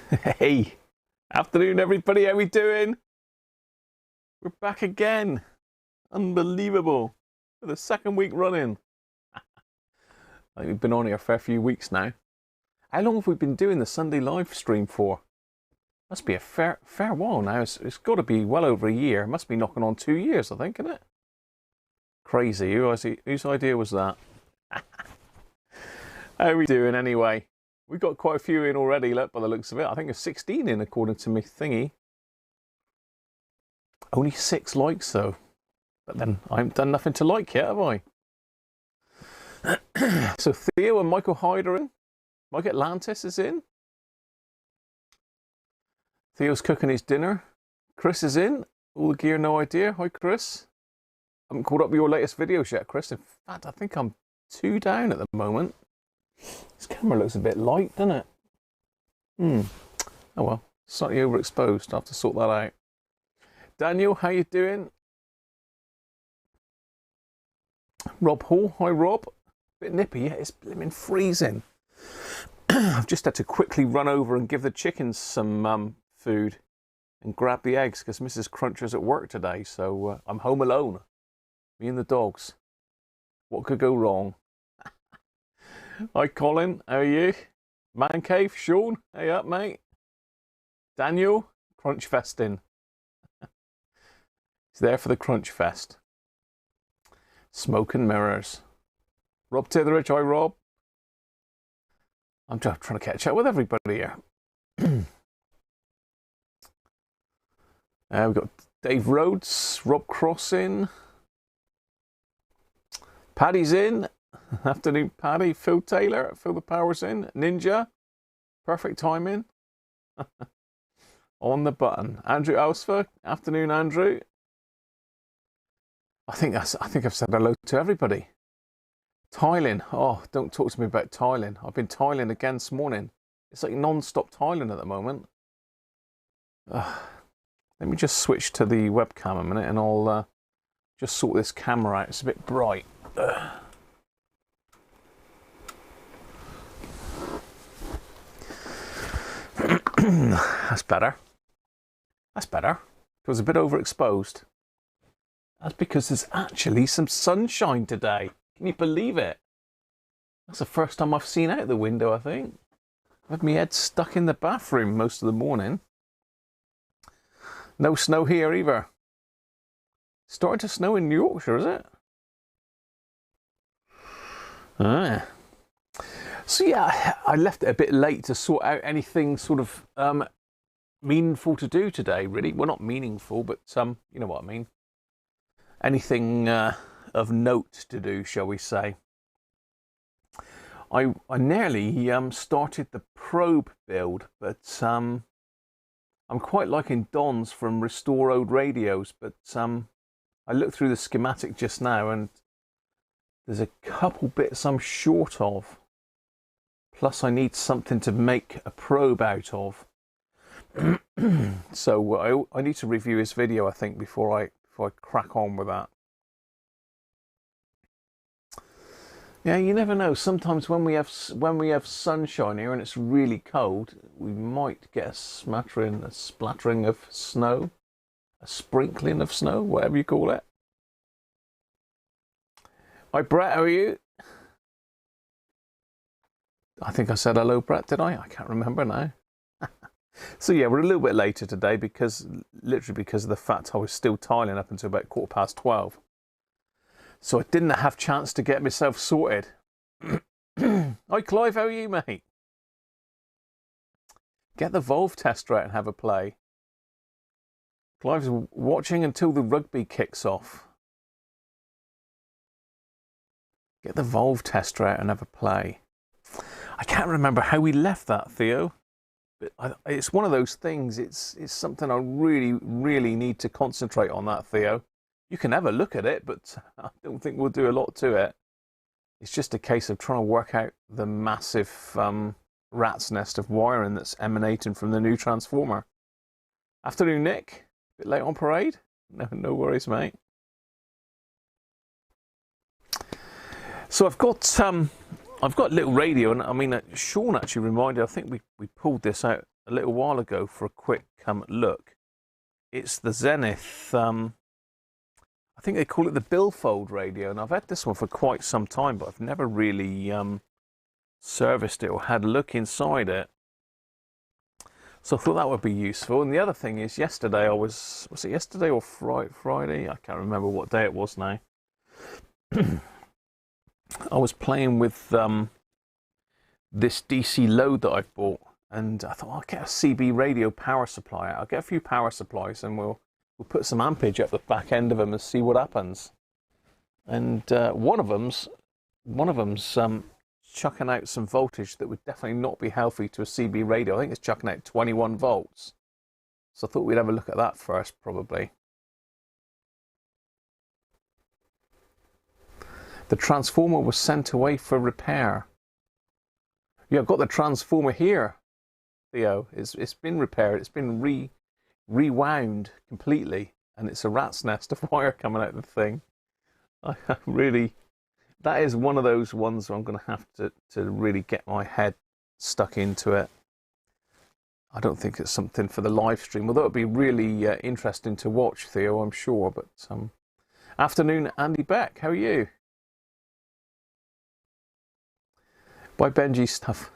Hey, afternoon everybody, how we doing? We're back again. Unbelievable. For the second week running. I think we've been on here a fair few weeks now. How long have we been doing the Sunday live stream for? Must be a fair while now. It's got to be well over a year. It must be knocking on 2 years, I think, isn't it? Crazy. Whose idea was that? How are we doing anyway? We've got quite a few in already, look, by the looks of it. I think there's 16 in, according to me thingy. Only 6 likes, though. But then I haven't done nothing to like yet, have I? So Theo and Michael Hyde are in. Mike Atlantis is in. Theo's cooking his dinner. Chris is in. All the gear, no idea. Hi, Chris. I haven't caught up with your latest videos yet, Chris. In fact, I think I'm 2 down at the moment. This camera looks a bit light, doesn't it? Oh well, slightly overexposed. I'll have to sort that out. Daniel, how you doing? Rob Hall, hi Rob. Bit nippy, yeah, it's blimmin' freezing. I've just had to quickly run over and give the chickens some food and grab the eggs because Mrs. Cruncher's at work today, so I'm home alone. Me and the dogs. What could go wrong? Hi Colin, how are you? Man Cave, Sean, hey up mate. Daniel, Crunch Festing. He's there for the Crunch Fest. Smoke and Mirrors. Rob Titheridge, hi Rob. I'm just trying to catch up with everybody here. We've got Dave Rhodes, Rob Cross in. Paddy's in. Afternoon, Paddy. Phil Taylor. Phil the Power's in. Ninja. Perfect timing. On the button. Andrew Elsfer. Afternoon, Andrew. I think I've said hello to everybody. Tiling. Oh, don't talk to me about tiling. I've been tiling again this morning. It's like non-stop tiling at the moment. Let me just switch to the webcam a minute and I'll just sort this camera out. It's a bit bright. That's better. That's better. It was a bit overexposed. That's because there's actually some sunshine today. Can you believe it? That's the first time I've seen out the window, I think. I've had my head stuck in the bathroom most of the morning. No snow here either. Starting to snow in New Yorkshire, is it? Ah. So yeah, I left it a bit late to sort out anything sort of meaningful to do today, really. Well, not meaningful, but you know what I mean. Anything of note to do, shall we say. I nearly started the probe build, but I'm quite liking Don's from Restore Old Radios, but I looked through the schematic just now and there's a couple bits I'm short of. Plus I need something to make a probe out of. So I need to review his video, I think, before I crack on with that. Yeah, you never know. Sometimes when we have sunshine here and it's really cold, we might get a splattering of snow, a sprinkling of snow, whatever you call it. Hi Brett, how are you? I think I said hello, Brett, did I? I can't remember now. So yeah, we're a little bit later today literally because of the fact I was still tiling up until about 12:15. So I didn't have a chance to get myself sorted. Hi Clive, how are you, mate? Get the Valve tester out and have a play. Clive's watching until the rugby kicks off. Get the Valve tester out and have a play. I can't remember how we left that, Theo. But it's one of those things. It's something I really need to concentrate on, that, Theo. You can have a look at it, but I don't think we'll do a lot to it. It's just a case of trying to work out the massive rat's nest of wiring that's emanating from the new transformer. Afternoon, Nick. Bit late on parade? No worries, mate. So I've got a little radio, and I mean, Sean actually reminded. I think we pulled this out a little while ago for a quick look. It's the Zenith, I think they call it the billfold radio, and I've had this one for quite some time, but I've never really serviced it or had a look inside it. So I thought that would be useful. And the other thing is, yesterday was it yesterday or Friday? I can't remember what day it was now. I was playing with this DC load that I've bought, and I thought I'll get a CB radio power supply out. I'll get a few power supplies and we'll put some ampage up the back end of them and see what happens. And one of them's chucking out some voltage that would definitely not be healthy to a CB radio. I think it's chucking out 21 volts. So I thought we'd have a look at that first, probably. The transformer was sent away for repair. Yeah, I've got the transformer here, Theo. It's been repaired. It's been rewound completely, and it's a rat's nest of wire coming out of the thing. I really, that is one of those ones where I'm going to have to really get my head stuck into it. I don't think it's something for the live stream, although it'd be really interesting to watch, Theo, I'm sure. But afternoon, Andy Beck. How are you? By Benji stuff.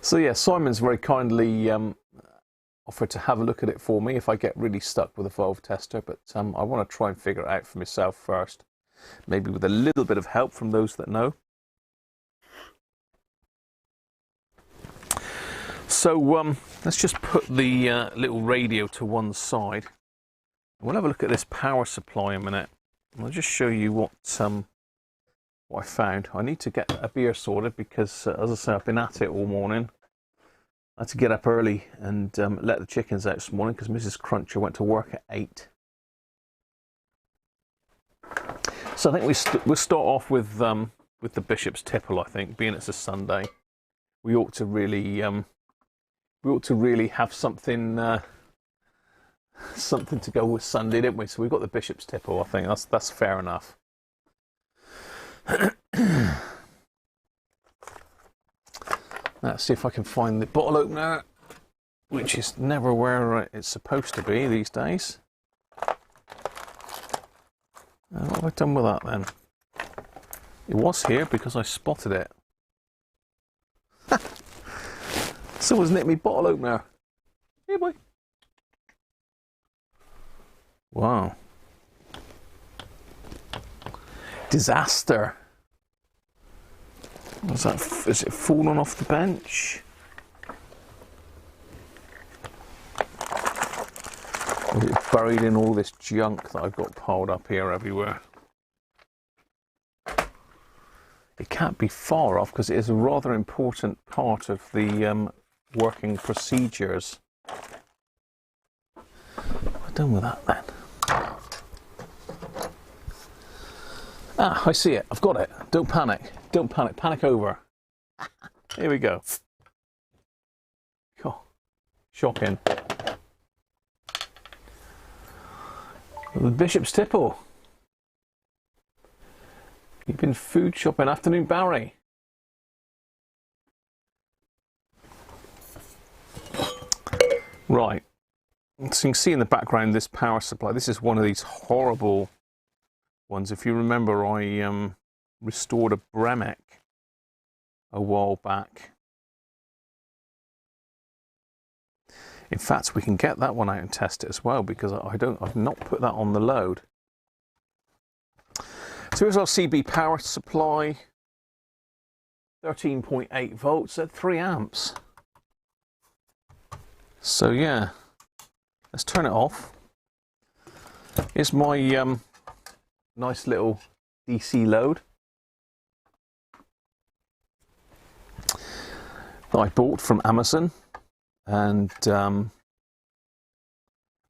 So yeah, Simon's very kindly offered to have a look at it for me if I get really stuck with a valve tester, but I want to try and figure it out for myself first, maybe with a little bit of help from those that know. So let's just put the little radio to one side. We'll have a look at this power supply in a minute. I'll just show you what I found. I need to get a beer sorted because, as I say, I've been at it all morning. I had to get up early and let the chickens out this morning because Mrs. Cruncher went to work at 8. So I think we'll start off with the Bishop's Tipple. I think, being it's a Sunday, we ought to really have something something to go with Sunday, didn't we? So we've got the Bishop's Tipple. I think that's fair enough. Let's see if I can find the bottle opener, which is never where it's supposed to be these days. What have I done with that then? It was here because I spotted it. Someone's nicked me bottle opener. Here, boy. Wow. Disaster. Was that? Is it fallen off the bench? Or is it buried in all this junk that I've got piled up here everywhere? It can't be far off because it is a rather important part of the working procedures. What have I done with that then? Ah, I see it. I've got it. Don't panic. Don't panic. Panic over. Here we go. Oh, shocking. The Bishop's Tipple. You've been food shopping. Afternoon, Barry. Right. So you can see in the background this power supply. This is one of these horrible ones. If you remember, I restored a Bremek a while back. In fact, we can get that one out and test it as well because I've not put that on the load. So here's our CB power supply, 13.8 volts at 3 amps. So yeah, let's turn it off. Here's my nice little DC load that I bought from Amazon, and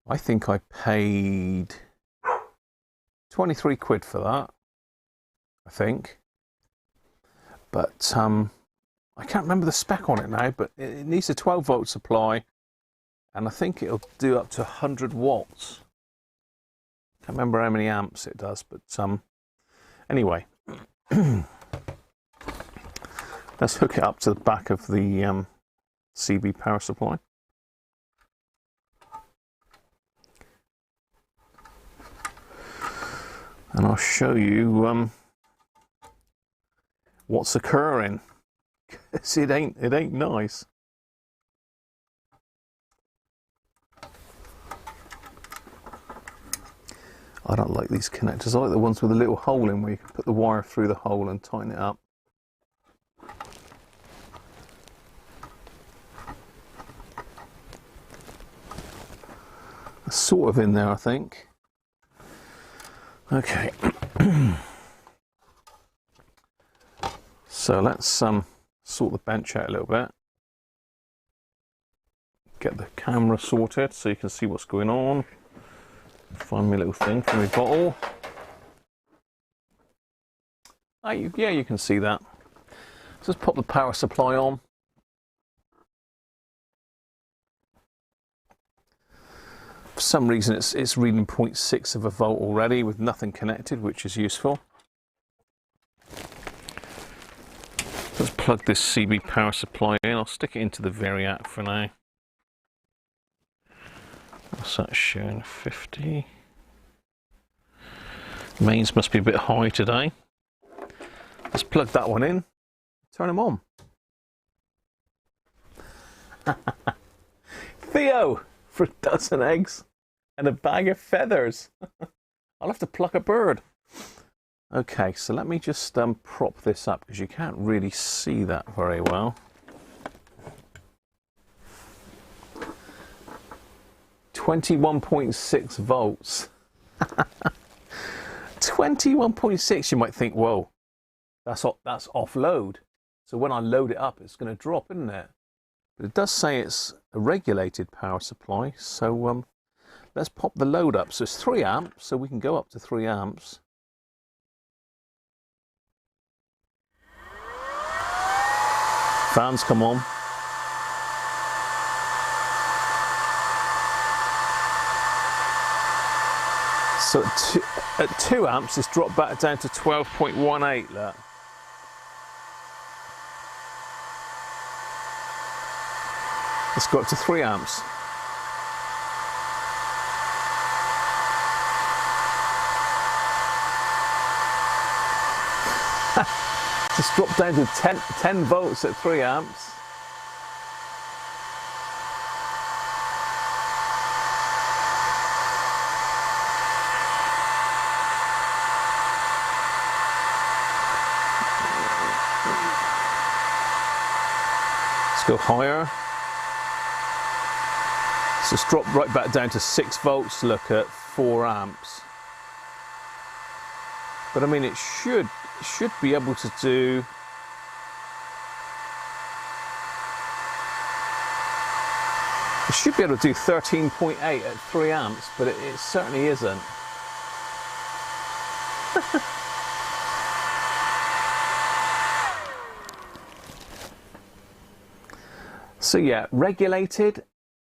I think I paid 23 quid for that, I think. But I can't remember the spec on it now, but it needs a 12 volt supply, and I think it'll do up to 100 watts. Can't remember how many amps it does, but anyway, let's hook it up to the back of the CB power supply. And I'll show you what's occurring. 'Cause it ain't nice. I don't like these connectors. I like the ones with a little hole in where you can put the wire through the hole and tighten it up. It's sort of in there, I think. Okay. So let's sort the bench out a little bit. Get the camera sorted so you can see what's going on. Find me a little thing for my bottle. Oh, yeah, you can see that. Just pop the power supply on. For some reason it's reading 0.6 of a volt already with nothing connected, which is useful. Let's plug this CB power supply in. I'll stick it into the Variac for now. What's that showing? 50. Mains must be a bit high today. Let's plug that one in. Turn them on. Theo, for a dozen eggs and a bag of feathers. I'll have to pluck a bird. Okay, so let me just prop this up because you can't really see that very well. 21.6 volts. 21.6. You might think, whoa, that's off load. So when I load it up, it's going to drop, isn't it? But it does say it's a regulated power supply. So let's pop the load up. So it's 3 amps, so we can go up to 3 amps. Fans come on. So at 2 amps, it's dropped back down to 12.18. Look. Let's go up to 3 amps. Just dropped down to 10 volts at 3 amps. Let's go higher. So it's dropped right back down to 6 volts, look, at 4 amps. But I mean, it should be able to do... It should be able to do 13.8 at 3 amps, but it certainly isn't. So yeah, regulated,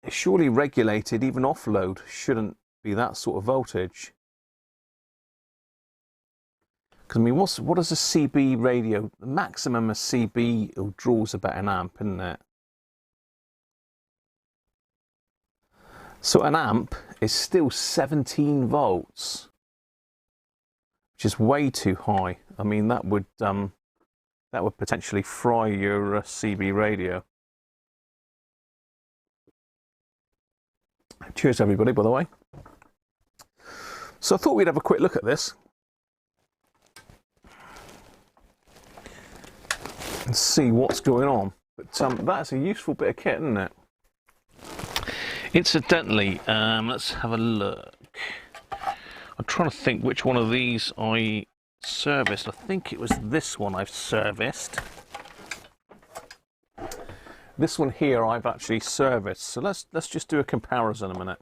surely regulated, even offload shouldn't be that sort of voltage. Because I mean, what does a CB radio, the maximum a CB draws about 1 amp, isn't it? So 1 amp is still 17 volts, which is way too high. I mean, that would potentially fry your CB radio. Cheers everybody, by the way. So I thought we'd have a quick look at this and see what's going on. But that's a useful bit of kit, isn't it? Incidentally, let's have a look. I'm trying to think which one of these I serviced. I think it was this one I've serviced. This one here I've actually serviced. So let's just do a comparison a minute.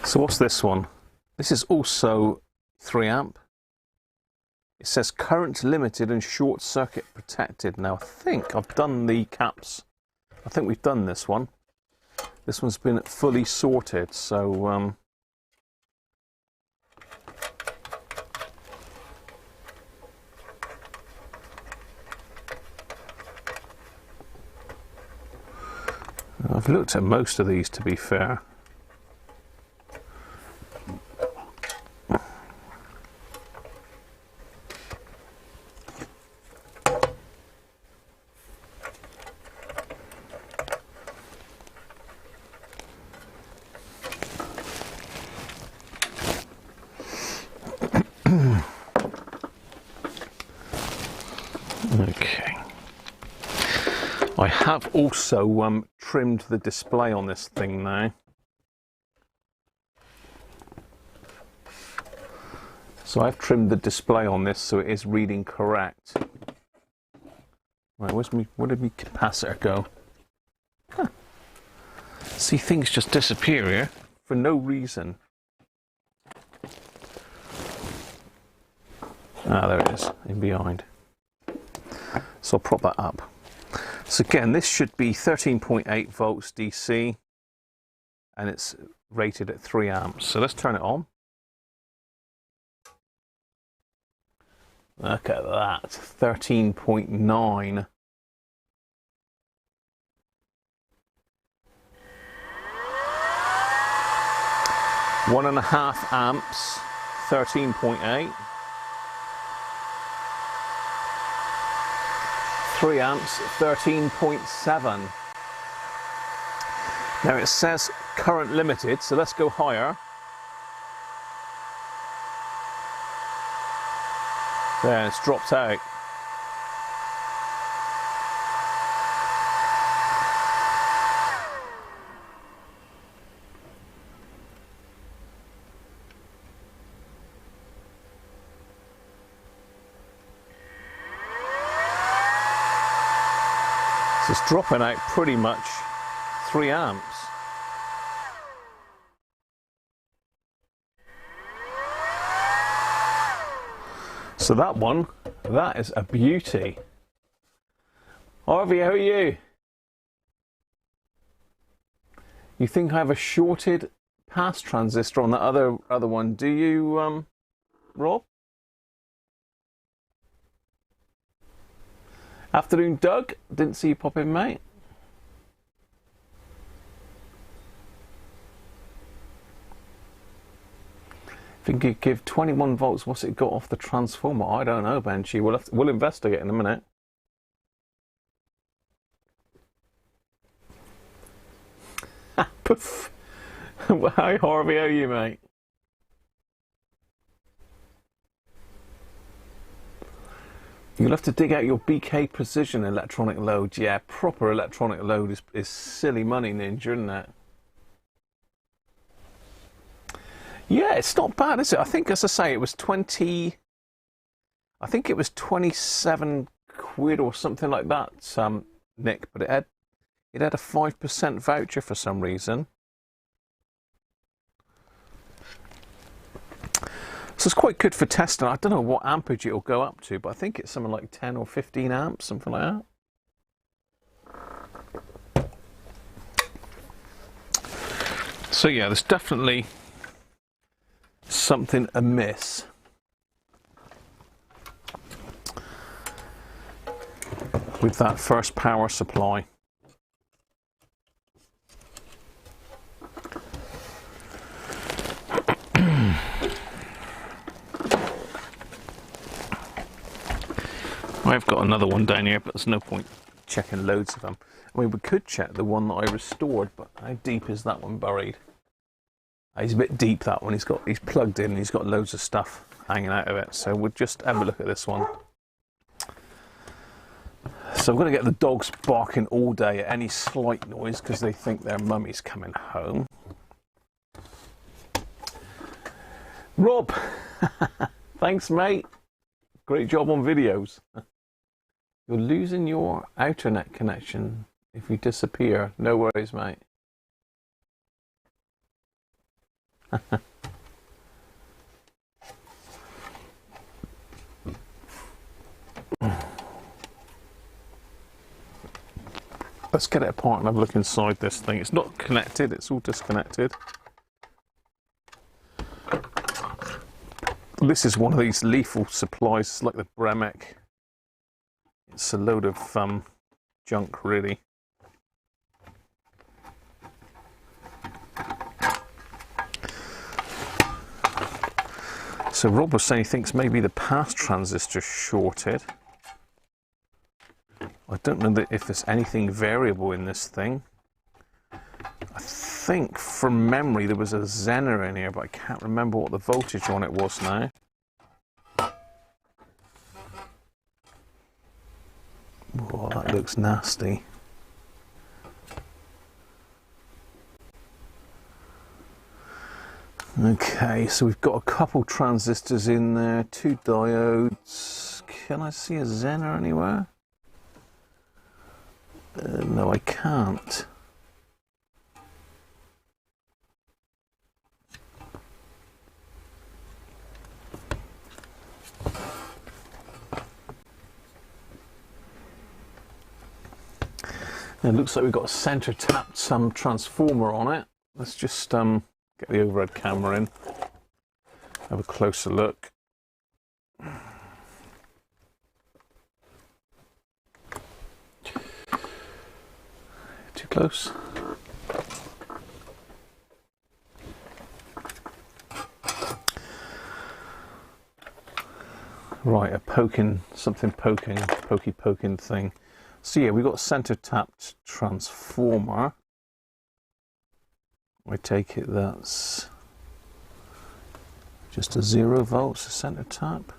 So what's this one? This is also 3 amp. It says current limited and short circuit protected. Now I think I've done the caps. I think we've done this one. This one's been fully sorted, so I've looked at most of these, to be fair. Okay. I have also trimmed the display on this thing now. So I've trimmed the display on this so it is reading correct. Right, where did my capacitor go? Huh. See, things just disappear here for no reason. Ah, there it is, in behind. So I'll prop that up. So again, this should be 13.8 volts DC, and it's rated at 3 amps. So let's turn it on. Look at that, 13.9. One and a half amps, 13.8. 3 amps, 13.7. Now it says current limited, so let's go higher. There, it's dropped out. So it's dropping out pretty much 3 amps. So that one, that is a beauty. Harvey, how are you? You think I have a shorted pass transistor on the other one, do you, Rob? Afternoon, Doug. Didn't see you pop in, mate. Think you give 21 volts, what's it got off the transformer? I don't know, Banshee. We'll investigate in a minute. Poof. Hi, Harvey, how are you, mate? You'll have to dig out your BK Precision electronic load. Yeah, proper electronic load is silly money, Ninja, isn't it? Yeah, it's not bad, is it? I think, as I say, it was 20... I think it was 27 quid or something like that, Nick, but it had a 5% voucher for some reason. So it's quite good for testing. I don't know what amperage it'll go up to, but I think it's something like 10 or 15 amps, something like that. So yeah, there's definitely something amiss. With that first power supply. I've got another one down here, but there's no point checking loads of them. I mean, we could check the one that I restored, but how deep is that one buried? He's a bit deep, that one. He's plugged in and he's got loads of stuff hanging out of it. So we'll just have a look at this one. So I'm going to get the dogs barking all day at any slight noise because they think their mummy's coming home. Rob, thanks, mate. Great job on videos. You're losing your internet connection if you disappear. No worries, mate. Let's get it apart and have a look inside this thing. It's not connected, it's all disconnected. This is one of these lethal supplies, it's like the Bremek. It's a load of junk, really. So Rob was saying he thinks maybe the pass transistor shorted. I don't know if there's anything variable in this thing. I think from memory there was a Zener in here, but I can't remember what the voltage on it was now. Oh, that looks nasty. Okay, so we've got a couple transistors in there, 2 diodes. Can I see a Zener anywhere? No, I can't. It looks like we've got a center tapped some transformer on it. Let's just get the overhead camera in, have a closer look. Too close. Right, a poking, something poking, poking thing. So yeah, we've got a center tapped transformer. I take it that's just a 0 volts, a center tap.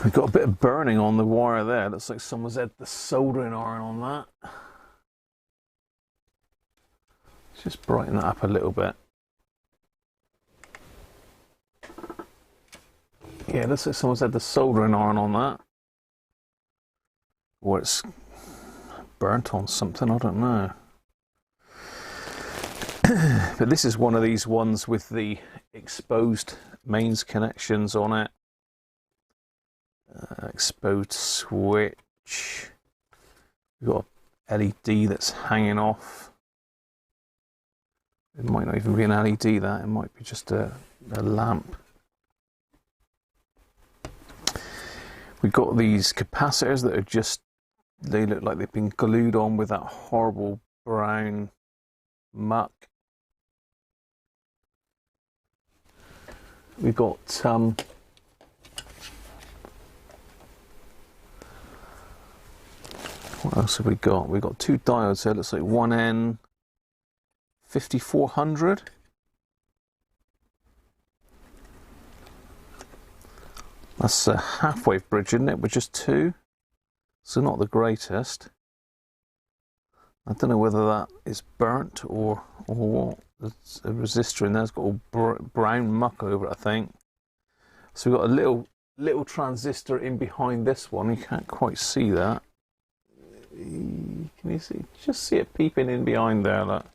We've got a bit of burning on the wire there. Looks like someone's had the soldering iron on that. Let's just brighten that up a little bit. Yeah, looks like someone's had the soldering iron on that. Or it's burnt on something, I don't know. But this is one of these ones with the exposed mains connections on it. Exposed switch. We've got a LED that's hanging off. It might not even be an LED, that. It might be just a lamp. We've got these capacitors that are just, they look like they've been glued on with that horrible brown muck. We've got what else have we got? We've got 2 diodes here. Looks like 1N 5400. That's a half-wave bridge, isn't it? With just 2, so not the greatest. I don't know whether that is burnt or what. There's a resistor in there. It's got all brown muck over it, I think. So we've got a little transistor in behind this one. You can't quite see that. Can you see? Just see it peeping in behind there, look.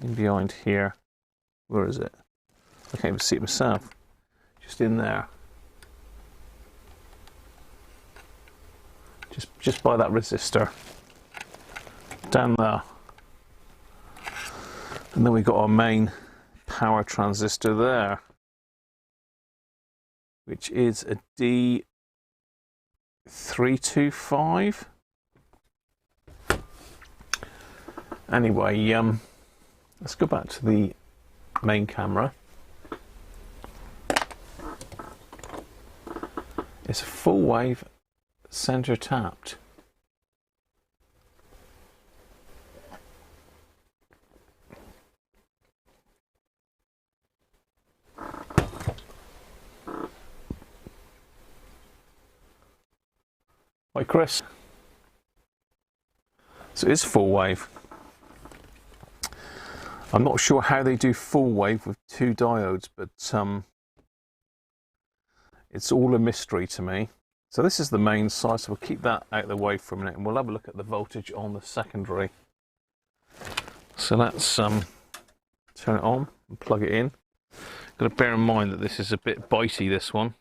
In behind here. Where is it? I can't even see it myself. Just in there. Just by that resistor. Down there. And then we've got our main power transistor there, which is a D325. Anyway, let's go back to the main camera. It's a full wave center tapped. Hi Chris. So it's full wave. I'm not sure how they do full wave with 2 diodes, but it's all a mystery to me. So this is the main side, so we'll keep that out of the way for a minute and we'll have a look at the voltage on the secondary. So let's turn it on and plug it in. Got to bear in mind that this is a bit bitey, this one.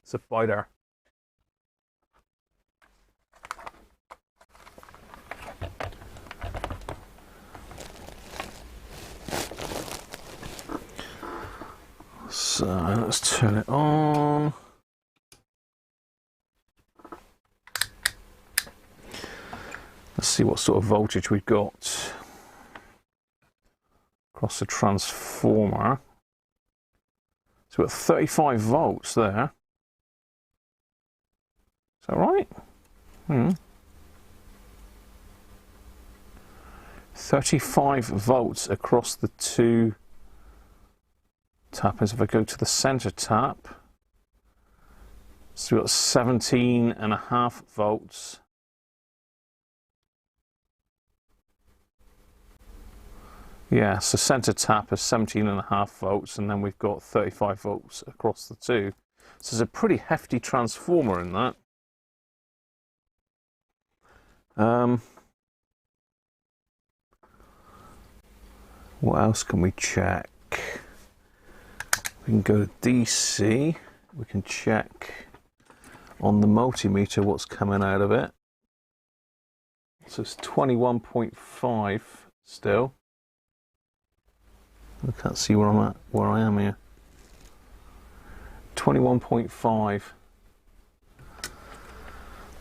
It's a biter. So let's turn it on. Let's see what sort of voltage we've got. across the transformer. So we've got 35 volts there. Is that right? 35 volts across the two tappers. If I go to the center tap, so we've got 17.5 volts. Yeah, so center tap is 17.5 volts, and then we've got 35 volts across the two. So there's a pretty hefty transformer in that. What else can we check? We can go to DC. We can check on the multimeter what's coming out of it. So it's 21.5 still. I can't see where I'm at, where I am here. 21.5.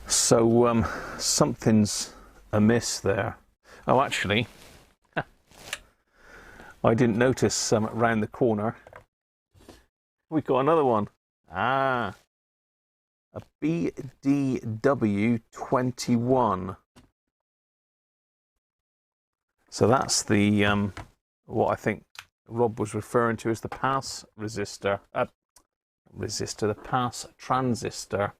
So something's amiss there. Oh, actually, I didn't notice round the corner. We've got another one. Ah, a BDW21. So that's the what I think Rob was referring to as the pass resistor. The pass transistor.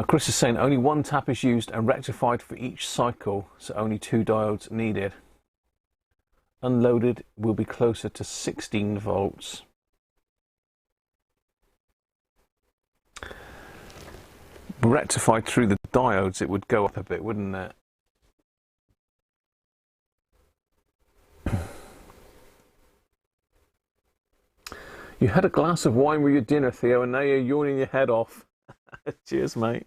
Chris is saying only one tap is used and rectified for each cycle, so only 2 diodes needed. Unloaded will be closer to 16 volts. Rectified through the diodes, it would go up a bit, wouldn't it? You had a glass of wine with your dinner, Theo, and now you're yawning your head off. Cheers, mate.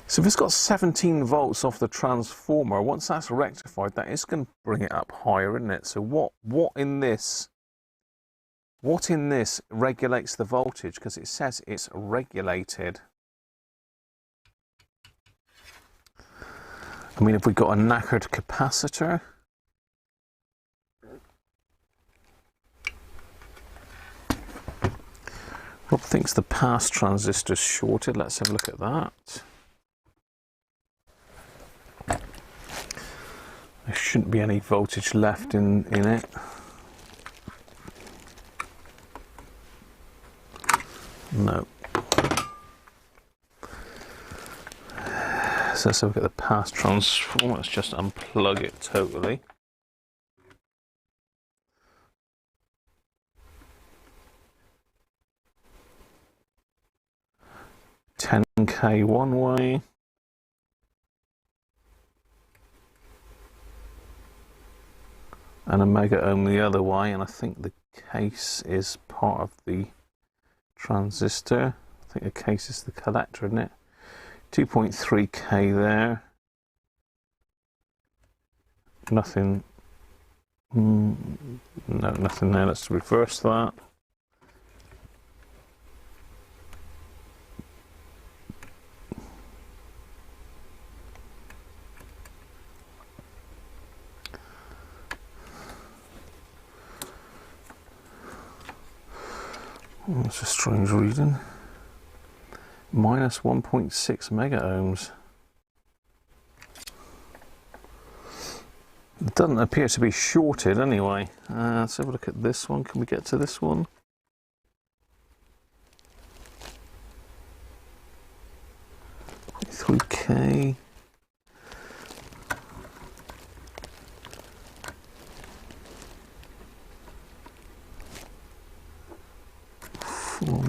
So if it's got 17 volts off the transformer, once that's rectified, that is going to bring it up higher, isn't it? So what in this regulates the voltage? Because it says it's regulated. I mean, if we've got a knackered capacitor, Rob thinks the pass transistor's shorted. Let's have a look at that. There shouldn't be any voltage left in it. No. So let's have a look at the pass transformer. Let's just unplug it totally. $10K one way. And a mega ohm the other way, and I think the case is part of the transistor. I think the case is the collector, isn't it? 2.3K there. Nothing. No, nothing there. Let's reverse that. That's a strange reading. Minus 1.6 mega ohms. It doesn't appear to be shorted anyway. Let's have a look at this one. Can we get to this one? $3K.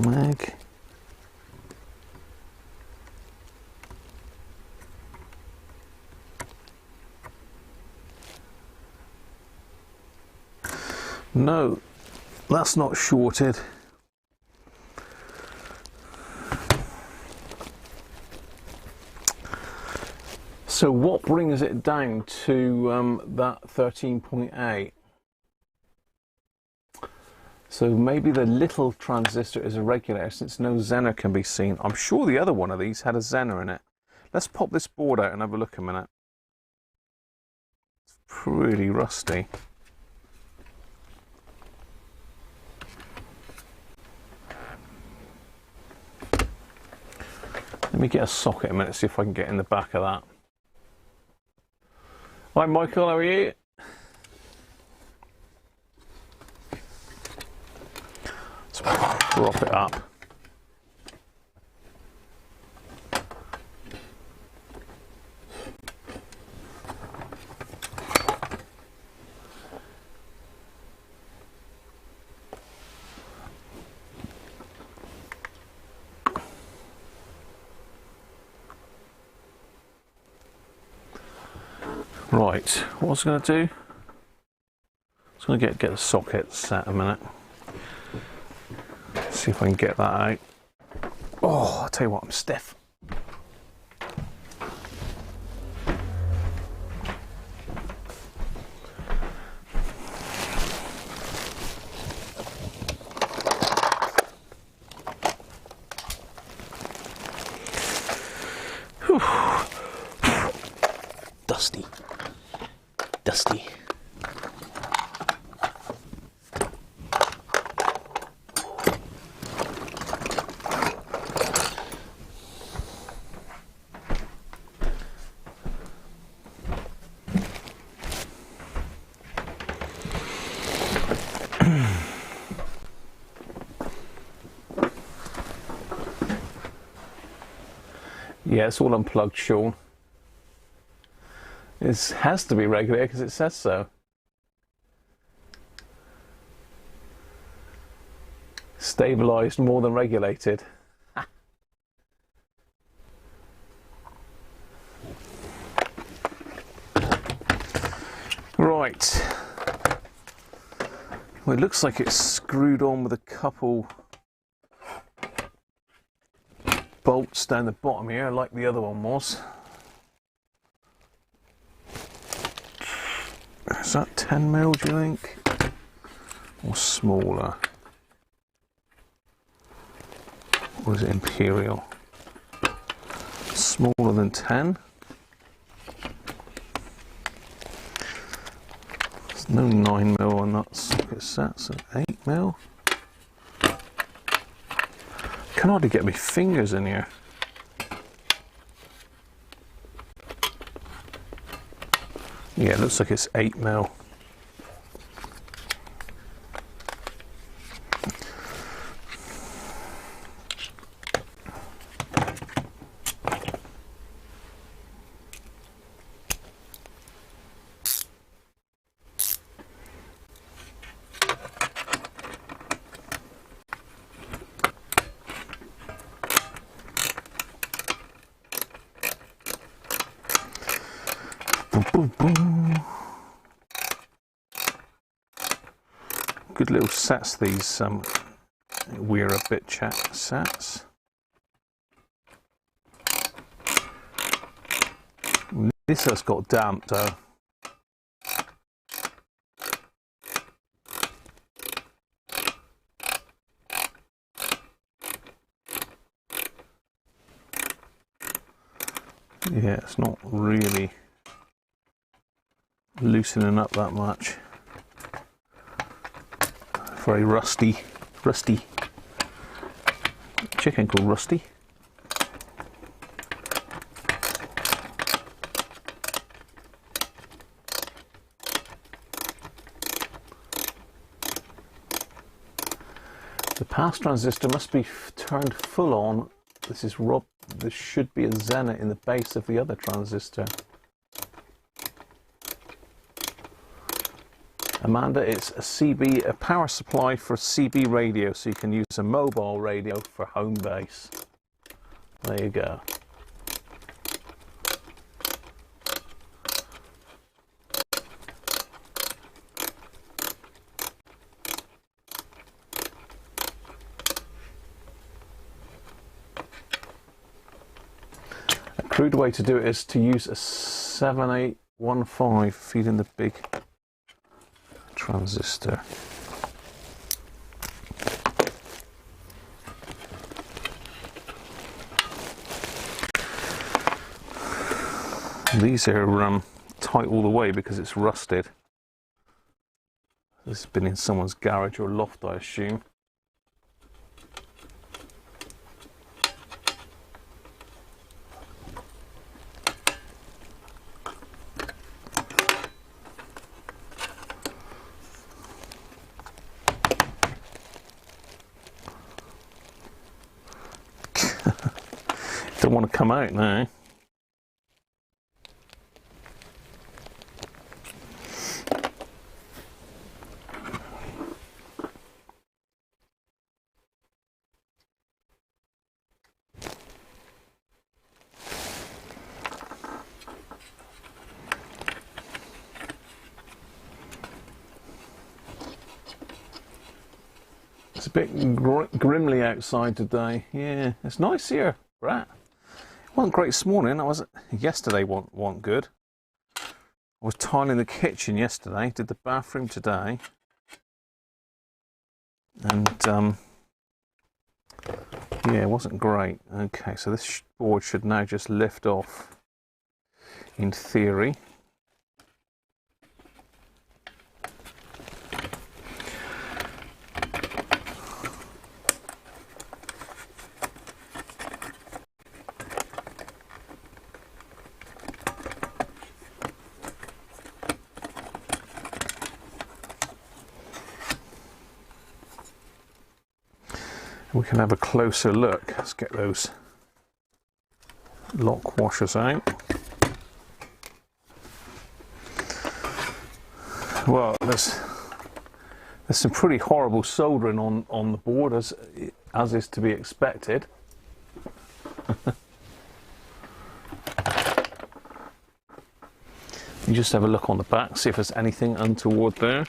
Meg. No, that's not shorted. So what brings it down to that 13.8? So maybe the little transistor is a regulator since no Zener can be seen. I'm sure the other one of these had a Zener in it. Let's pop this board out and have a look a minute. It's pretty rusty. Let me get a socket a minute, see if I can get in the back of that. Hi Michael, how are you? Let's prop it up. Right, what I was going to do, I was going to get the socket set a minute. See if I can get that out. Oh, I'll tell you what, I'm stiff. Whew. Dusty. Dusty. Yeah, it's all unplugged, Sean. It has to be regulated because it says so. Stabilized more than regulated. Right. Well, it looks like it's screwed on with a couple bolts down the bottom here, like the other one was. Is that 10mm, do you think? Or smaller? Or is it Imperial? Smaller than 10? There's no 9mm on that socket set, so 8mm. Can hardly get my fingers in here. Yeah, it looks like it's 8mm. Boom, boom, boom. Good little sets, these We're a Bit Chat sets. This has got damp though. Yeah, it's not really loosening up that much. Very rusty. Chicken called Rusty. The pass transistor must be turned full on. This should be a Zenith in the base of the other transistor. Amanda, it's a power supply for a CB radio, so you can use a mobile radio for home base. There you go. crude way to do it is to use a 7815 feeding the big transistor. These are tight all the way because it's rusted. This has been in someone's garage or loft, I assume. Don't want to come out now. It's a bit grimly outside today. Yeah, it's nice here, Brett. It wasn't great this morning. Yesterday wasn't good. I was tiling the kitchen yesterday, did the bathroom today. And yeah, it wasn't great. Okay, so this board should now just lift off in theory. We can have a closer look. Let's get those lock washers out. Well, there's some pretty horrible soldering on the board, as is to be expected. You just have a look on the back, see if there's anything untoward there.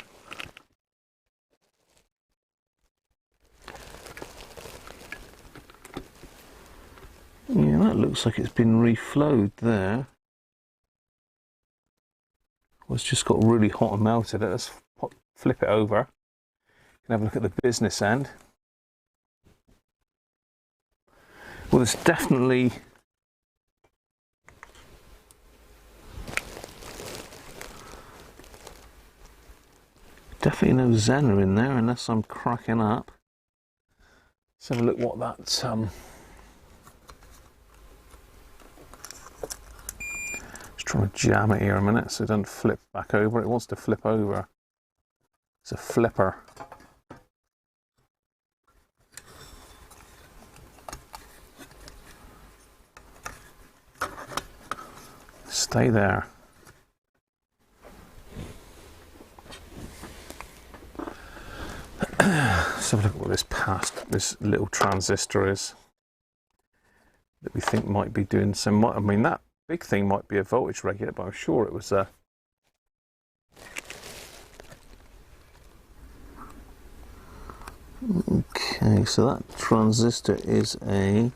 Yeah, that looks like it's been reflowed there. Well, it's just got really hot and melted. Let's flip it over. You can have a look at the business end. Well, there's definitely no Zener in there, unless I'm cracking up. Let's have a look what that trying to jam it here a minute so it doesn't flip back over. It wants to flip over. It's a flipper. Stay there. Let's have a look at what this little transistor is that we think might be doing some. I mean, that big thing might be a voltage regulator, but I'm sure it was a okay, so that transistor is a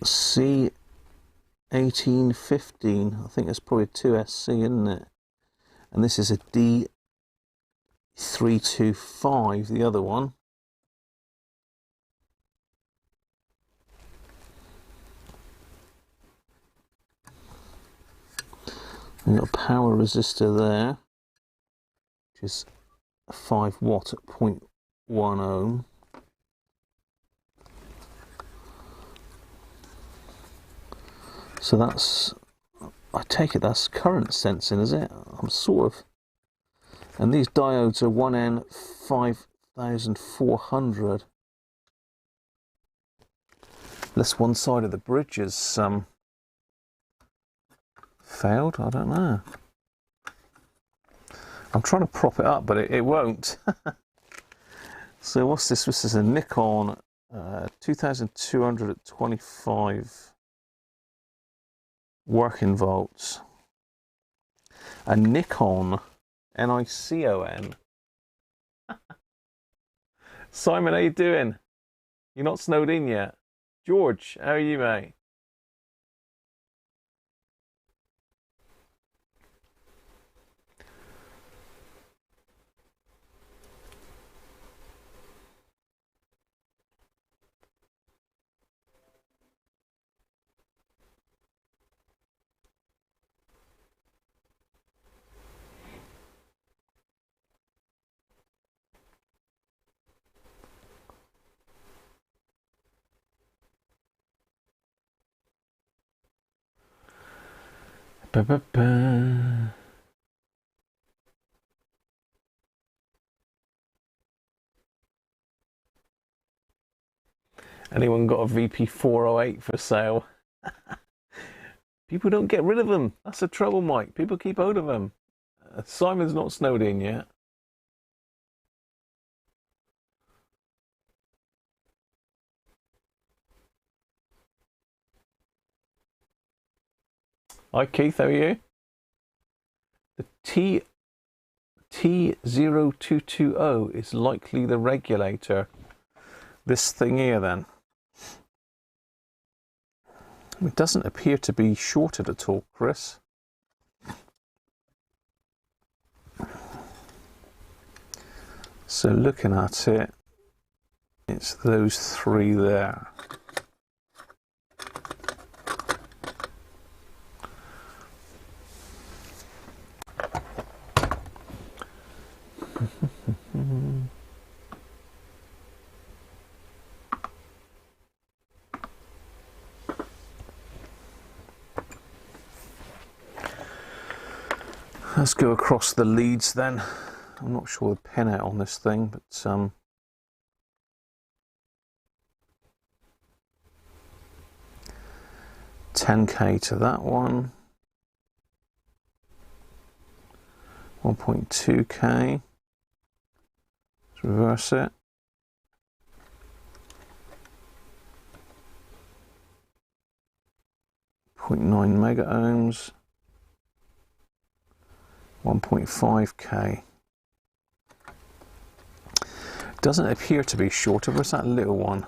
C1815. I think it's probably a 2SC, isn't it? And this is a D325, the other one. We've got a power resistor there, which is a 5 watt at 0.1 ohm. So that's, I take it that's current sensing, is it? I'm sort of. And these diodes are 1N5400. Unless one side of the bridge is failed, I don't know. I'm trying to prop it up, but it won't. So what's this? This is a Nikon 2200 at 25 working volts. A Nikon, Nicon. Simon, how you doing? You're not snowed in yet? George, how are you, mate? Ba, ba, ba. Anyone got a VP408 for sale? People don't get rid of them. That's the trouble, Mike. People keep hold of them. Simon's not snowed in yet. Hi, Keith. How are you? The T0220 is likely the regulator. This thing here, then. It doesn't appear to be shorted at all, Chris. So looking at it, it's those three there. Let's go across the leads then. I'm not sure the pin out on this thing, but 10k to that one, 1.2k. Let's reverse it. .9 mega ohms. 1.5k. Doesn't appear to be shorter. Where's that little one?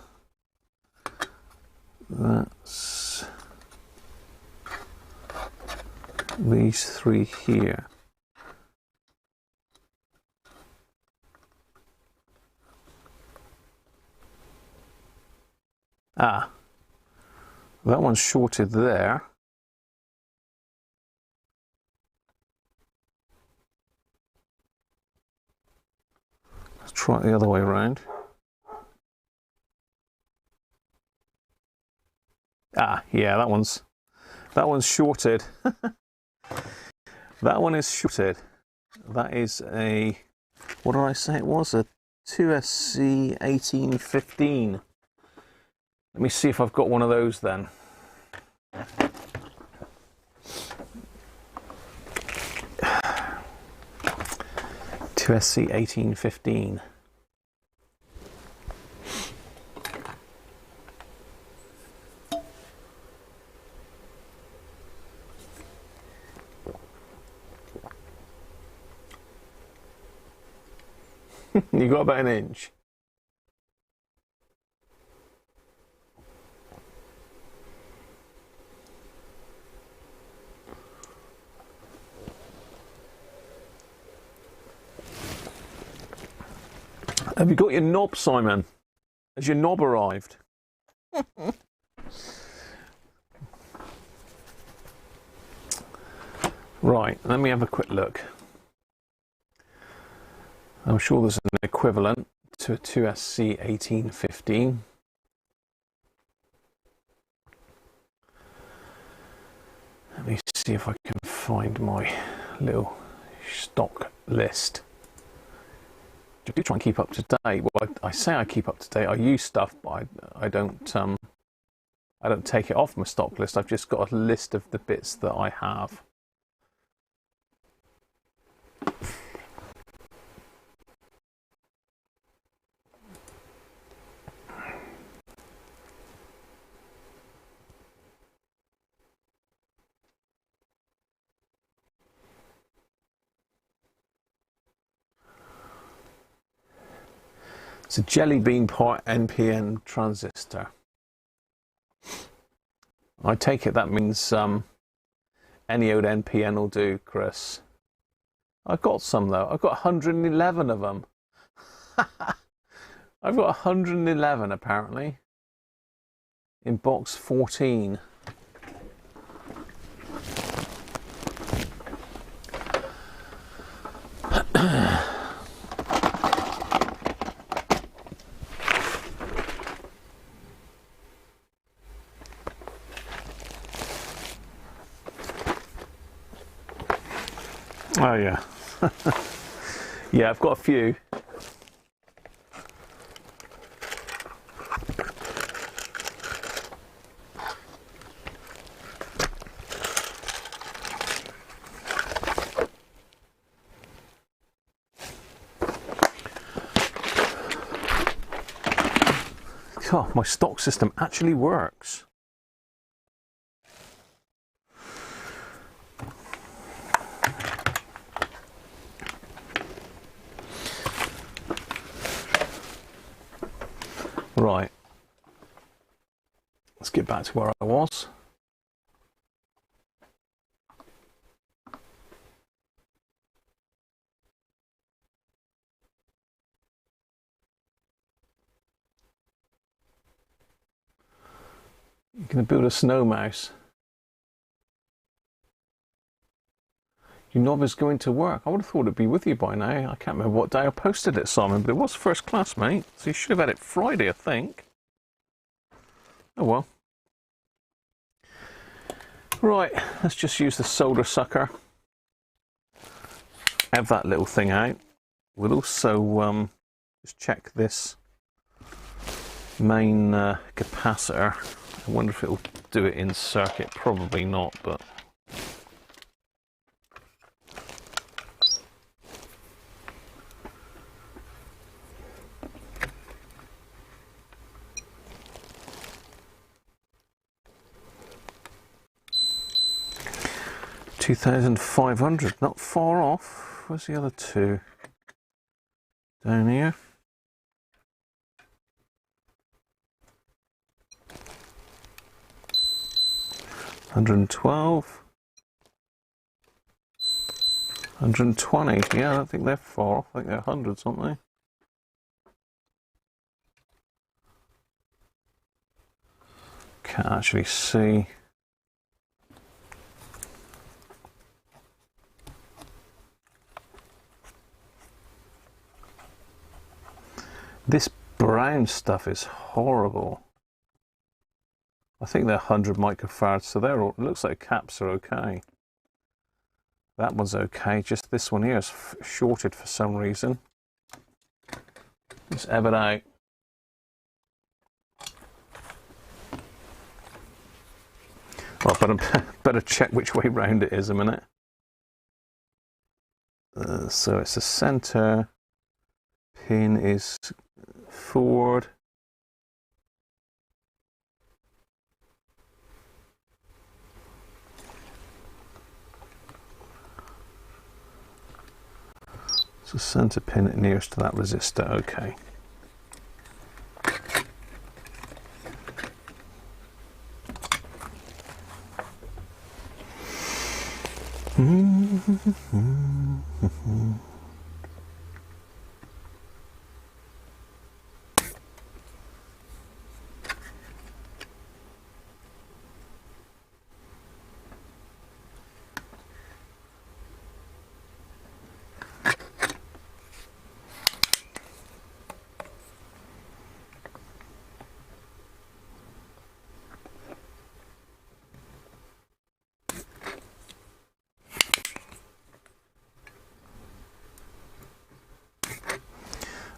That's these three here. Ah, that one's shorted there. Try it the other way around. Ah, yeah, that one's shorted. That one is shorted. That is a, what did I say it was? A 2SC 1815. Let me see if I've got one of those then. SC 1815. You got about an inch. Have you got your knob, Simon? Has your knob arrived? Right, let me have a quick look. I'm sure there's an equivalent to a 2SC 1815. Let me see if I can find my little stock list. I do try and keep up to date. Well, I say I keep up to date. I use stuff, but I don't take it off my stock list. I've just got a list of the bits that I have. It's a jelly bean part NPN transistor. I take it that means any old NPN will do, Chris. I've got some though. I've got 111 of them. I've got 111 apparently in box 14. Oh yeah. Yeah, I've got a few. Oh, my stock system actually works. Right, let's get back to where I was. You're going to build a snow mouse. Your knob is going to work. I would have thought it'd be with you by now. I can't remember what day I posted it, Simon, but it was first class, mate. So you should have had it Friday, I think. Oh well. Right, let's just use the solder sucker. Have that little thing out. We'll also just check this main capacitor. I wonder if it'll do it in circuit. Probably not, but... $2,500, not far off. Where's the other two? Down here. $112. $120. Yeah, I don't think they're far off. I think they're hundreds, aren't they? Can't actually see. This brown stuff is horrible. I think they're 100 microfarads, so they're all, it looks like caps are okay. That one's okay, just this one here is shorted for some reason. Let's ebb it out. Well, better check which way round it is a minute. So it's the center pin is forward. So center pin nearest to that resistor, okay.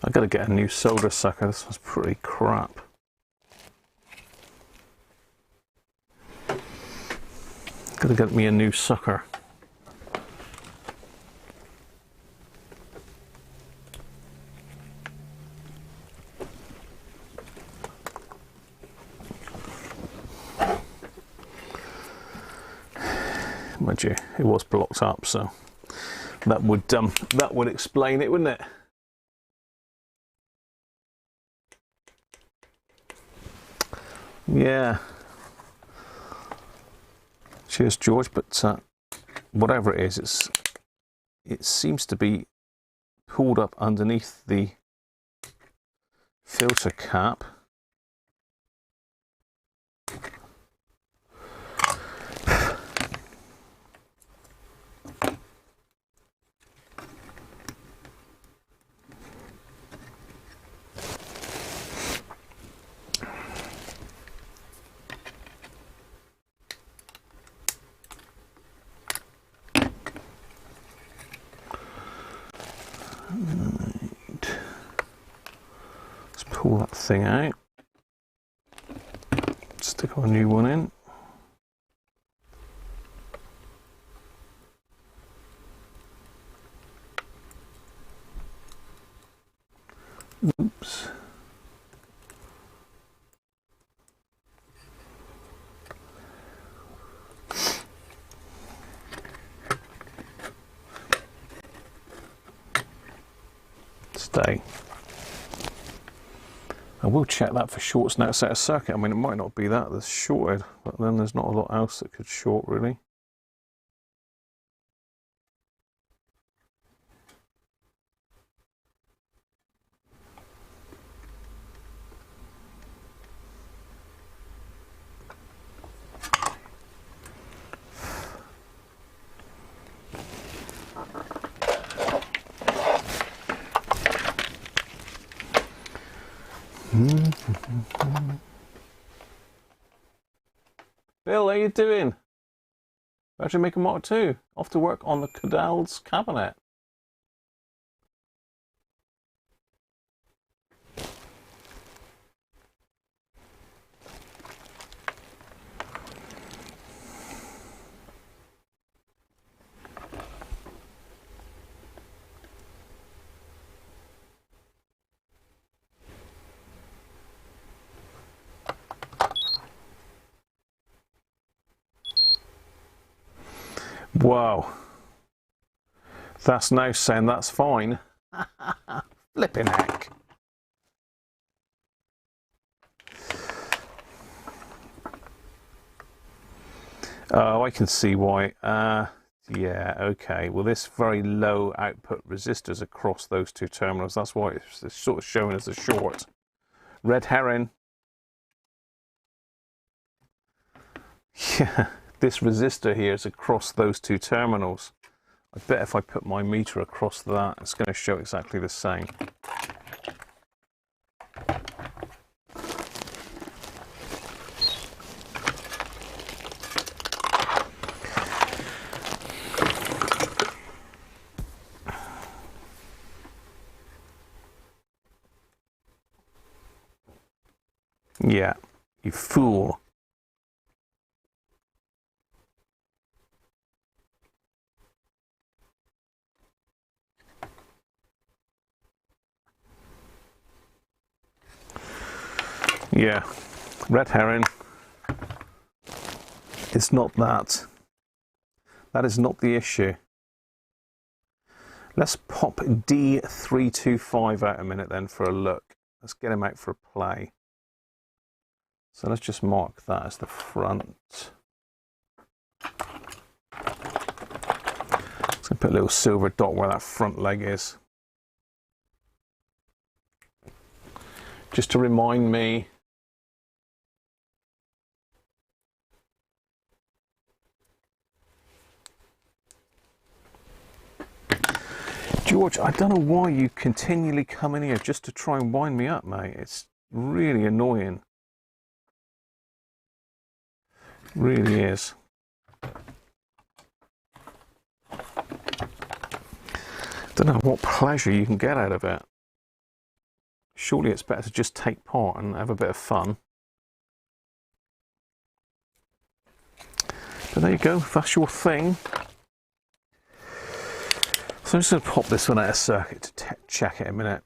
I've got to get a new solder sucker. This one's pretty crap. Got to get me a new sucker. Mind you, it was blocked up, so that would explain it, wouldn't it? Yeah, Cheers, George. But whatever it is, it seems to be pulled up underneath the filter cap. Pull that thing out, stick our new one in. Oops. Stay. I will check that for shorts now set a circuit. I mean, it might not be that that's shorted, but then there's not a lot else that could short really. Bill, how you doing? How'd you make a Mark 2? Off to work on the Cadell's cabinet. Whoa, that's now saying that's fine. Flipping heck. Oh, I can see why. Yeah, okay. Well, this very low output resistors across those two terminals. That's why it's sort of showing as a short. Red herring. Yeah. This resistor here is across those two terminals. I bet if I put my meter across that, it's going to show exactly the same. Yeah, you fool. Yeah, red herring. It's not that. That is not the issue. Let's pop D325 out a minute then for a look. Let's get him out for a play. So let's just mark that as the front. Let's put a little silver dot where that front leg is. Just to remind me. George, I don't know why you continually come in here just to try and wind me up, mate. It's really annoying. It really is. Don't know what pleasure you can get out of it. Surely it's better to just take part and have a bit of fun. But there you go, that's your thing. So I'm just going to pop this one out of circuit to check it in a minute.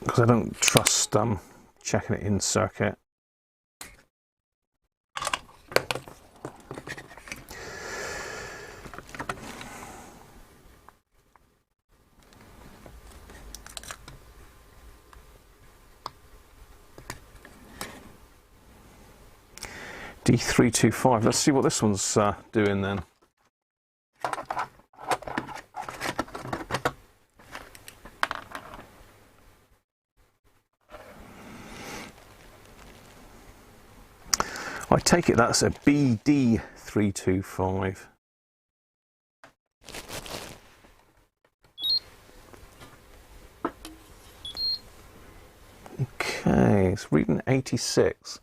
Because I don't trust checking it in circuit. SD325. Let's see what this one's doing then. I take it that's a BD325. Okay, it's reading 86.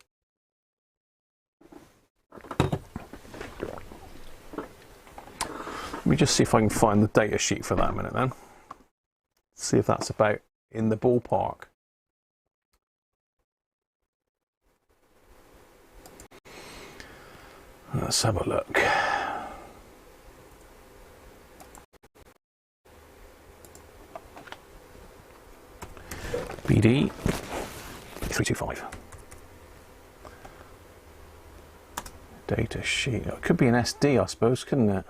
Let me just see if I can find the data sheet for that a minute then. See if that's about in the ballpark. Let's have a look. BD 325. Data sheet. It could be an SD, I suppose, couldn't it?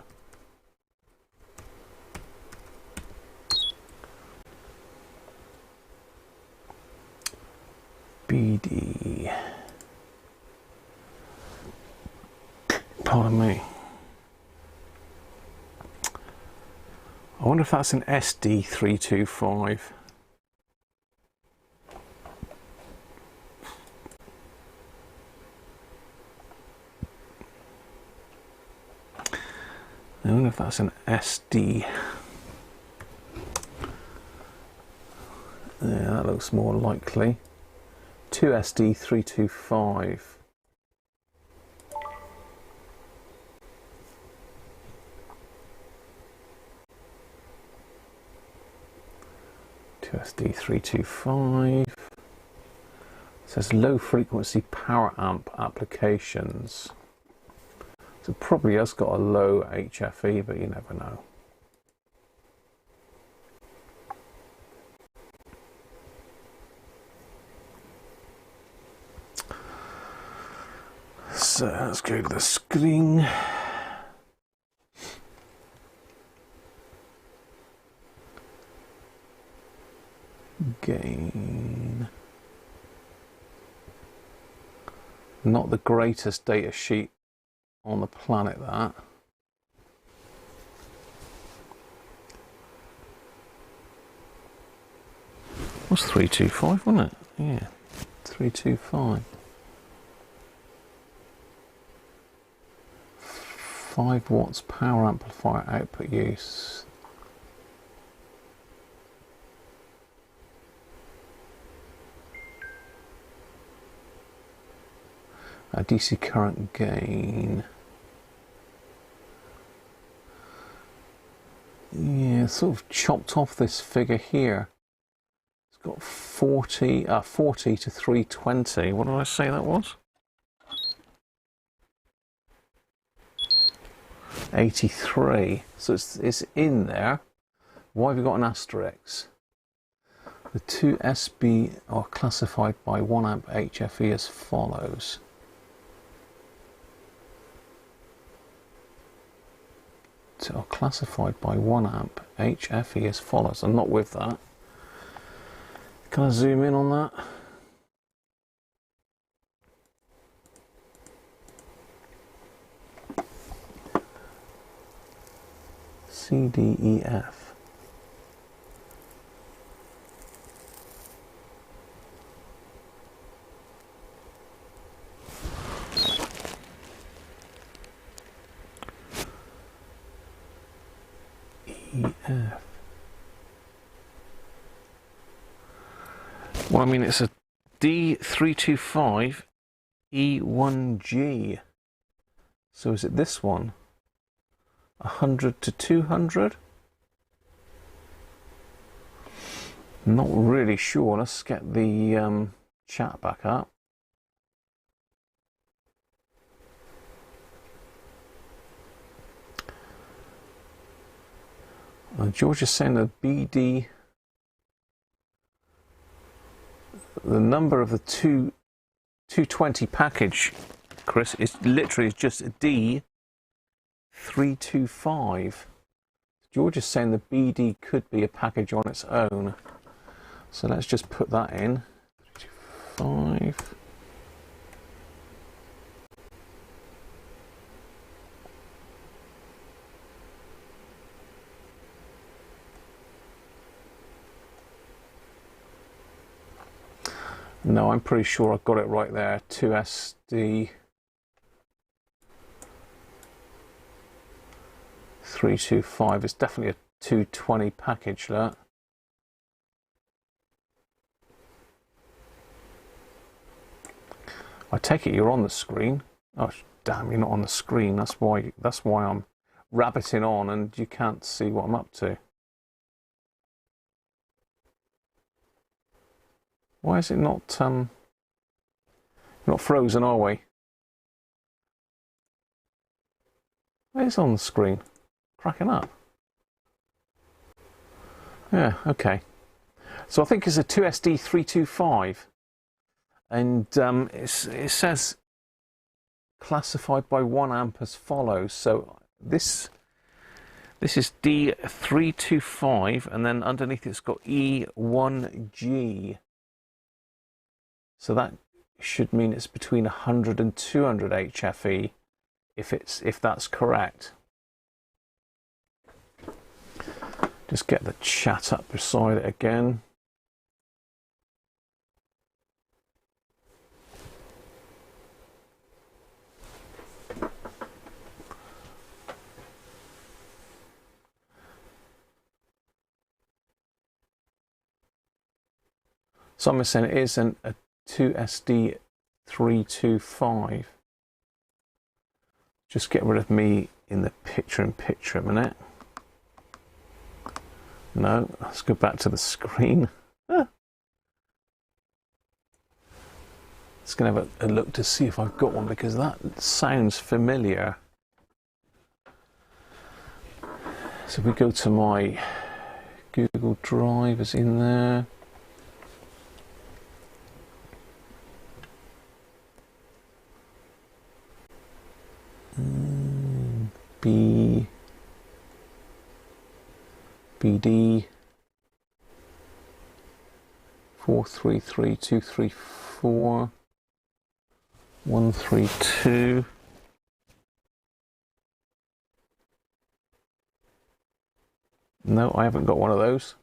BD. Pardon me. I wonder if that's an SD325. I wonder if that's an SD. Yeah, that looks more likely. 2SD325. SD325. It says low frequency power amp applications. So it probably has got a low HFE, but you never know. So let's go to the screen. Gain. Not the greatest data sheet on the planet, that. Was 325, wasn't it? Yeah, 325. 5 watts power amplifier output use. DC current gain. Yeah, sort of chopped off this figure here. It's got 40 to 320. What did I say that was? 83. So it's in there. Why have you got an asterisk? The two SB are classified by 1 amp HFE as follows. Are classified by 1 amp HFE as follows. I'm not with that. Can I zoom in on that? CDEF. EF. Well, I mean, it's a D325 E1G. So is it this one? 100 to 200? Not really sure. Let's get the chat back up. George is saying that BD, the number of the 220 package, Chris, is literally just a D325. George is saying the BD could be a package on its own. So let's just put that in. 325. No, I'm pretty sure I got it right there. 2SD 325. It's definitely a 220 package, that. I take it you're on the screen. Oh damn, you're not on the screen. That's why I'm rabbiting on and you can't see what I'm up to. Why is it not frozen, are we? It's on the screen. Cracking up. Yeah, okay. So I think it's a 2SD325. And it says classified by 1 amp as follows. So this is D325, and then underneath it's got E1G. So that should mean it's between 100 and 200 HFE, if that's correct. Just get the chat up beside it again. Someone's saying it is a 2SD325. Just get rid of me in the picture-in-picture a minute. No, let's go back to the screen. Just going to have a look to see if I've got one, because that sounds familiar. So if we go to my Google Drive, is in there. BD 433234 132. No, I haven't got one of those.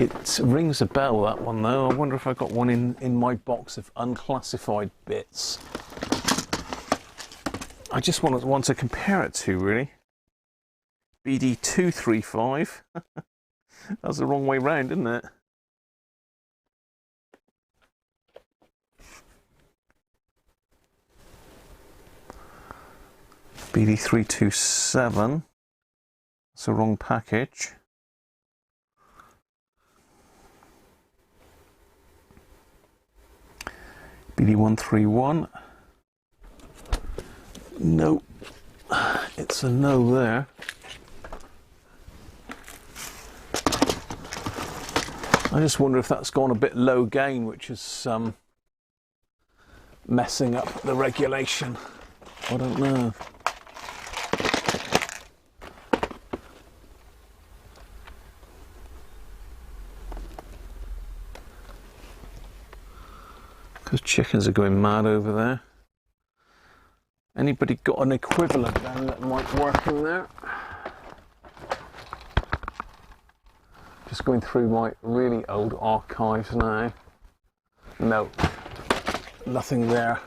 It rings a bell, that one, though. I wonder if I got one in my box of unclassified bits. I just want to compare it to, really. BD235. That's the wrong way round, isn't it? BD327. That's the wrong package. BD131. No, it's a no there. I just wonder if that's gone a bit low gain, which is messing up the regulation. I don't know. Because chickens are going mad over there. Anybody got an equivalent then that might work in there? Just going through my really old archives now. No, nothing there.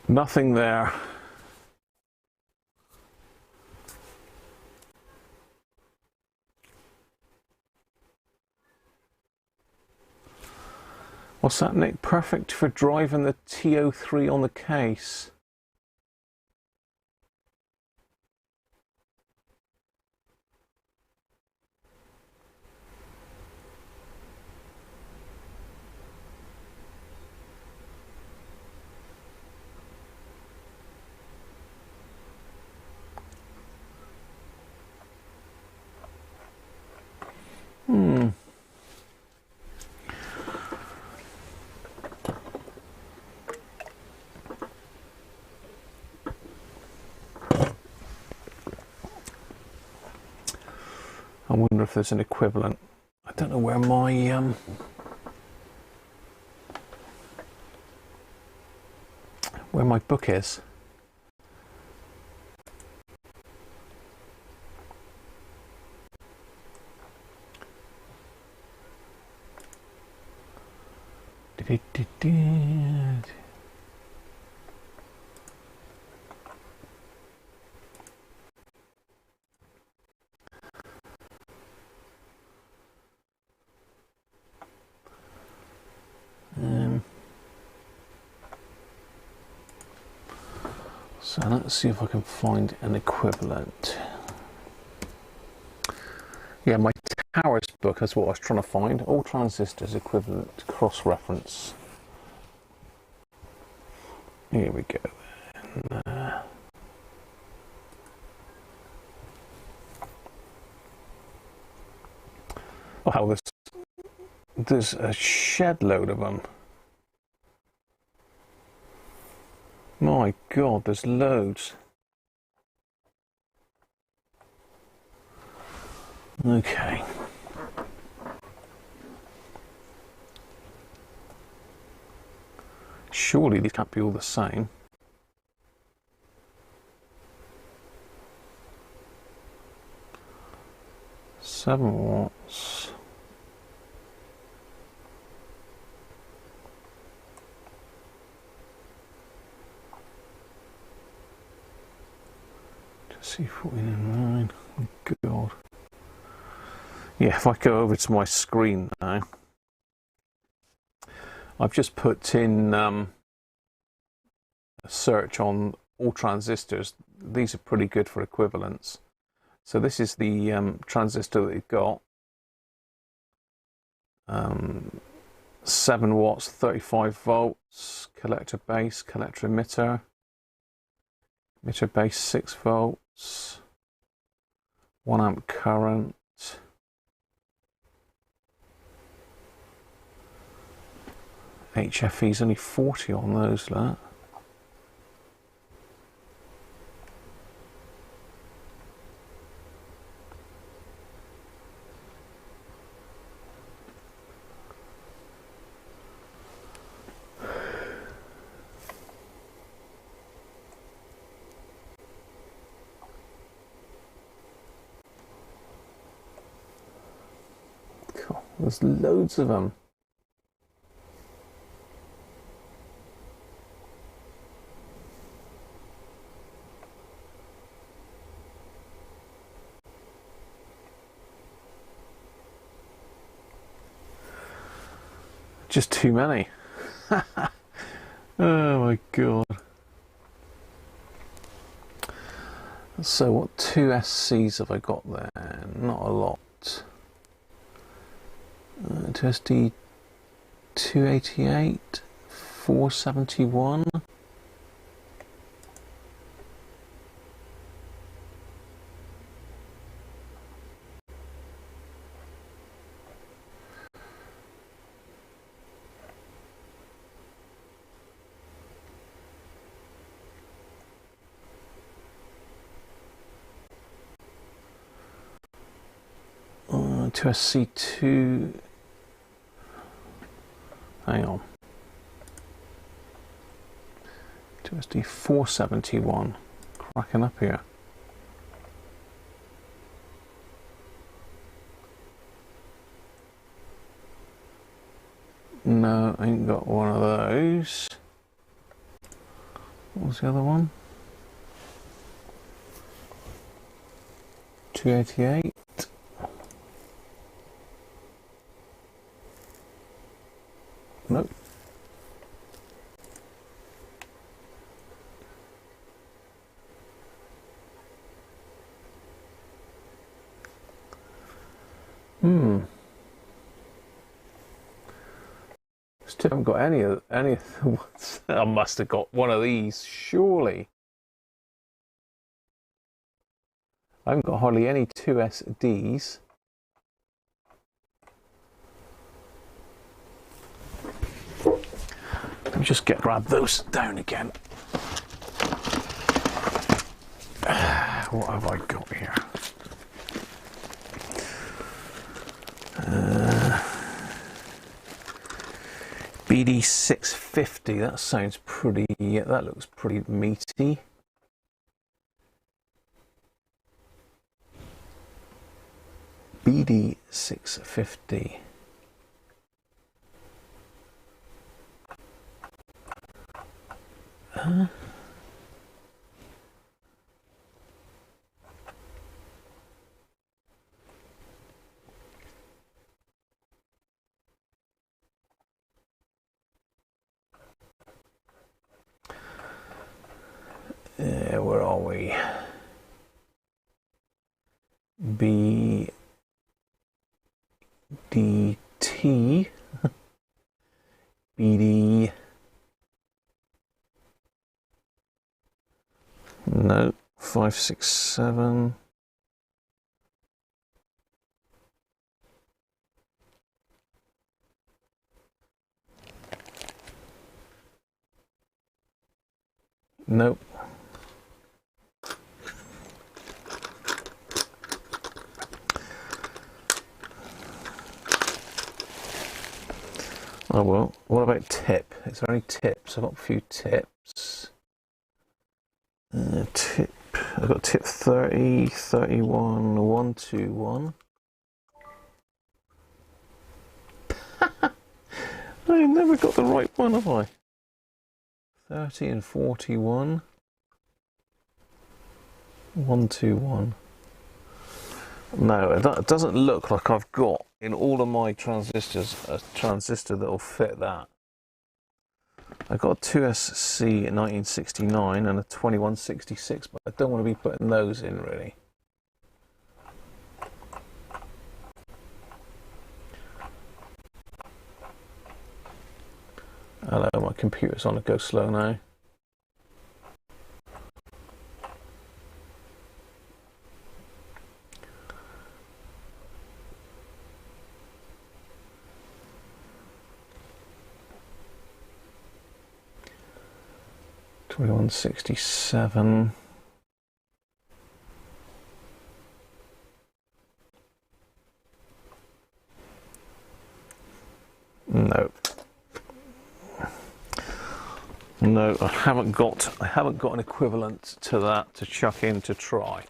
Nothing there. What's that, Nick? Perfect for driving the TO3 on the case. wonder if there's an equivalent. I don't know where my book is. So let's see if I can find an equivalent. Yeah, my towers book, that's what I was trying to find. All transistors equivalent cross-reference. Here we go. Wow, there's a shed load of them. My God, there's loads. Okay. Surely these can't be all the same. $7. C49. Oh, God. Yeah, if I go over to my screen now, I've just put in a search on all transistors. These are pretty good for equivalence. So this is the transistor that we've got. 7 watts, 35 volts, collector base, collector emitter, emitter base 6 volts, 1 amp current. HFE is only 40 on those, look. Cool. There's loads of them. Just too many. Oh my God. So what 2 SCs have I got there? Not a lot. 2SD 288, 471. To SC2, hang on, to SD 471, cracking up here. No, I ain't got one of those. What was the other one? 288. Nope. Still haven't got any of the ones. I must have got one of these, surely. I haven't got hardly any 2SDs. Let me just grab those down again. What have I got here? BD 650, that sounds pretty, yeah, that looks pretty meaty. BD 650. Where are we? BDT. BD. No, 567. Nope. Oh well, what about tip? Is there any tips? I've got a few tips. Tip, I've got tip 30, 31, 121. I never got the right one, have I? 30 and 41. 121. No, that doesn't look like I've got in all of my transistors a transistor that will fit that. I've got a 2SC 1969 and a 2166, but I don't want to be putting those in really. Hello, my computer's on a go slow now. $21.67. No. No, I haven't got an equivalent to that to chuck in to try.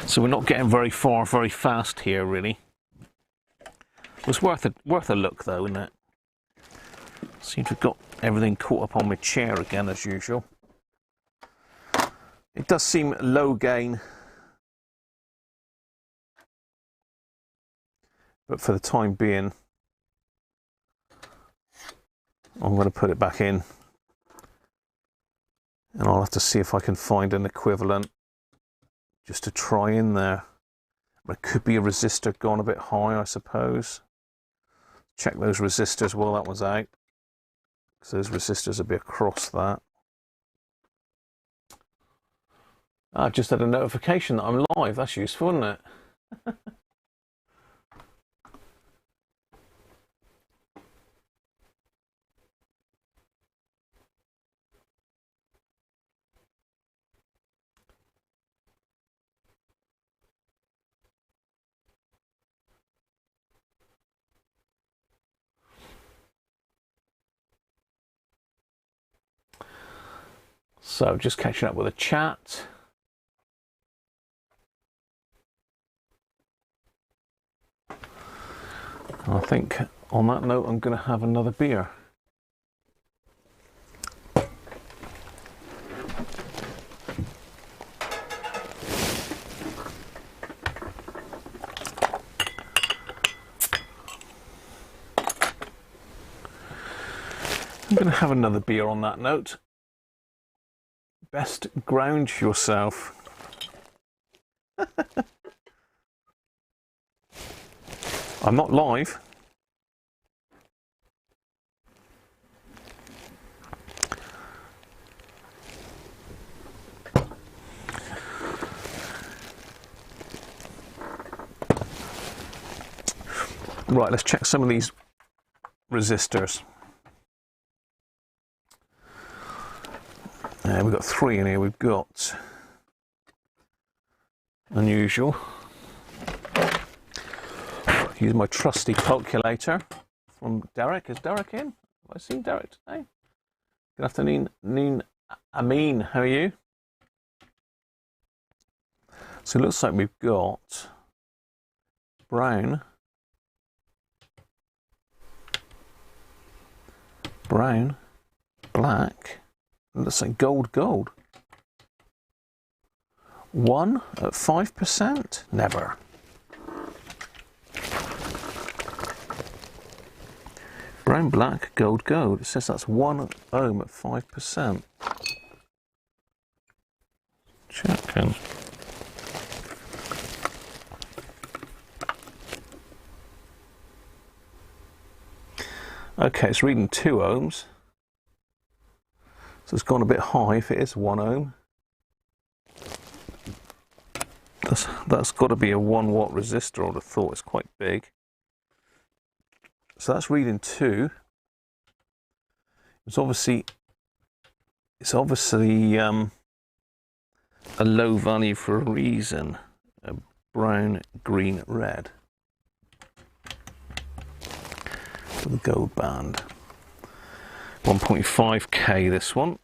So we're not getting very far very fast here, really. It was worth a look though, isn't it? Seems to have got everything caught up on my chair again as usual. It does seem low gain, but for the time being, I'm going to put it back in, and I'll have to see if I can find an equivalent just to try in there. But it could be a resistor gone a bit high, I suppose. Check those resistors while that was out, because those resistors will be across that. I've just had a notification that I'm live. That's useful, isn't it? So just catching up with a chat. I think on that note, I'm going to have another beer. I'm going to have another beer on that note. Best ground yourself. I'm not live. Right, let's check some of these resistors. We've got 3 in here. We've got unusual. Use my trusty calculator from Derek. Is Derek in? Have I seen Derek today? Good afternoon, Amin. How are you? So it looks like we've got brown, black, it looks like gold. 1 at 5%? Never. Brown, black, gold. It says that's 1 ohm at 5%. Checking. Okay, it's reading 2 ohms. So it's gone a bit high if it is 1 ohm. That's got to be a 1 watt resistor, I would have thought. It's quite big. So that's reading 2. It's obviously a low value for a reason. A brown, green, red. The gold band. 1.5K this one.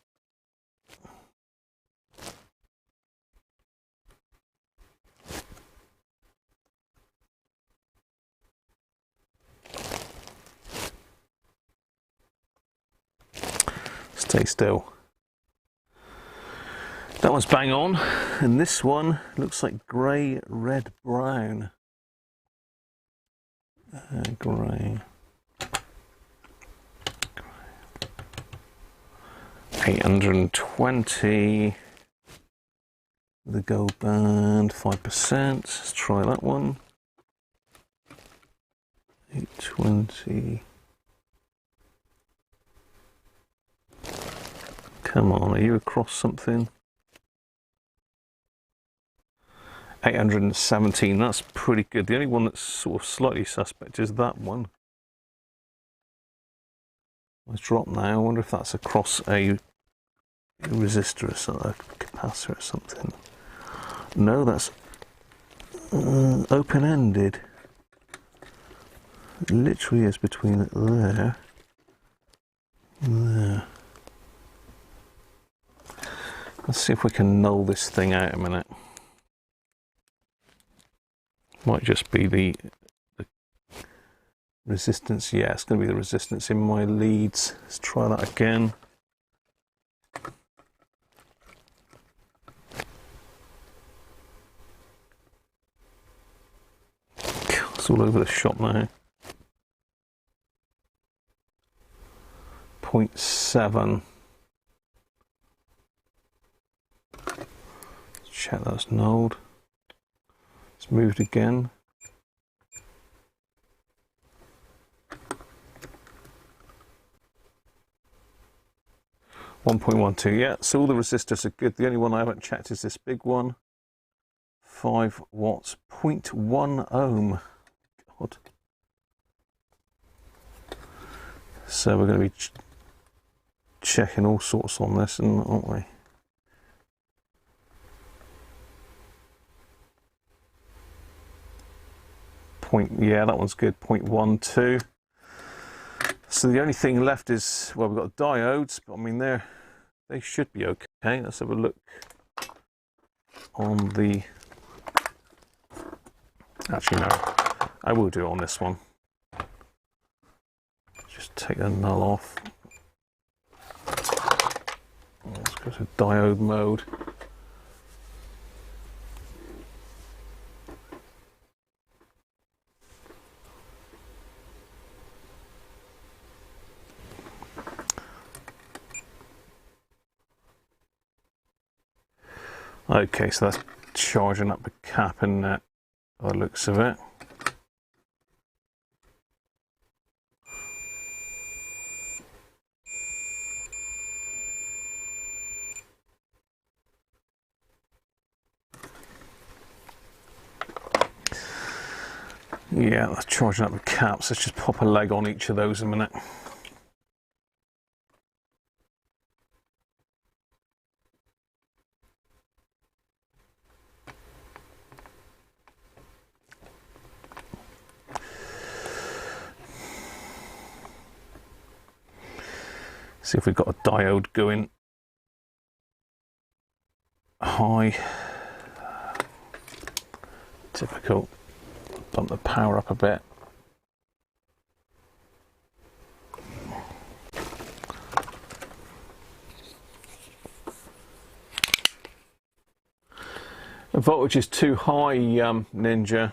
Stay still. That one's bang on, and this one looks like grey, red, brown. Grey. 820. The gold band, 5%. Let's try that one. 820. Come on, are you across something? 817, that's pretty good. The only one that's sort of slightly suspect is that one. Let's drop now. I wonder if that's across a resistor or something, a capacitor or something. No, that's open-ended. It literally is between there and there. Let's see if we can null this thing out a minute. Might just be the resistance. Yeah, it's going to be the resistance in my leads. Let's try that again. It's all over the shop now. 0.7. Check that's nulled. It's moved again. .12, yeah, so all the resistors are good. The only one I haven't checked is this big one. 5 watts, 0.1 ohm. God. So we're going to be checking all sorts on this, aren't we? Yeah, that one's good, 0.12. So the only thing left is, well, we've got diodes, but I mean, they should be okay. Let's have a look on the, actually no, I will do it on this one. Just take the null off. Let's go to diode mode. Okay, so that's charging up the cap in that, by the looks of it. Yeah, that's charging up the caps. Let's just pop a leg on each of those in a minute. See if we've got a diode going high. Typical. Bump the power up a bit. The voltage is too high, Ninja,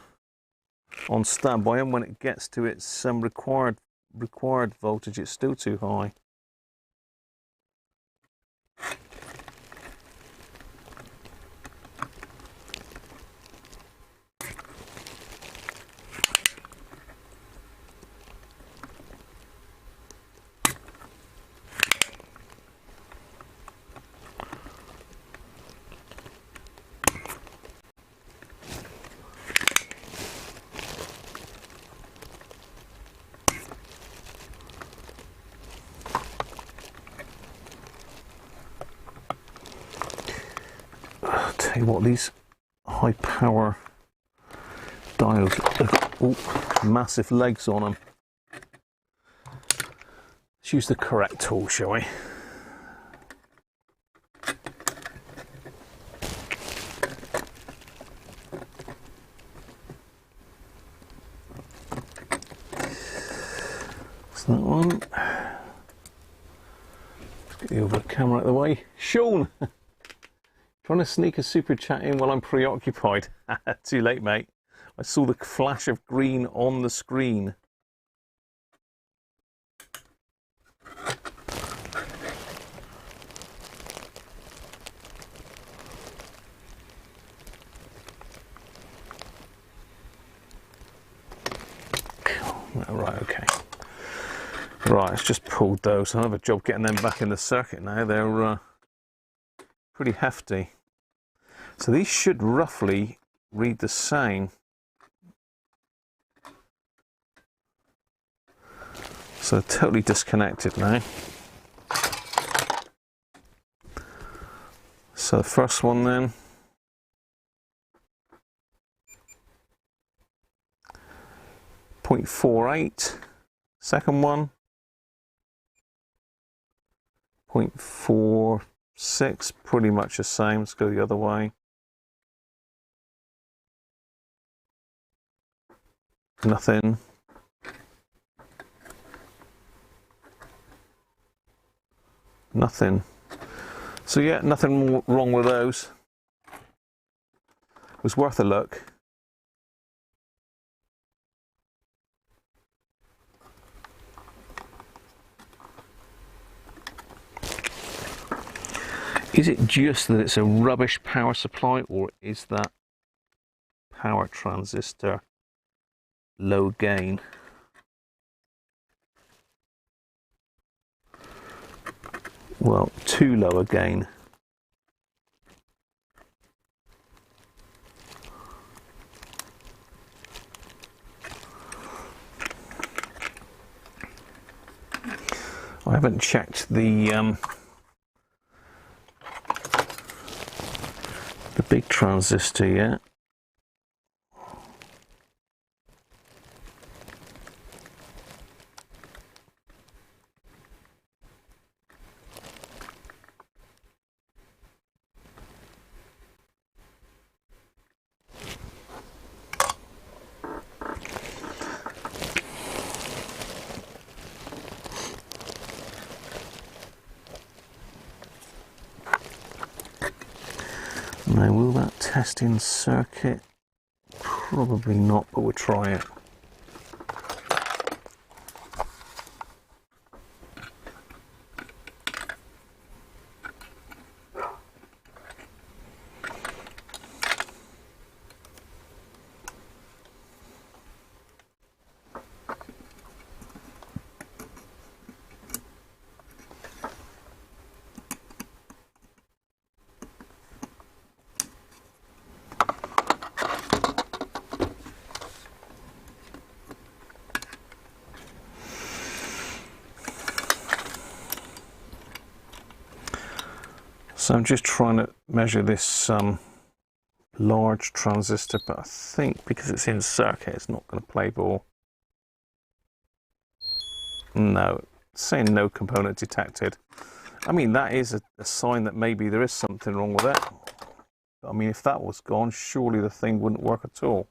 on standby, and when it gets to its required voltage, it's still too high. Tell you what, these high power diodes have got massive legs on them. Let's use the correct tool, shall we? That's that one. Let's get the over camera out of the way. Sean! Trying to sneak a super chat in while I'm preoccupied. Too late, mate. I saw the flash of green on the screen. Right, okay. Right, it's just pulled those. I'll have a job getting them back in the circuit now. They're pretty hefty. So these should roughly read the same. So totally disconnected now. So the first one then. .48. Second one. 0.46. Pretty much the same. Let's go the other way. Nothing. Nothing. So yeah, nothing wrong with those. It was worth a look. Is it just that it's a rubbish power supply, or is that power transistor low gain? Well, too low a gain. I haven't checked the big transistor yet. Now, will that test in circuit? Probably not, but we'll try it. So I'm just trying to measure this large transistor, but I think because it's in circuit, it's not going to play ball. No, saying no component detected. I mean, that is a sign that maybe there is something wrong with it. I mean, if that was gone, surely the thing wouldn't work at all.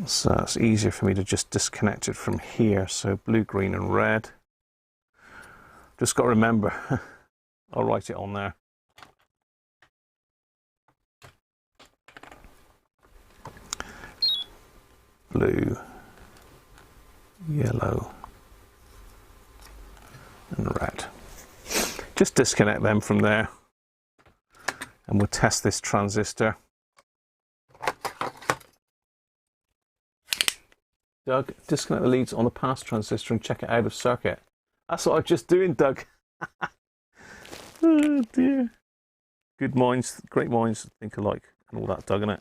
So it's easier for me to just disconnect it from here. So blue, green and red. Just got to remember, I'll write it on there. Blue, yellow and red. Just disconnect them from there and we'll test this transistor. Doug, disconnect the leads on the pass transistor and check it out of circuit. That's what I was just doing, Doug. Oh dear. Good minds, great minds think alike and all that, Doug, innit?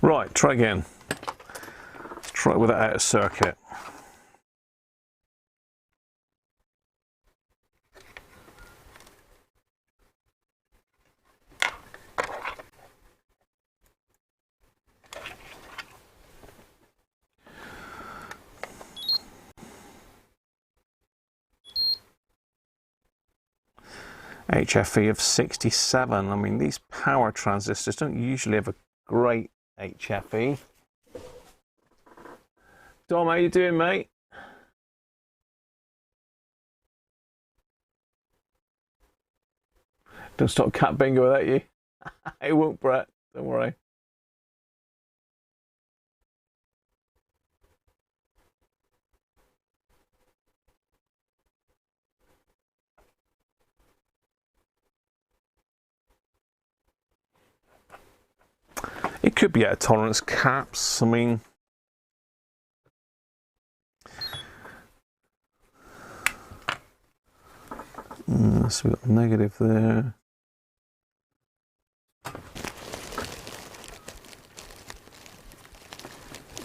Right, try again. Let's try it with it out of circuit. HFE of 67. I mean, these power transistors don't usually have a great HFE. Dom, how you doing, mate? Don't stop cat bingo without you. It won't, Brett. Don't worry. It could be out of tolerance caps. I mean, so we've got negative there.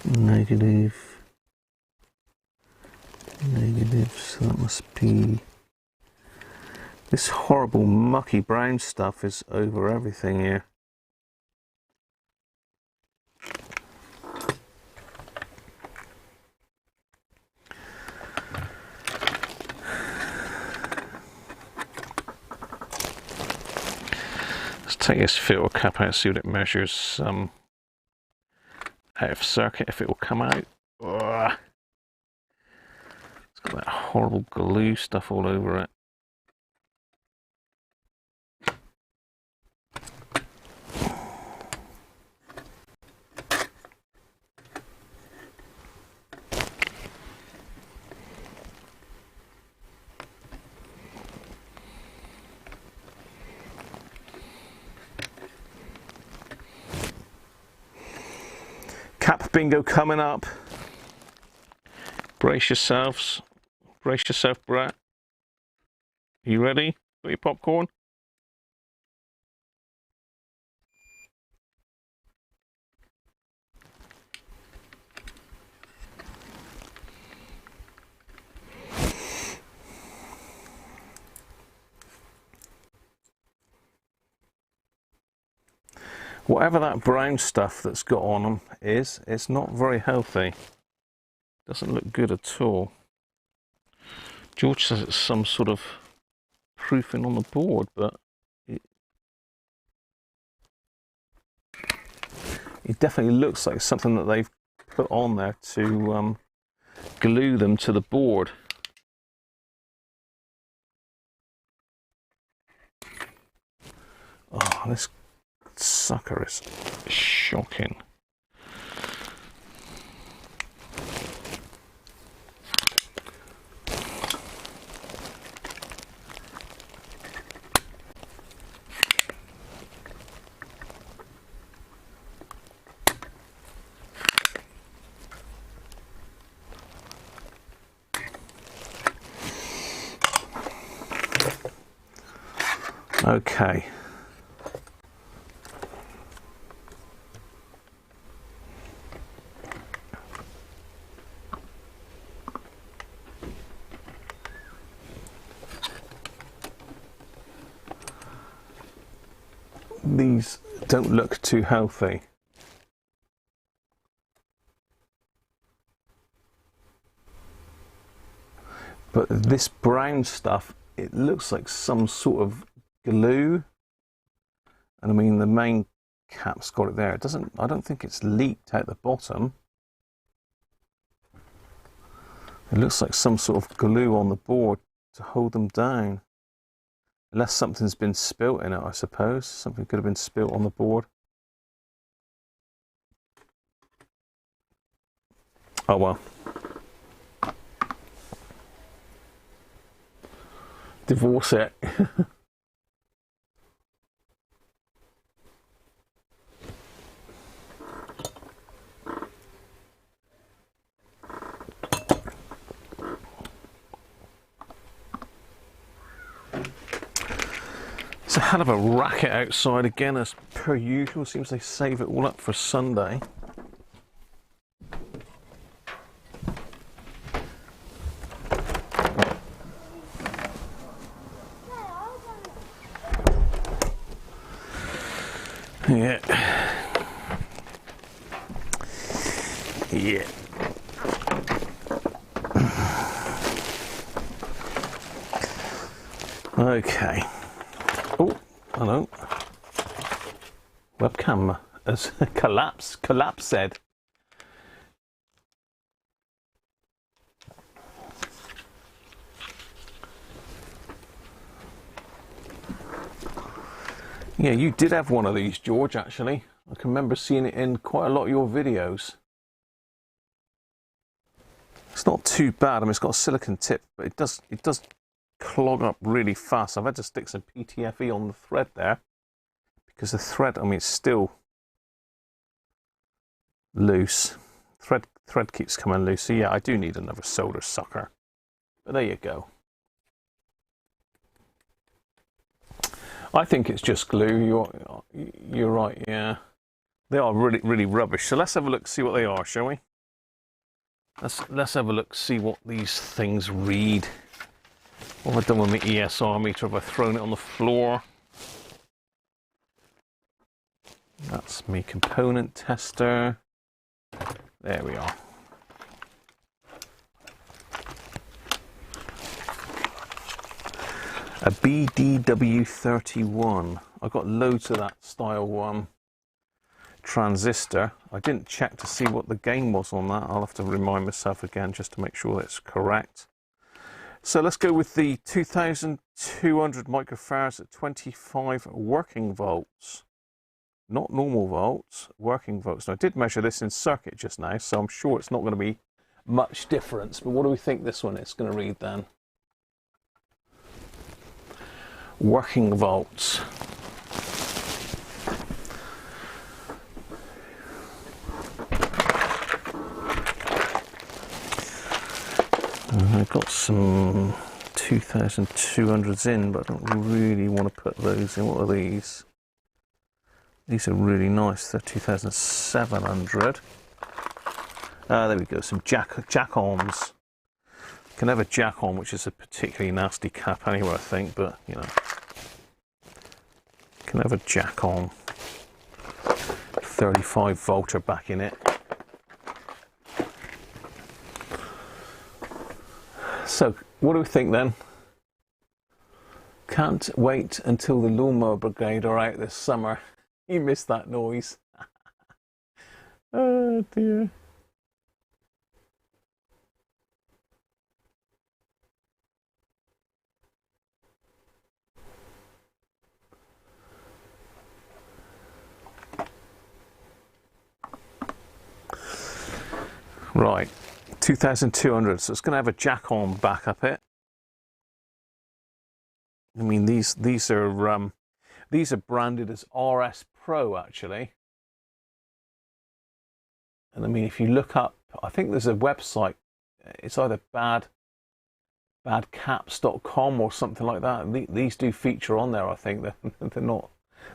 Negative. Negative, so that must be... This horrible mucky brown stuff is over everything here. Take this filter cap out, see what it measures out of circuit, if it will come out. Ugh. It's got that horrible glue stuff all over it. Cap bingo coming up. Brace yourselves. Brace yourself, Brett. You ready? Got your popcorn? Whatever that brown stuff that's got on them is, it's not very healthy. Doesn't look good at all. George says it's some sort of proofing on the board, but it definitely looks like something that they've put on there to glue them to the board. Oh, this sucker is shocking. Okay. These don't look too healthy. But this brown stuff, it looks like some sort of glue. And I mean, the main cap's got it there. It doesn't, I don't think it's leaked out the bottom. It looks like some sort of glue on the board to hold them down. Unless something's been spilt in it, I suppose. Something could have been spilt on the board. Oh well. Divorce it. It's a hell of a racket outside again, as per usual. Seems they save it all up for Sunday. Yeah. Yeah. Okay. Oh, hello. Webcam has collapsed. Yeah, you did have one of these, George, actually. I can remember seeing it in quite a lot of your videos. It's not too bad. I mean, it's got a silicone tip, but it does clog up really fast. I've had to stick some PTFE on the thread there because the thread, I mean, it's still loose. Thread keeps coming loose. So yeah, I do need another solder sucker. But there you go. I think it's just glue. You're right. Yeah, they are really rubbish. So let's have a look, see what they are, shall we? Let's have a look, see what these things read. What have I done with my ESR meter? Have I thrown it on the floor? That's my component tester. There we are. A BDW31. I got loads of that style transistor. I didn't check to see what the gain was on that. I'll have to remind myself again just to make sure it's correct. So let's go with the 2200 microfarads at 25 working volts. Not normal volts, working volts. Now I did measure this in circuit just now, so I'm sure it's not going to be much difference. But what do we think this one is going to read then? Working volts. I've got some 2200s in, but I don't really want to put those in. What are these? These are really nice. They're 2700. There we go. Some jack-ons. Can have a jack-on, which is a particularly nasty cap anyway, I think, but you know, can have a jack-on. 35 volter back in it. So, what do we think then? Can't wait until the lawnmower brigade are out this summer. You missed that noise. Oh dear. Right, 2200, so it's going to have a jack-on back up it. I mean, these are branded as RS Pro actually. And I mean, if you look up, I think there's a website. It's either Bad badcaps.com or something like that. These do feature on there. I think they're not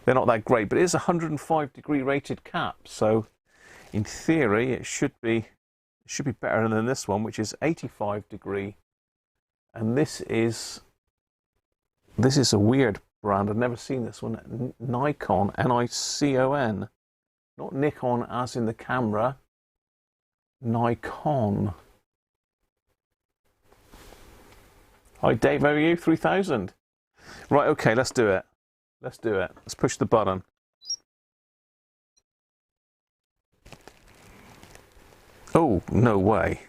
that great, but it is a 105 degree rated cap, so in theory it should be better than this one, which is 85 degree. And this is a weird brand. I've never seen this one. Nikon, Nicon, not Nikon as in the camera. Nikon. Hi Dave, how are you? 3000. Right, okay, let's do it. Let's do it. Let's push the button. Oh, no way.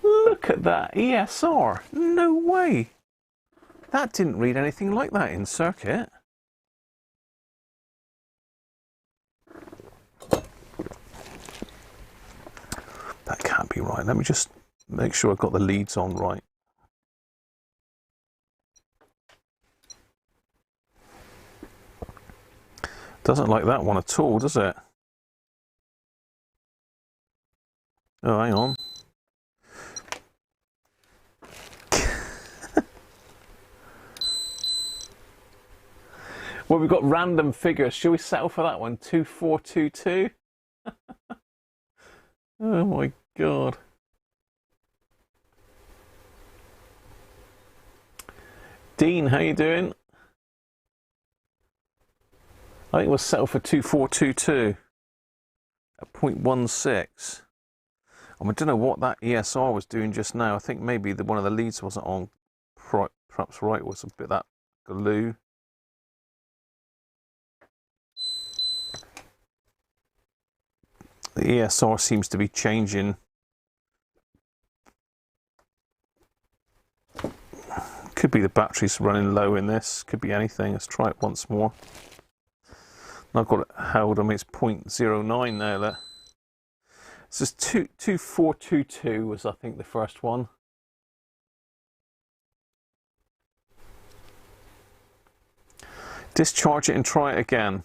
Look at that ESR. No way. That didn't read anything like that in circuit. That can't be right. Let me just make sure I've got the leads on right. Doesn't like that one at all, does it? Oh, hang on. Well, we've got random figures. Shall we settle for that one? 2422? Oh my God. Dean, how you doing? I think we'll settle for 2422 at 0.16. I don't know what that ESR was doing just now. I think maybe one of the leads wasn't on. Perhaps right was a bit that glue. The ESR seems to be changing. Could be the battery's running low in this. Could be anything. Let's try it once more. I've got it held. I mean, it's 0.09 now. Look. This is 2422 was, I think, the first one. Discharge it and try it again.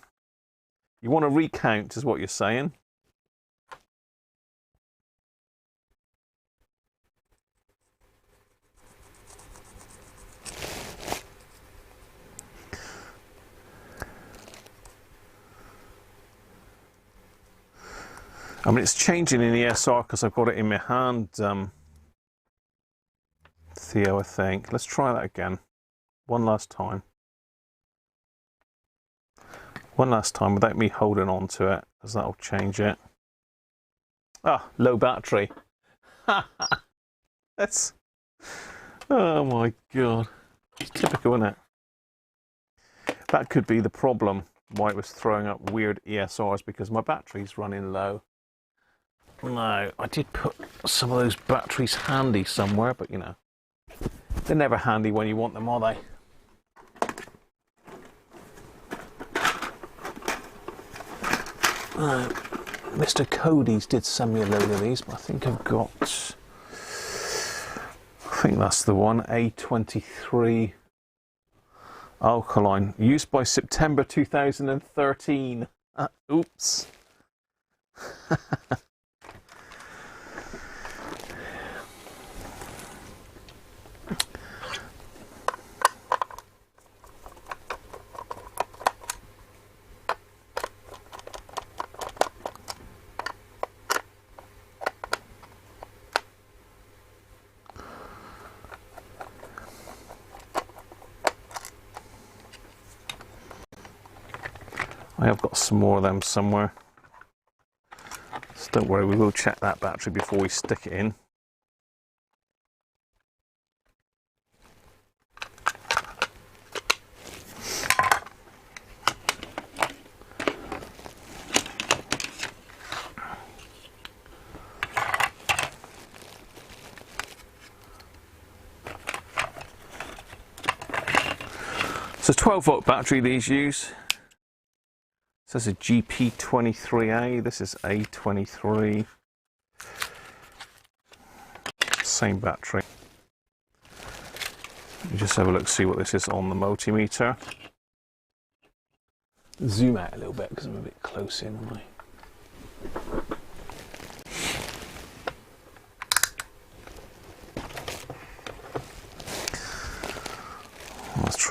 You want to recount, is what you're saying. I mean, it's changing in the ESR because I've got it in my hand, Theo, I think. Let's try that again. One last time. One last time without me holding on to it, because that'll change it. Ah, low battery. That's... Oh my God. It's typical, isn't it? That could be the problem, why it was throwing up weird ESRs, because my battery's running low. No, I did put some of those batteries handy somewhere, but you know, they're never handy when you want them, are they? Mr. Cody's did send me a load of these, but I think I've got, I think that's the one, A23 alkaline, used by September 2013. Oops. I have got some more of them somewhere. So don't worry, we will check that battery before we stick it in. So 12-volt battery these use. This is a GP23A, this is A23. Same battery. Let me just have a look, see what this is on the multimeter. Zoom out a little bit because I'm a bit close in, am I?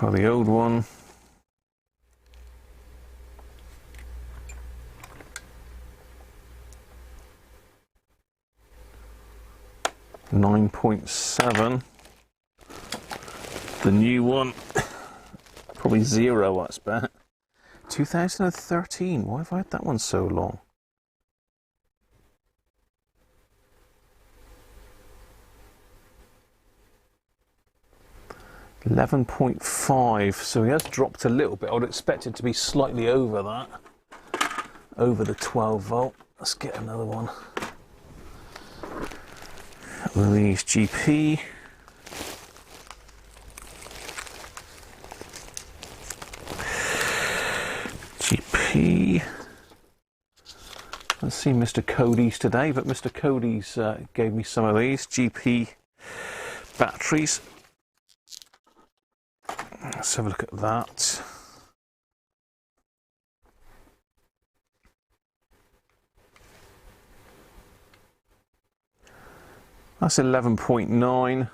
Try the old one. .7. The new one, probably 0, I expect. 2013. Why have I had that one so long? 11.5. So he has dropped a little bit. I would expect it to be slightly over that, over the 12 volt. Let's get another one. Release GP. GP. Let's see Mr. Cody's today, but Mr. Cody's gave me some of these GP batteries. Let's have a look at that. That's 11.9.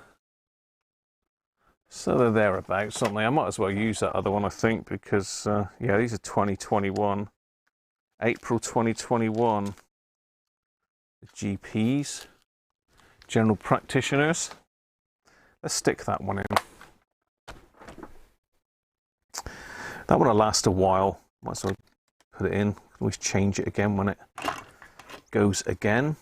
So they're thereabouts, aren't they? I might as well use that other one, I think, because, yeah, these are 2021. April 2021. The GPs, general practitioners. Let's stick that one in. That one will last a while. Might as well put it in. Always change it again when it goes again.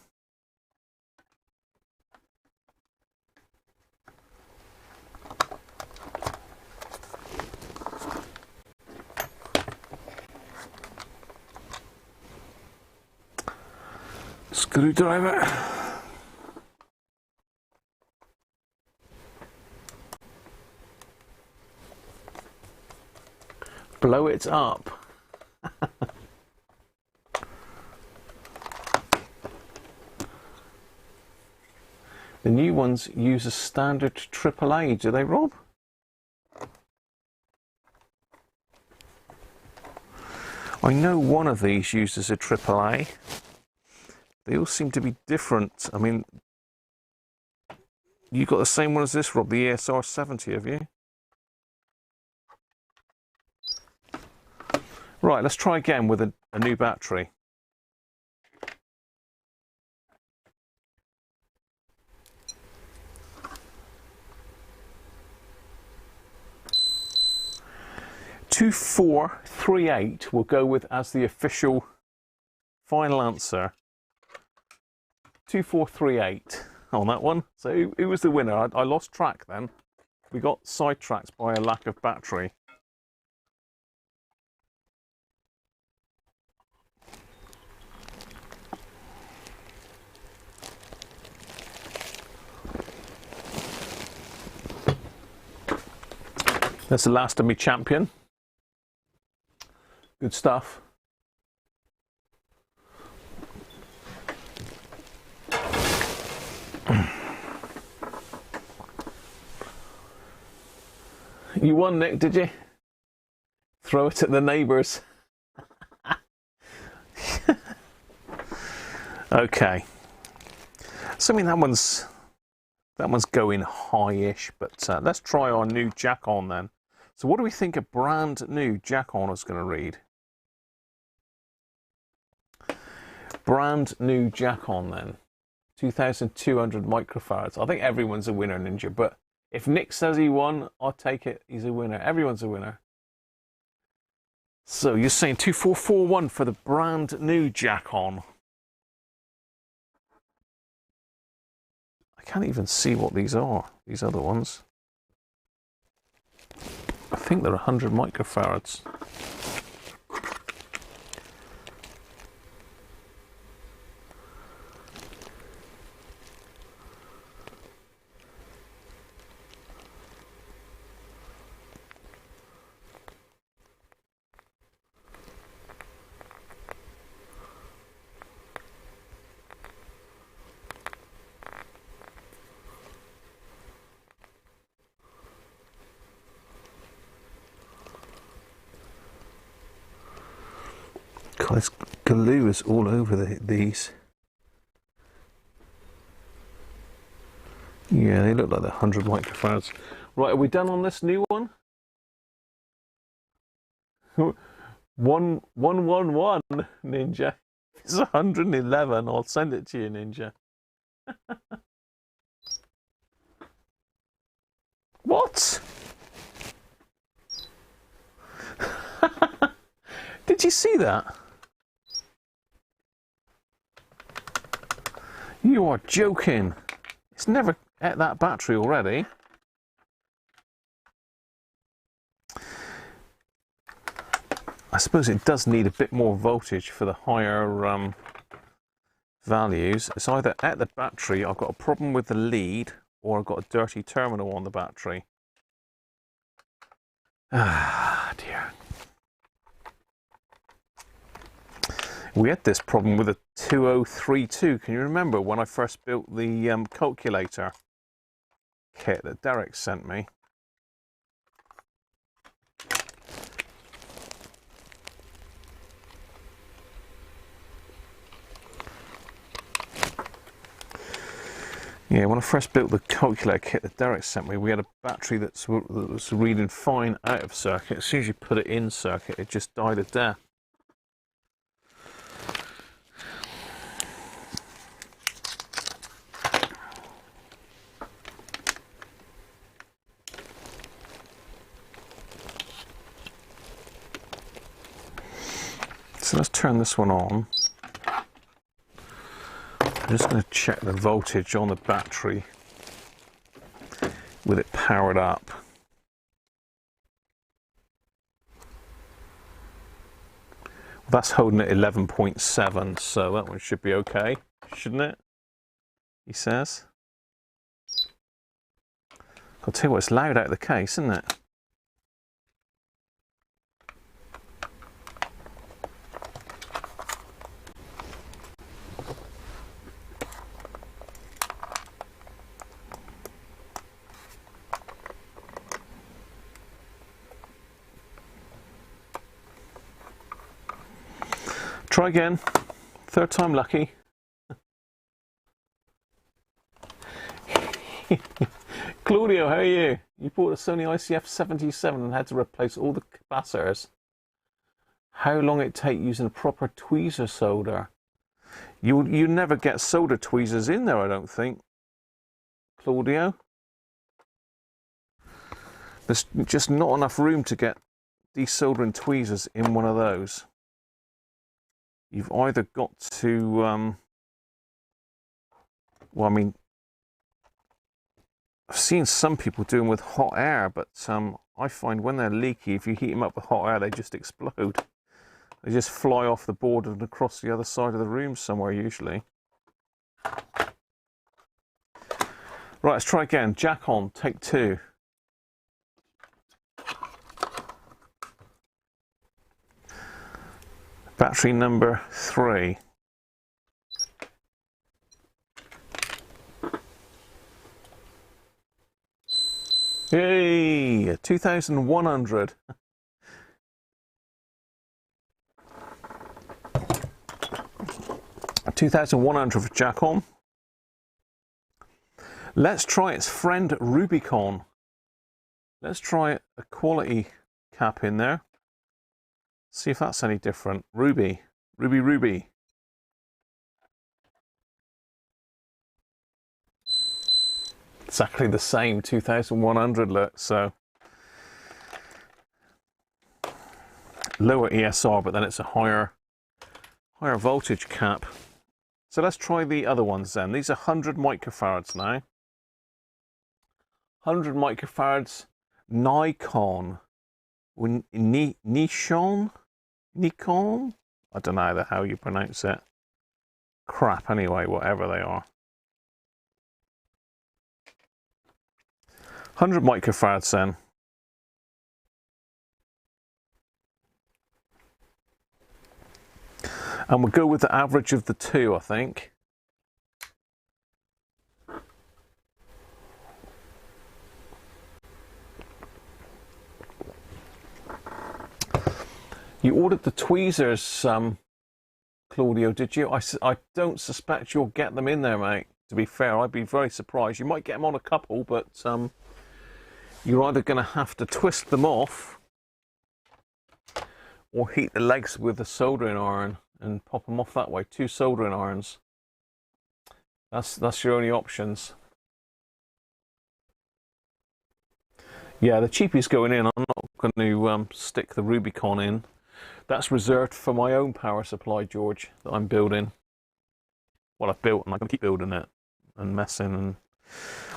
Screwdriver. Blow it up. The new ones use a standard AAA, do they, Rob? I know one of these uses a AAA. They all seem to be different. I mean, you got the same one as this, Rob, the ESR 70, have you? Right, let's try again with a new battery. $2438 we'll go with as the official final answer. 2438 on that one. So who was the winner? I lost track then. We got sidetracked by a lack of battery. That's the last of me champion. Good stuff. You won, Nick, did you? Throw it at the neighbours. Okay. So I mean that one's going high-ish, but let's try our new jack-on then. So what do we think a brand new jack-on is going to read? Brand new jack-on then. 2,200 microfarads. I think everyone's a winner, Ninja, but if Nick says he won, I'll take it. He's a winner. Everyone's a winner. So you're saying 2441 for the brand new jack-on. I can't even see what these are, these other ones. I think they're 100 microfarads. God, this glue is all over these. Yeah, they look like they're 100 microfarads. Right, are we done on this new one? 111, Ninja. It's 111. I'll send it to you, Ninja. What? Did you see that? You are joking. It's never at that battery already. I suppose it does need a bit more voltage for the higher values. It's either at the battery, I've got a problem with the lead, or I've got a dirty terminal on the battery. Ah, dear. We had this problem with a 2032. Can you remember when I first built the calculator kit that Derek sent me? Yeah, when I first built the calculator kit that Derek sent me, we had a battery that was reading fine out of circuit. As soon as you put it in circuit, it just died a death. So let's turn this one on. I'm just going to check the voltage on the battery with it powered up. That's holding at 11.7, so that one should be okay, shouldn't it? He says. I'll tell you what, it's loud out of the case, isn't it? Try again. Third time lucky. Claudio, how are you? You bought a Sony ICF77 and had to replace all the capacitors. How long it take using a proper tweezer solder? You never get solder tweezers in there, I don't think. Claudio. There's just not enough room to get desoldering tweezers in one of those. You've either got to, well, I mean, I've seen some people do them with hot air, but I find when they're leaky, if you heat them up with hot air, they just explode. They just fly off the board and across the other side of the room somewhere, usually. Right, let's try again. Jack on, take 2. Battery number 3. Yay! 2,100. 2,100 for Jack on. Let's try its friend Rubicon. Let's try a quality cap in there. See if that's any different. Ruby. Exactly the same, 2,100 look, so. Lower ESR, but then it's a higher voltage cap. So let's try the other ones then. These are 100 microfarads now. 100 microfarads, Nikon. Nikon? I don't know how you pronounce it. Crap, anyway, whatever they are. 100 microfarads then. And we'll go with the average of the two, I think. You ordered the tweezers, Claudio, did you? I don't suspect you'll get them in there, mate. To be fair, I'd be very surprised. You might get them on a couple, but you're either going to have to twist them off or heat the legs with a soldering iron and pop them off that way. 2 soldering irons. That's your only options. Yeah, the cheapie's going in. I'm not going to stick the Rubicon in. That's reserved for my own power supply, George, that I'm building. Well, I've built, and I'm going to keep building it and messing. And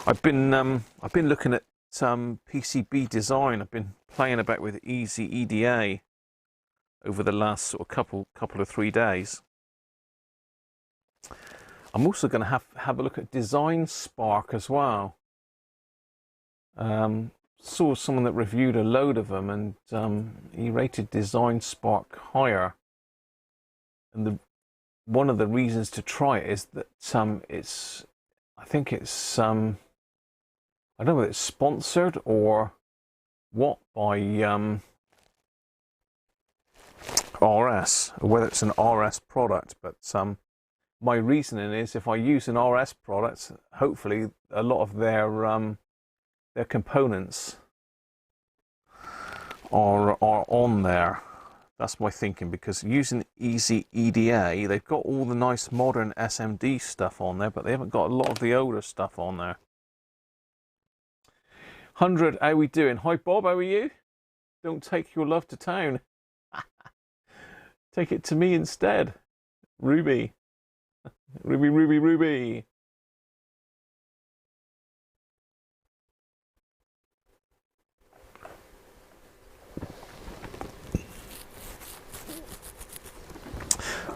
I've been looking at PCB design. I've been playing about with Easy EDA over the last sort of couple of 3 days. I'm also going to have a look at Design Spark as well. Saw someone that reviewed a load of them, and he rated Design Spark higher. And one of the reasons to try it is that I think it's I don't know whether it's sponsored or what by RS, or whether it's an RS product, but my reasoning is if I use an RS product, hopefully a lot of their components are on there. That's my thinking, because using Easy EDA, they've got all the nice modern SMD stuff on there, but they haven't got a lot of the older stuff on there. 100, how we doing? Hi Bob, how are you? Don't take your love to town. Take it to me instead. Ruby. Ruby, Ruby, Ruby.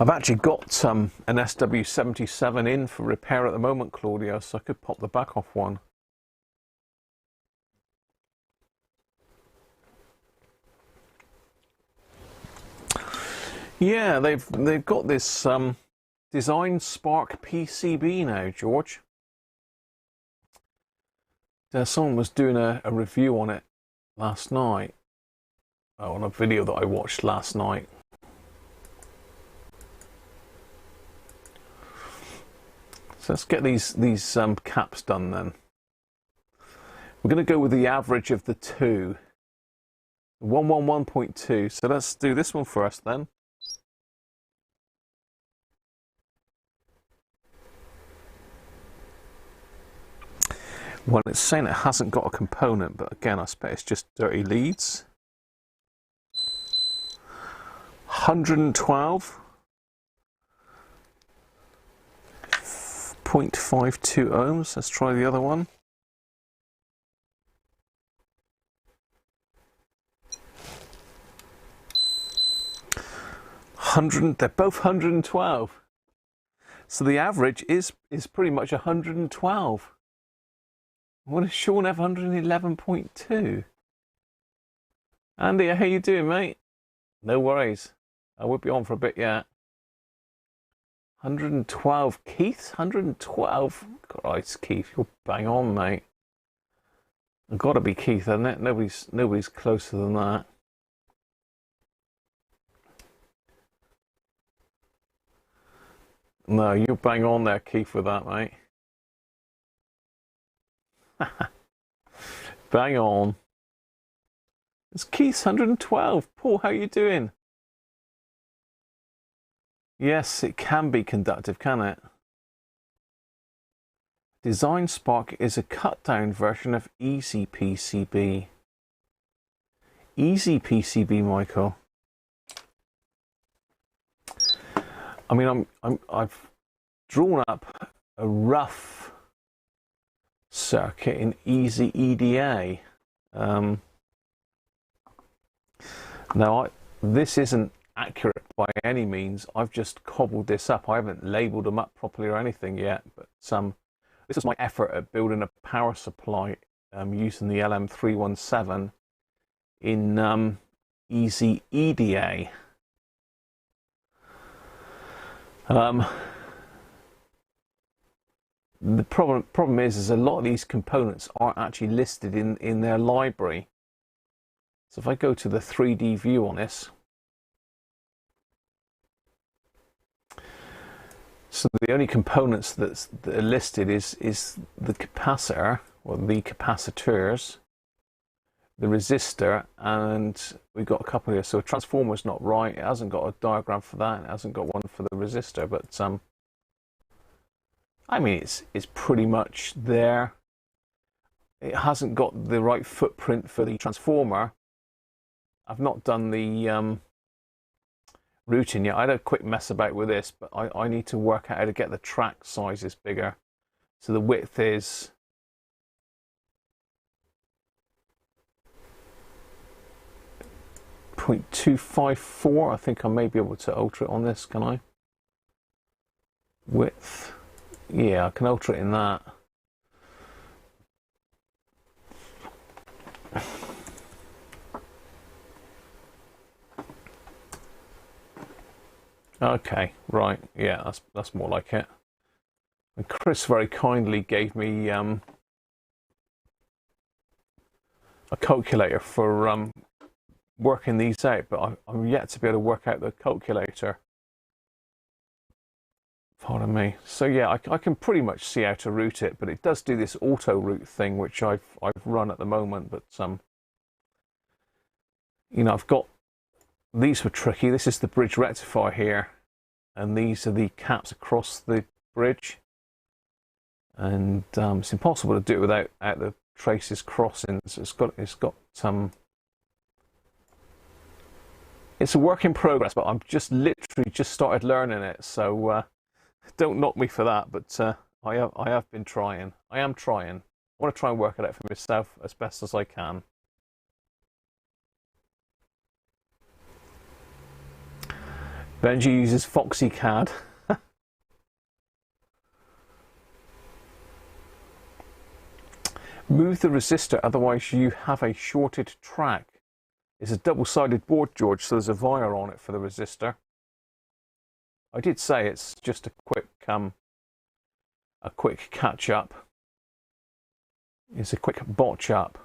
I've actually got an SW77 in for repair at the moment, Claudia, so I could pop the back off one. Yeah, they've got this Design Spark PCB now, George. Someone was doing a review on it last night, on a video that I watched last night. So let's get these caps done then. We're going to go with the average of the two. 111.2. So let's do this one first then. Well, it's saying it hasn't got a component, but again, I expect it's just dirty leads. 112. 0.52 ohms. Let's try the other one. They're both 112. So the average is pretty much 112. What does Sean have? 111.2. Andy, how you doing, mate? No worries. I will be on for a bit yet. 112. Keith? 112? Christ, Keith, you're bang on, mate. I've got to be Keith, hasn't it? Nobody's closer than that. No, you're bang on there, Keith, with that, mate. Bang on. It's Keith's 112. Paul, how you doing? Yes, it can be conductive, can it? Design Spark is a cut-down version of Easy PCB. Easy PCB, Michael. I mean, I've drawn up a rough circuit in Easy EDA. Now, this isn't accurate by any means. I've just cobbled this up. I haven't labelled them up properly or anything yet, but this is my effort at building a power supply using the LM317 in Easy EDA. The problem is a lot of these components aren't actually listed in their library. So if I go to the 3D view on this, so the only components that are listed is the capacitor, or the capacitors, the resistor, and we've got a couple here. So transformer's not right. It hasn't got a diagram for that. It hasn't got one for the resistor. But I mean, it's pretty much there. It hasn't got the right footprint for the transformer. I've not done the routing yet. I had a quick mess about with this, but I need to work out how to get the track sizes bigger. So the width is 0.254. I think I may be able to alter it on this, can I? Width. Yeah, I can alter it in that. Okay, right, yeah, that's more like it. And Chris very kindly gave me a calculator for working these out, but I'm yet to be able to work out the calculator. Pardon me. So yeah, I can pretty much see how to route it, but it does do this auto route thing, which I've run at the moment. But you know, I've got these were tricky. This is the bridge rectifier here, and these are the caps across the bridge. And it's impossible to do it without the traces crossing. So it's got it's a work in progress, but I'm literally just started learning it. So don't knock me for that. But I have been trying. I am trying. I want to try and work it out for myself as best as I can. Benji uses Foxy CAD. Move the resistor, otherwise you have a shorted track. It's a double-sided board, George, so there's a wire on it for the resistor. I did say it's just a quick catch-up. It's a quick botch-up.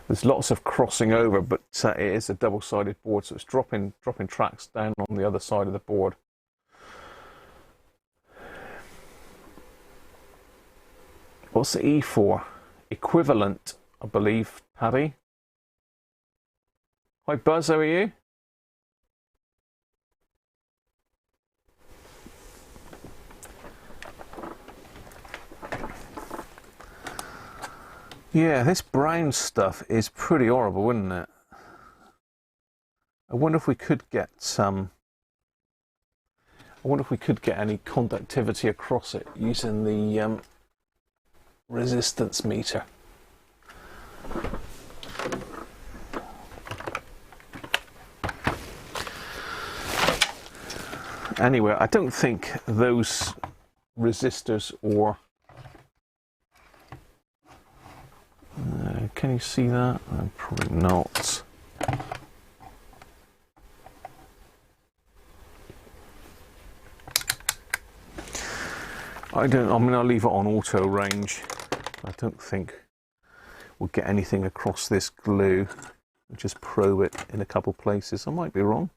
There's lots of crossing over, but it is a double-sided board, so it's dropping tracks down on the other side of the board. What's the E for? Equivalent, I believe, Paddy. Hi Buzz, how are you? Yeah, this brown stuff is pretty horrible, isn't it? I wonder if we could get any conductivity across it using the resistance meter. Anyway, I don't think those resistors or can you see that? Probably not. I mean, I'll leave it on auto range. I don't think we'll get anything across this glue. We'll just probe it in a couple places. I might be wrong.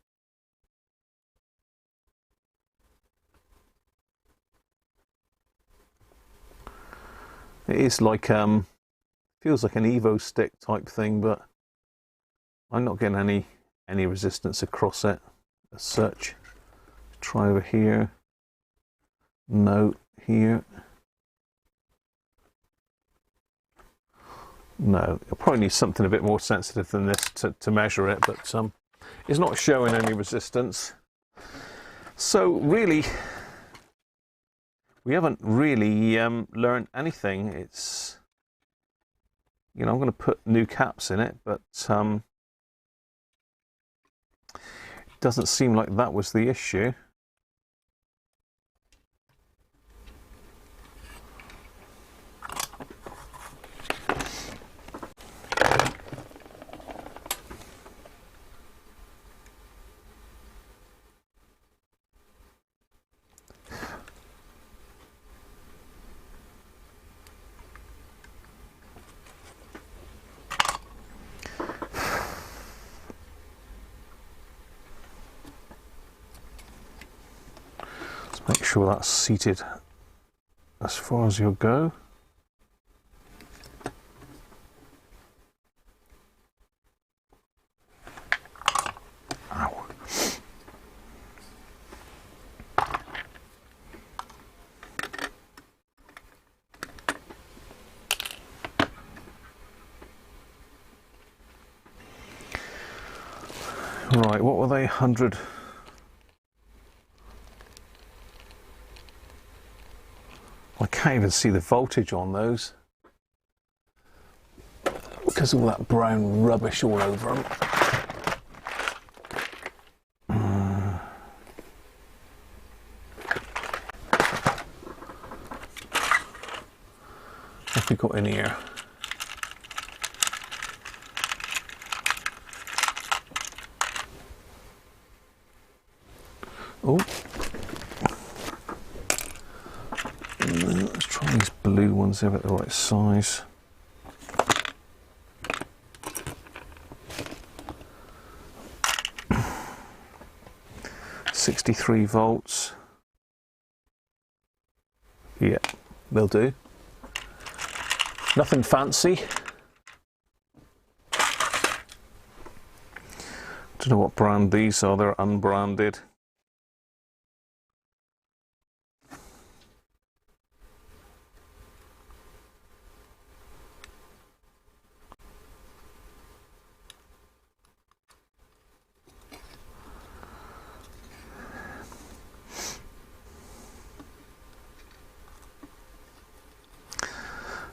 It is like feels like an Evo stick type thing, but I'm not getting any resistance across it as such. Try over here. No, here. No, you'll probably need something a bit more sensitive than this to measure it, but it's not showing any resistance. So really, we haven't really learned anything. It's, you know, I'm going to put new caps in it, but it doesn't seem like that was the issue. Make sure that's seated as far as you'll go. Ow. Right, what were they? 100. I can't even see the voltage on those because of all that brown rubbish all over them. What have we got in here? Oh, let's try these blue ones, they're at the right size. .63 volts. Yeah, they'll do. Nothing fancy. Don't know what brand these are, they're unbranded.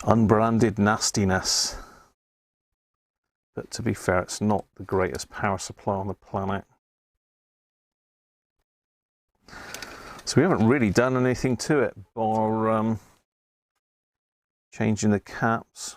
Unbranded nastiness. But to be fair, it's not the greatest power supply on the planet. So we haven't really done anything to it, bar changing the caps.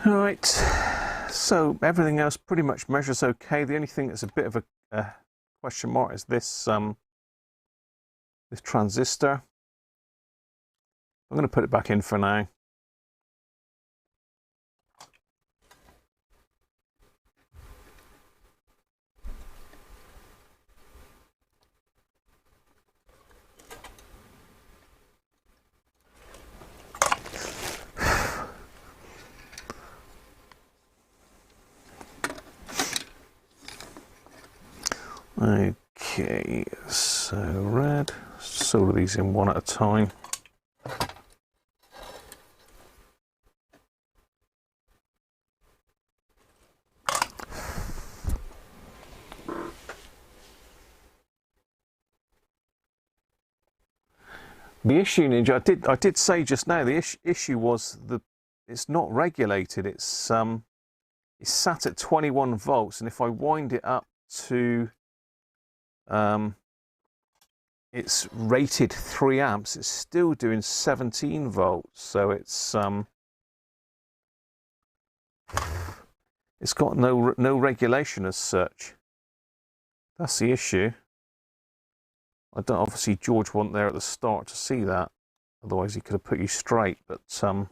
Alright, so everything else pretty much measures okay. The only thing that's a bit of a question mark is this this transistor. I'm going to put it back in for now. Okay, so red, solder these in one at a time. The issue, Ninja, I did say just now, the issue was it's not regulated. It's sat at 21 volts, and if I wind it up to it's rated 3 amps, it's still doing 17 volts, so it's got no regulation as such. That's the issue. I don't, obviously George wasn't there at the start to see that, otherwise he could have put you straight, but so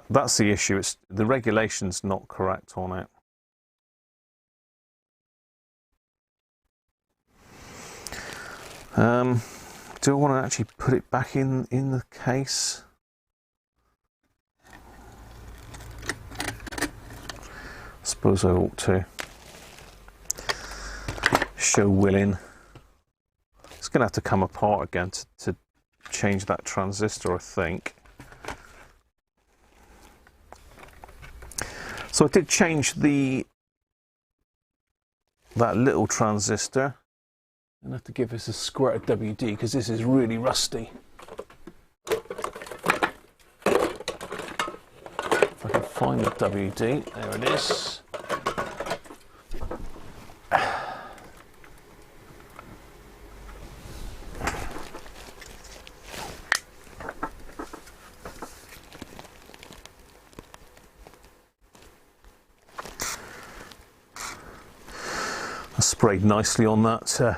that's the issue. It's the regulation's not correct on it. Do I want to actually put it back in the case? I suppose I ought to. Show willing. It's going to have to come apart again to change that transistor, I think. So I did change that little transistor. I'm going to have to give this a squirt of WD because this is really rusty. If I can find the WD, there it is. sprayed nicely on that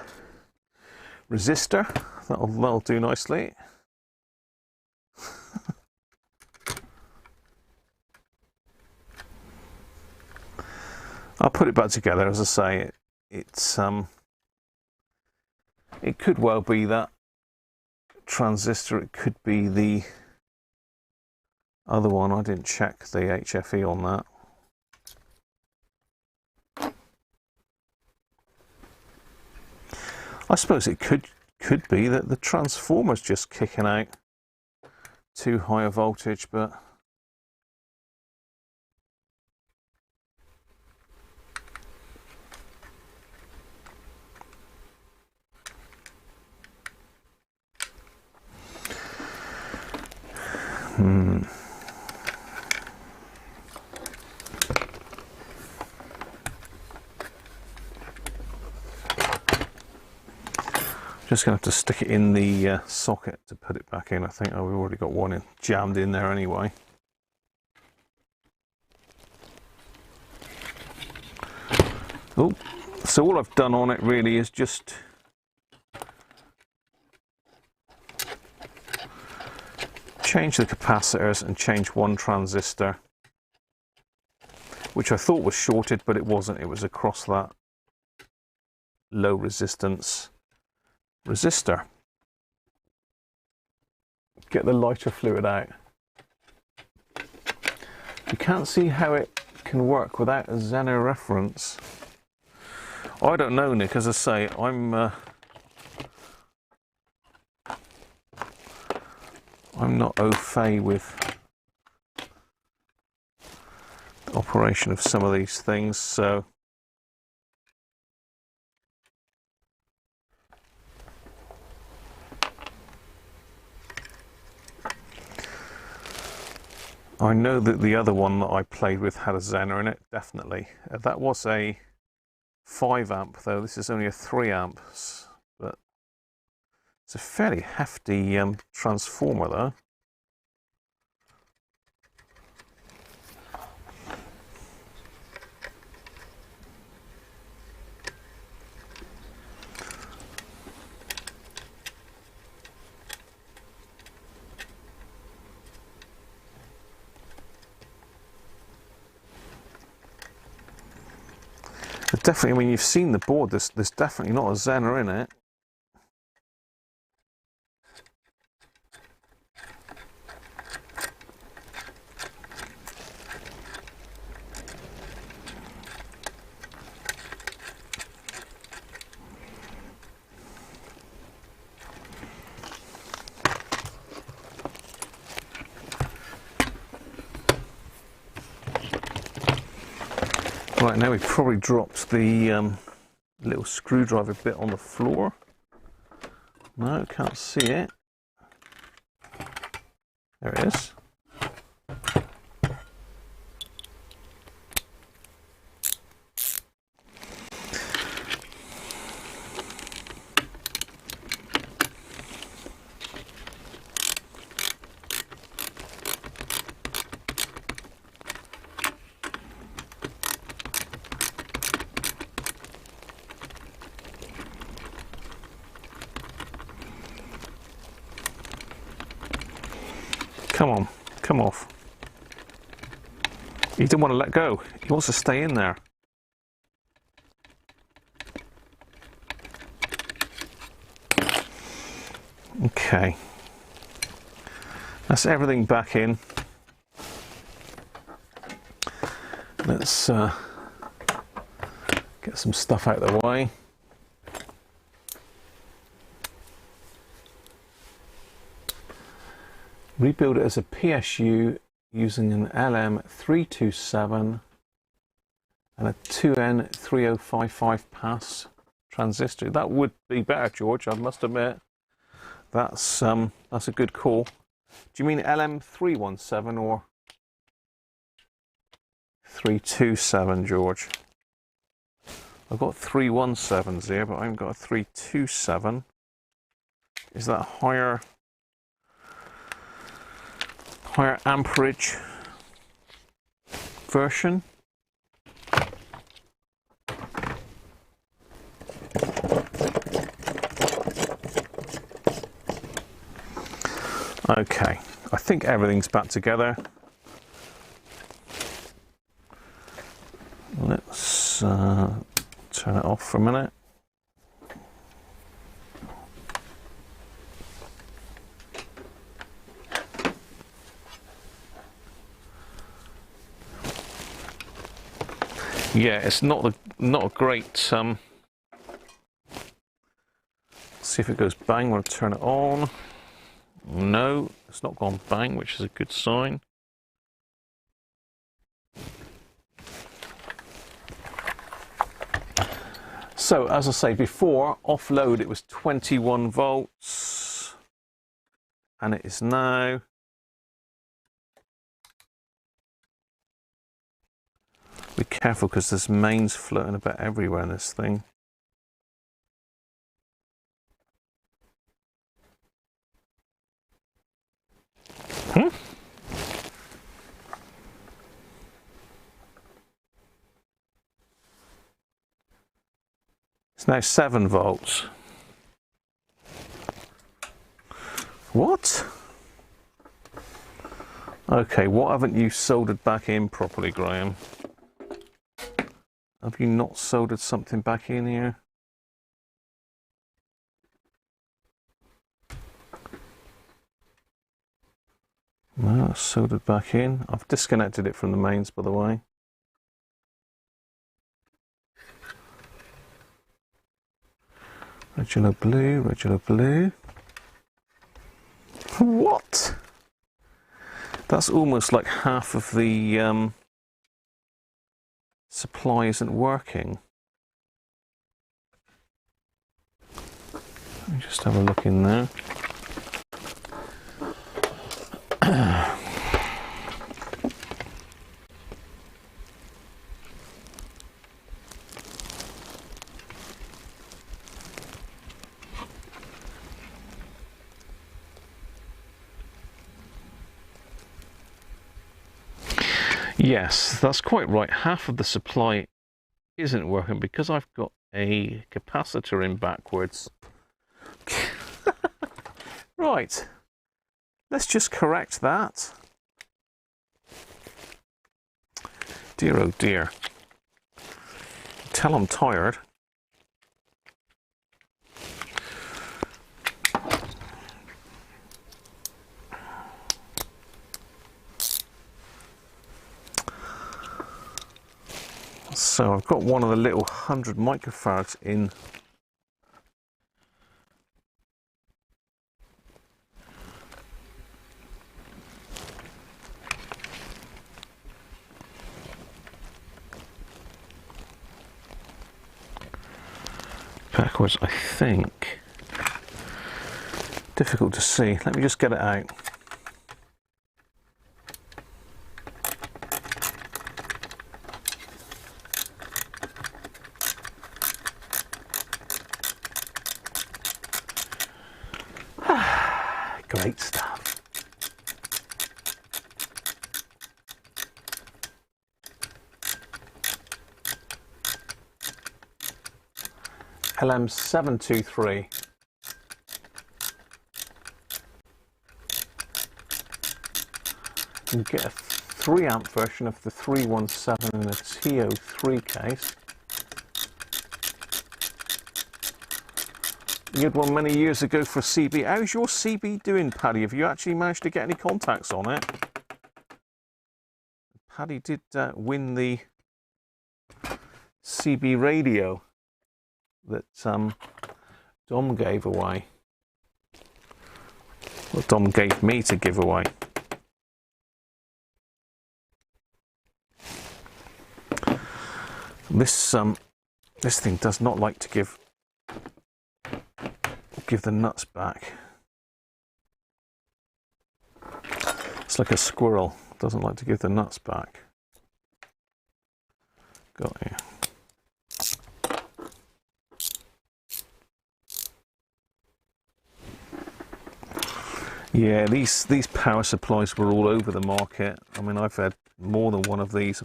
resistor. That'll do nicely. I'll put it back together. As I say, it could well be that transistor. It could be the other one. I didn't check the HFE on that. I suppose it could be that the transformer's just kicking out too high a voltage, but just going to have to stick it in the socket to put it back in. I think we've already got one jammed in there anyway. Oh, so all I've done on it really is just change the capacitors and change one transistor, which I thought was shorted, but it wasn't. It was across that low resistance resistor. Get the lighter fluid out. You can't see how it can work without a Xeno reference. I don't know, Nick. As I say, I'm not au fait with the operation of some of these things, so I know that the other one that I played with had a Xena in it, definitely. That was a 5 amp though. This is only a 3 amps, but it's a fairly hefty transformer though. Definitely, I mean, you've seen the board, there's definitely not a Xena in it. Right, now we've probably dropped the little screwdriver bit on the floor. No, can't see it. There it is. Come on, come off. He didn't want to let go. He wants to stay in there. Okay. That's everything back in. Let's get some stuff out of the way. Rebuild it as a PSU using an LM327 and a 2N3055 pass transistor. That would be better, George, I must admit. That's a good call. Do you mean LM317 or 327, George? I've got 317s here, but I haven't got a 327. Is that higher amperage Okay, I think everything's back together. Let's turn it off for a minute. Yeah, it's not a great. See if it goes bang when I turn it on. No, it's not gone bang, which is a good sign. So, as I say before, offload it was 21 volts, and it is now be careful because there's mains floating about everywhere in this thing. It's now 7 volts. What? Okay, what haven't you soldered back in properly, Graham? Have you not soldered something back in here? No, it's soldered back in. I've disconnected it from the mains, by the way. Regular blue, regular blue. What? That's almost like half of the supply isn't working. Let me just have a look in there. Yes, that's quite right. Half of the supply isn't working because I've got a capacitor in backwards. Right, let's just correct that. Dear oh dear. Tell I'm tired. So I've got one of the little 100 microfarads in. Backwards, I think. Difficult to see. Let me just get it out. Great stuff. LM723. You get a 3 amp version of the 317 in a TO3 case. You had one many years ago for CB. How's your CB doing, Paddy? Have you actually managed to get any contacts on it? Paddy did win the CB radio that Dom gave away. Well, Dom gave me to give away. This thing does not like to give the nuts back. It's like a squirrel, doesn't like to give the nuts back. Got you. Yeah, these power supplies were all over the market. I mean, I've had more than one of these.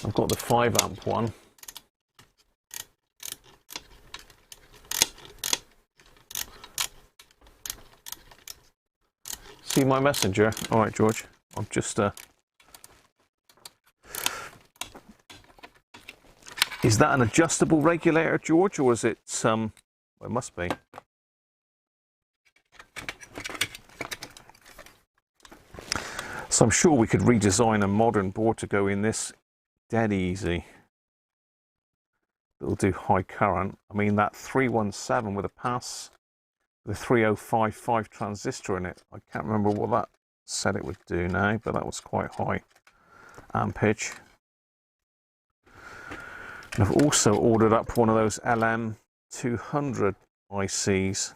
I've I've got the 5 amp one. See my messenger? All right, George. I'm just... Is that an adjustable regulator, George, or is it... Well, it must be. So I'm sure we could redesign a modern board to go in this dead easy. It'll do high current. I mean, that 317 with a pass, the 3055 transistor in it. I can't remember what that said it would do now, but that was quite high ampage. And I've also ordered up one of those LM200 ICs.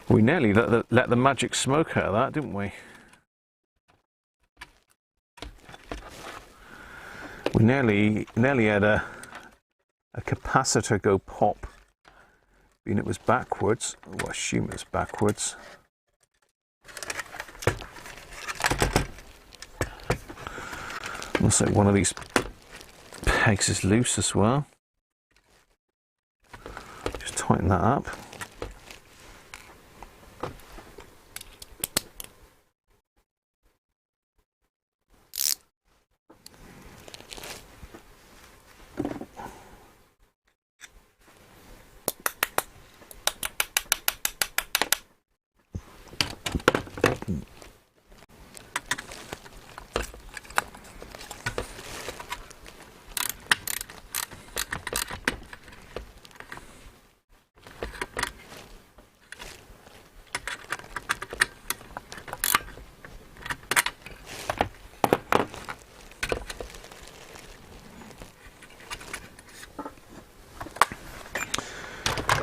We nearly let the magic smoke out of that, didn't we? We nearly had a capacitor go pop, being it was backwards. Oh, I assume it was backwards. Looks like one of these pegs is loose as well. Just tighten that up.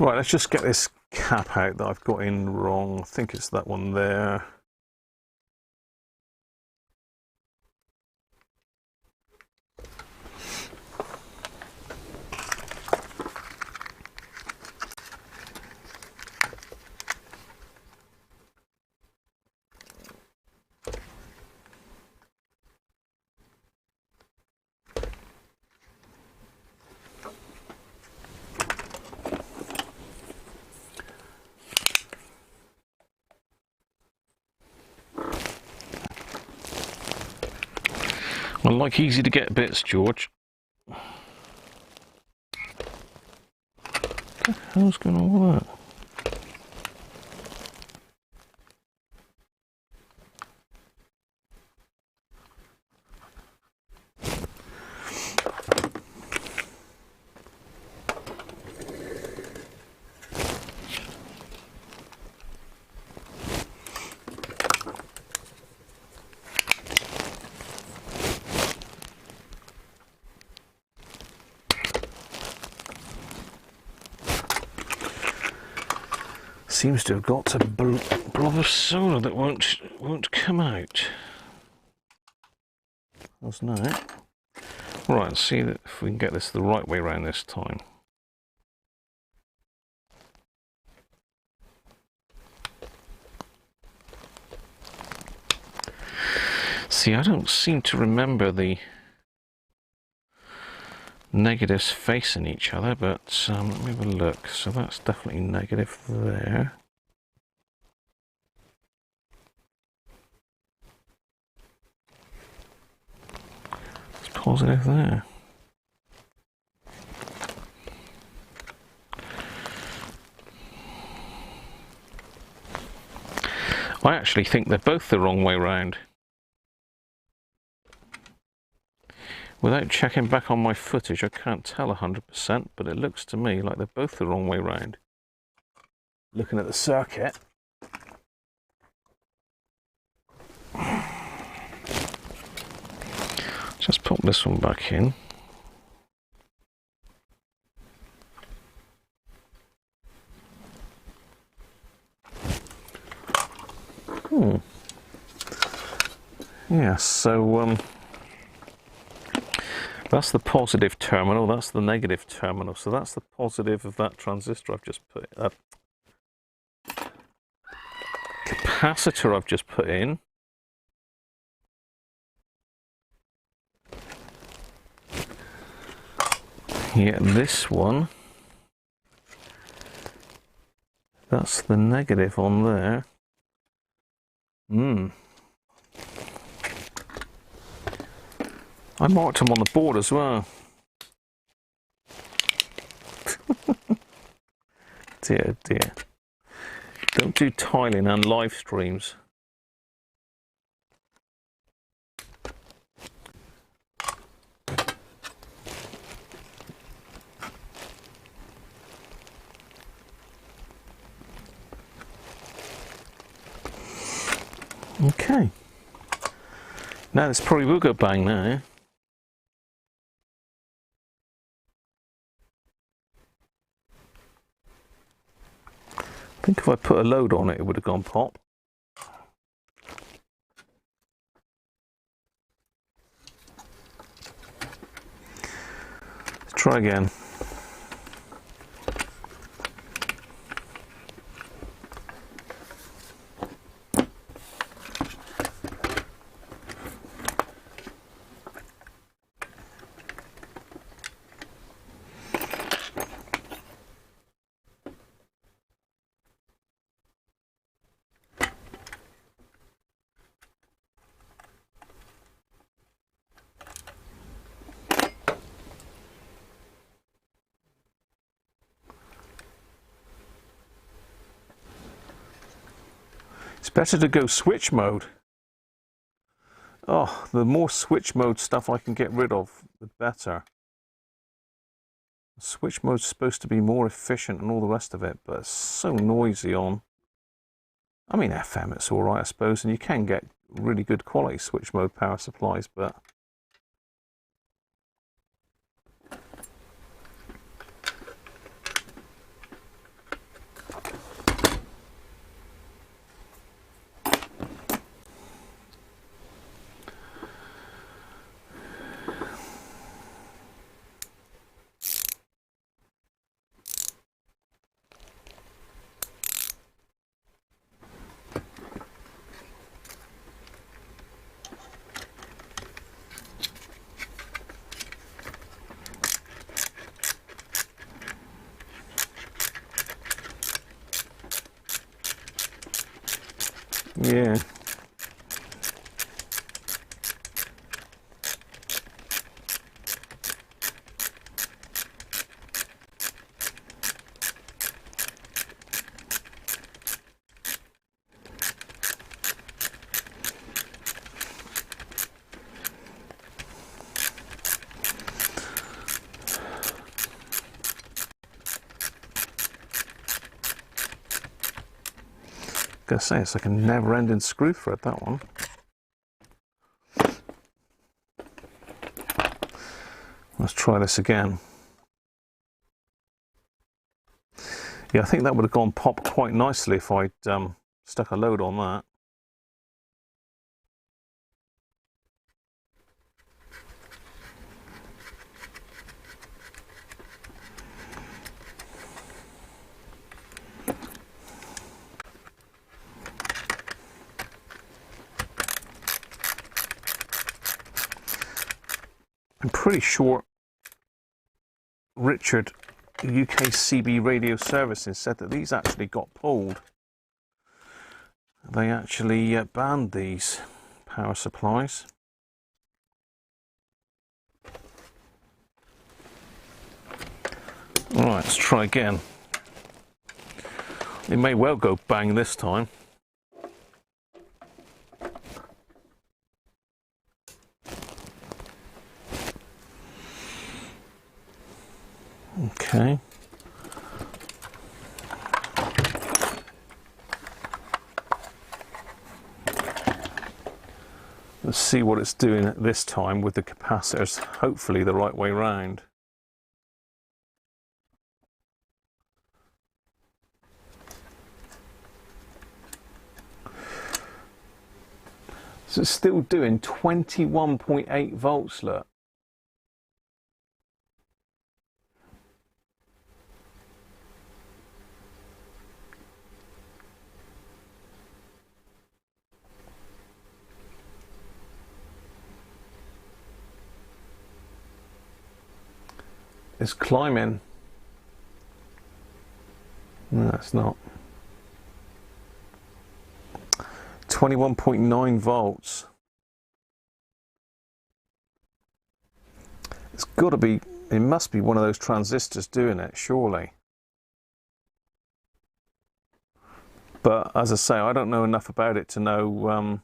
Right, let's just get this cap out that I've got in wrong. I think it's that one there. I like easy to get bits, George. What the hell's going on with that? Seems to have got a blob of soda that won't come out. That's not. Right, let's see if we can get this the right way around this time. See, I don't seem to remember the negatives facing each other, but let me have a look. So that's definitely negative there. It's positive there. I actually think they're both the wrong way round. Without checking back on my footage, I can't tell 100%, but it looks to me like they're both the wrong way round. Looking at the circuit. Just pop this one back in. Yeah, so that's the positive terminal, that's the negative terminal. So that's the positive of that transistor I've just put in. Capacitor I've just put in. Yeah, this one, that's the negative on there. I marked them on the board as well. Dear, dear. Don't do tiling and live streams. Okay. Now this probably will go bang now. I think if I put a load on it, it would have gone pop. Let's try again. It's better to go switch mode. Oh, the more switch mode stuff I can get rid of, the better. Switch mode's supposed to be more efficient and all the rest of it, but it's so noisy on. I mean, FM, it's all right, I suppose, and you can get really good quality switch mode power supplies, but yeah. I gotta say, it's like a never-ending screw thread, that one. Let's try this again. Yeah, I think that would have gone pop quite nicely if I'd stuck a load on that. I'm pretty sure Richard, UKCB Radio Services, said that these actually got pulled. They actually banned these power supplies. All right, let's try again. It may well go bang this time. Okay. Let's see what it's doing this time with the capacitors, hopefully the right way round. So it's still doing 21.8 volts, look. It's climbing. No, it's not. 21.9 volts. It's got to be, it must be one of those transistors doing it, surely. But as I say, I don't know enough about it to know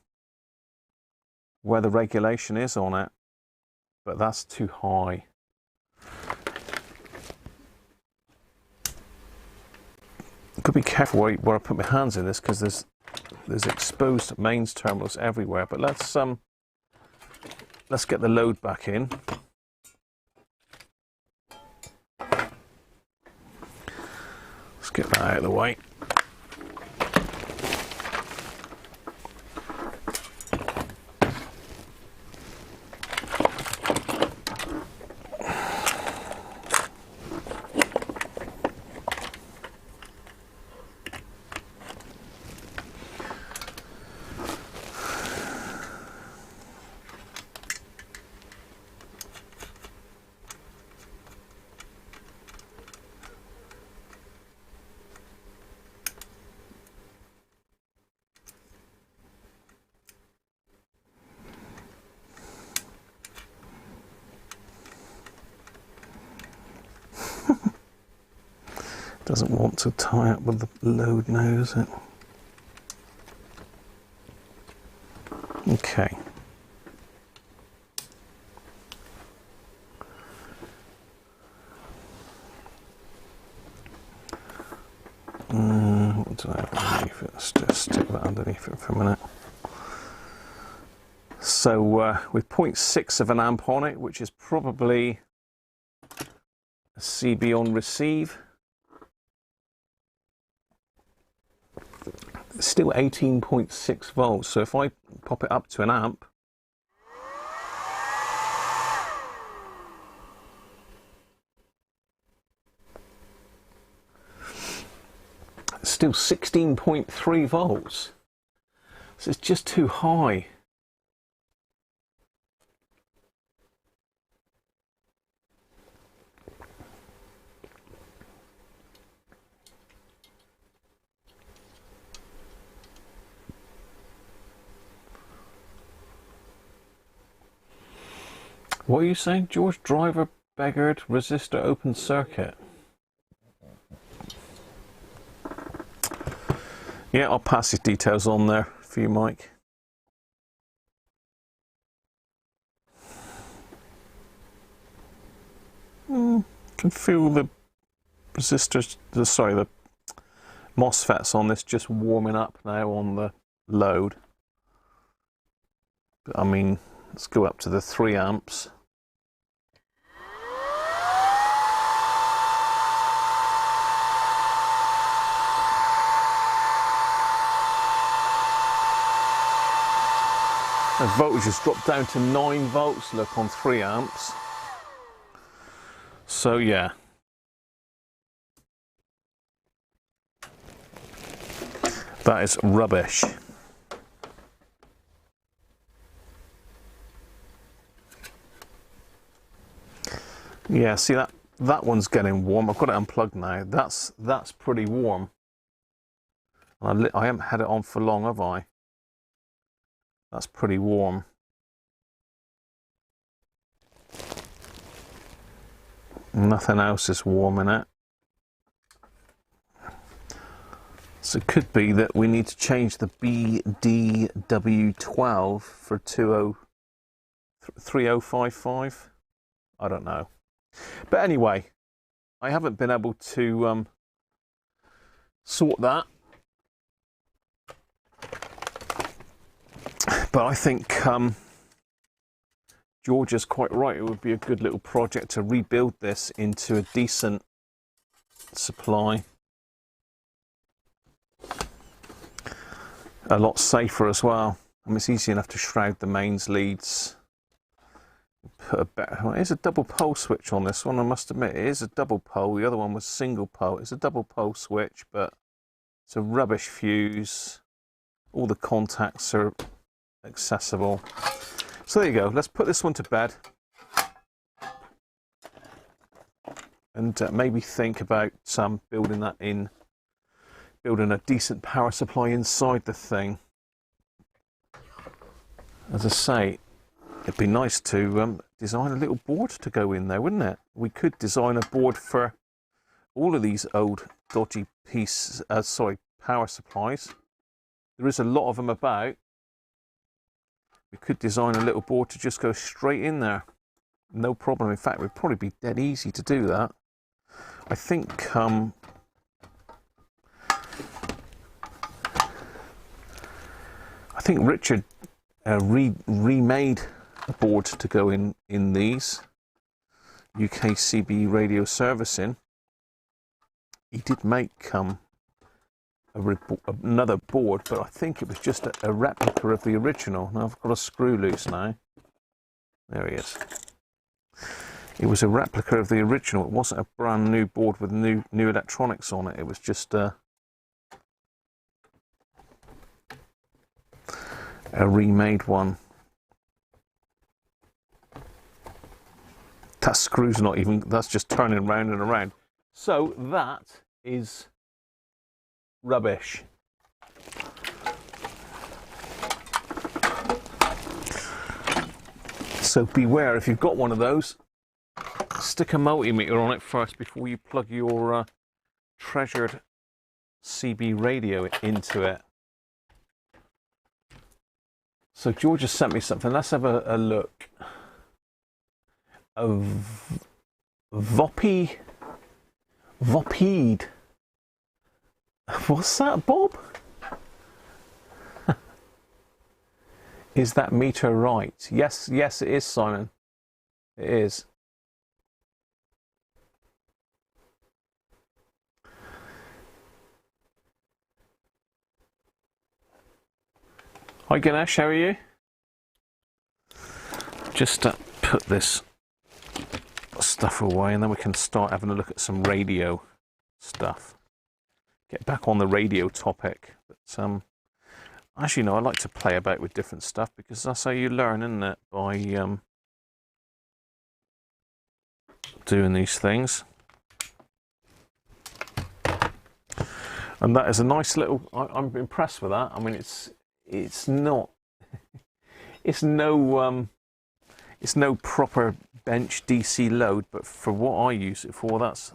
where the regulation is on it. But that's too high. I've got to be careful where I put my hands in this, because there's exposed mains terminals everywhere. But let's get the load back in. Let's get that out of the way. Doesn't want to tie up with the load now, does it? Okay. What do I have underneath it? Let's just stick that underneath it for a minute. So with 0.6 of an amp on it, which is probably a CB on receive. It's still 18.6 volts, so if I pop it up to an amp, it's still 16.3 volts. So it's just too high. What are you saying, George? Driver beggared, resistor open circuit. Yeah, I'll pass his details on there for you, Mike. Can feel the resistors, the MOSFETs on this just warming up now on the load. But, I mean, let's go up to the 3 amps. The voltage has dropped down to 9 volts, look, on 3 amps. So yeah. That is rubbish. Yeah, see that one's getting warm. I've got it unplugged now. That's pretty warm. I haven't had it on for long, have I? That's pretty warm. Nothing else is warm in it. So it could be that we need to change the BDW12 for 3055. I don't know. But anyway, I haven't been able to sort that. But I think George is quite right. It would be a good little project to rebuild this into a decent supply. A lot safer as well. I mean, it's easy enough to shroud the mains leads. Put a better, well, it is a double pole switch on this one, I must admit. It is a double pole. The other one was single pole. It's a double pole switch, but it's a rubbish fuse. All the contacts are accessible. So there you go. Let's put this one to bed. and maybe think about building a decent power supply inside the thing. As I say, it'd be nice to design a little board to go in there, wouldn't it? We could design a board for all of these old dodgy power supplies. There is a lot of them about. We could design a little board to just go straight in there. No problem. In fact, it would probably be dead easy to do that. I think Richard remade a board to go in these UKCB radio servicing. He did make another board, but I think it was just a replica of the original. Now I've got a screw loose now. There he is. It was a replica of the original. It wasn't a brand new board with new electronics on it. It was just a remade one. That screw's not even, that's just turning round and around. So that is rubbish. So beware, if you've got one of those, stick a multimeter on it first before you plug your treasured CB radio into it. So George has sent me something. Let's have a look. Vopede. What's that, Bob? Is that meter right? Yes, it is, Simon. It is. Hi Ganesh, how are you? Just put this stuff away and then we can start having a look at some radio stuff. Get back on the radio topic. But as you know, I like to play about with different stuff because that's how you learn, isn't it? By doing these things. And that is a nice little, I'm impressed with that. I mean, it's not, it's no proper bench DC load, but for what I use it for, that's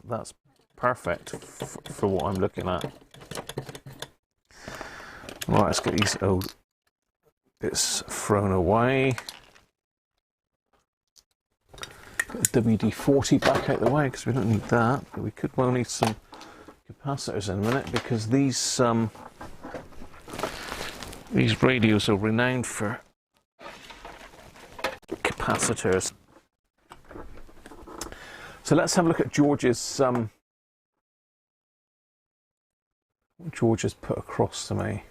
perfect for what I'm looking at. Right, let's get these old bits thrown away. Get the WD-40 back out the way because we don't need that, but we could well need some capacitors in a minute because these radios are renowned for capacitors. So let's have a look at George's what George has put across to me.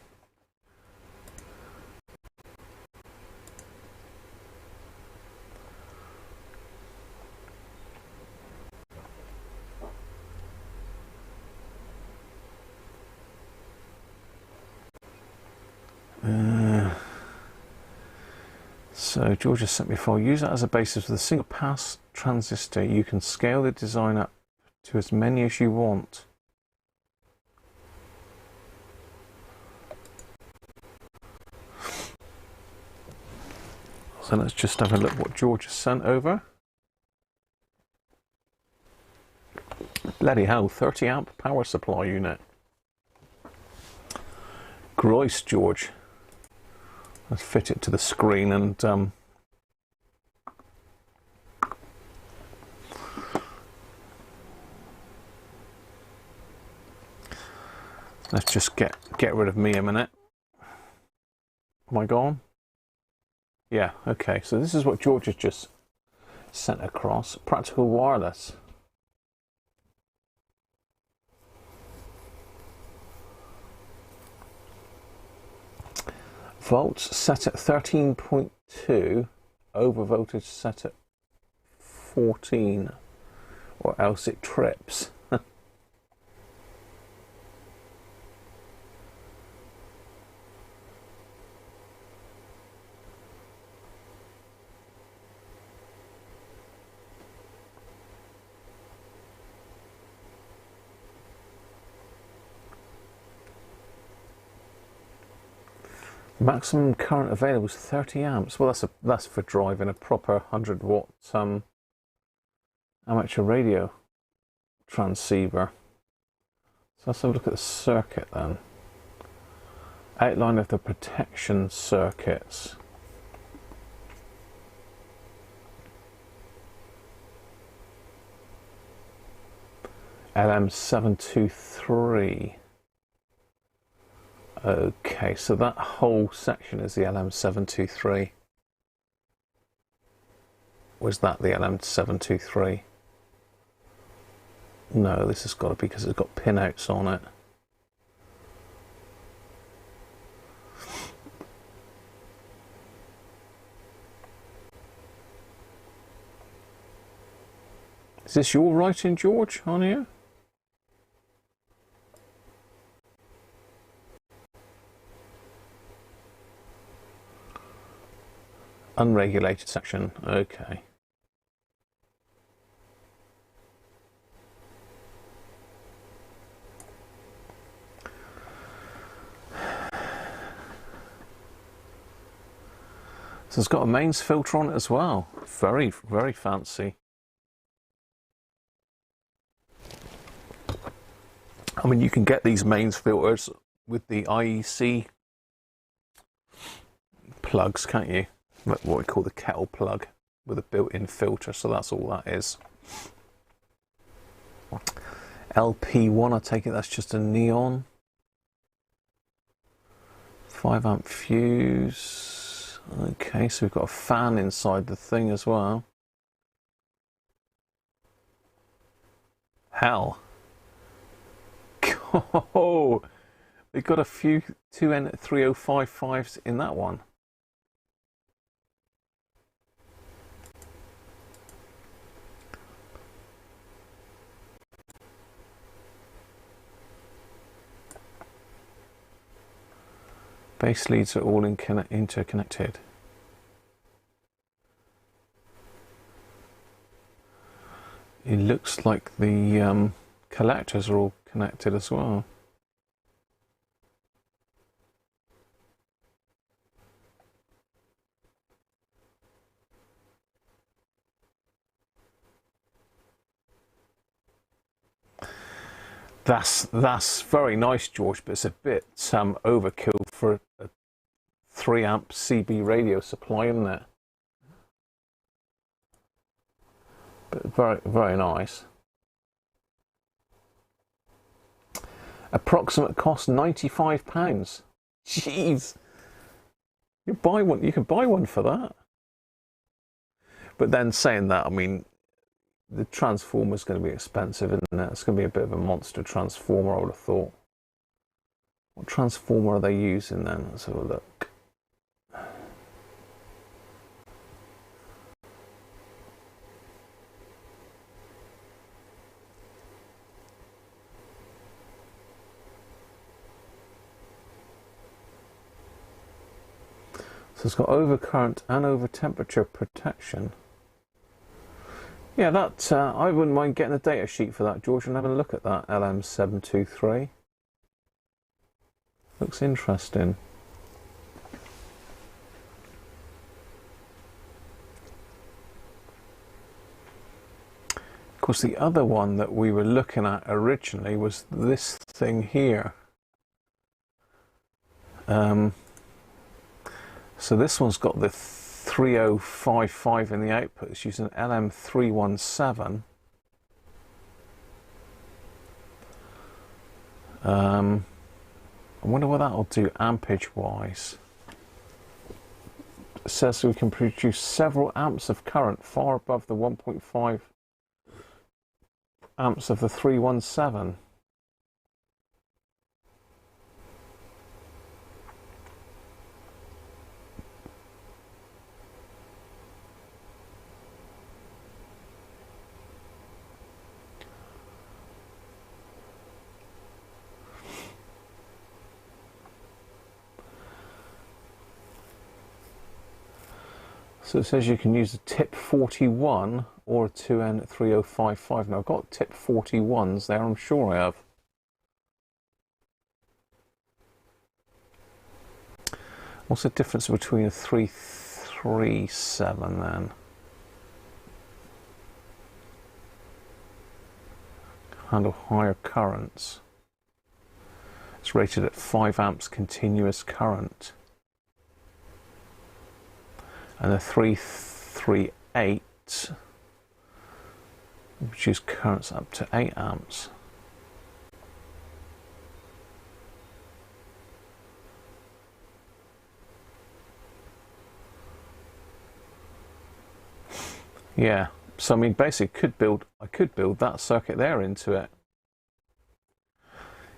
So George has sent me a file. Use that as a basis with a single pass transistor. You can scale the design up to as many as you want. So let's just have a look what George has sent over. Bloody hell, 30 amp power supply unit. Gross, George. Let's fit it to the screen and let's just get rid of me a minute. Am I gone? Yeah, okay, so this is what George has just sent across. Practical wireless. Volts set at 13.2, over voltage set at 14, or else it trips. Maximum current available is 30 amps. Well, that's for driving a proper 100-watt amateur radio transceiver. So let's have a look at the circuit then. Outline of the protection circuits. LM723. Okay, so that whole section is the LM723. Was that the LM723? No, this has got to be because it's got pinouts on it. Is this your writing, George, on here? Unregulated section, okay. So it's got a mains filter on it as well. Very, very fancy. I mean, you can get these mains filters with the IEC plugs, can't you? What we call the kettle plug with a built-in filter, so that's all that is. LP1, I take it that's just a neon. 5 amp fuse. Okay, so we've got a fan inside the thing as well. Hell. Oh, we've got a few 2N3055s in that one. Base leads are all interconnected. It looks like the collectors are all connected as well. That's very nice, George, but it's a bit overkill for a 3 amp CB radio supply, isn't it? But very, very nice. Approximate cost £95. Jeez, you can buy one for that. But then saying that, I mean, the transformer's going to be expensive, isn't it? It's going to be a bit of a monster transformer, I would have thought. What transformer are they using then? Let's have a look. So it's got overcurrent and over temperature protection. Yeah, that I wouldn't mind getting a data sheet for that, George, and having a look at that LM723. Looks interesting. Of course, the other one that we were looking at originally was this thing here. So this one's got the 3055 in the output. It's using LM317. I wonder what that'll do ampage wise. It says we can produce several amps of current far above the 1.5 amps of the 317. So it says you can use a tip 41 or a 2N3055. Now I've got tip 41s there, I'm sure I have. What's the difference between a 337 then? Handle higher currents. It's rated at 5 amps continuous current. And the 338 reduce currents up to 8 amps. Yeah, so I mean, basically, I could build that circuit there into it,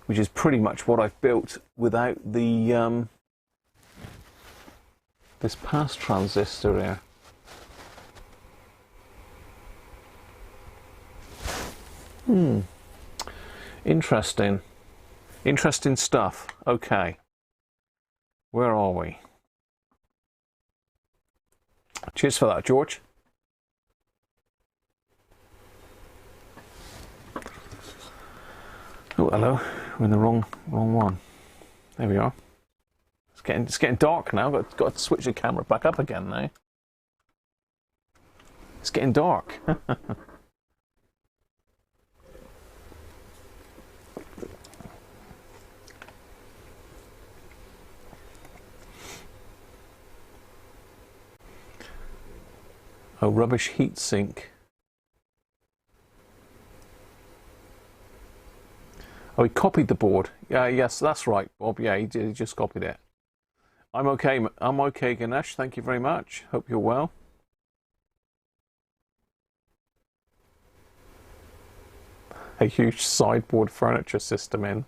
which is pretty much what I've built without the this pass transistor here. Interesting. Interesting stuff. Okay. Where are we? Cheers for that, George. Oh, hello. We're in the wrong one. There we are. It's getting dark now. Got to switch the camera back up again now. It's getting dark. Oh, rubbish heatsink. Oh, he copied the board. Yes, that's right, Bob. Yeah, he just copied it. I'm okay. I'm okay, Ganesh. Thank you very much. Hope you're well. A huge sideboard furniture system in.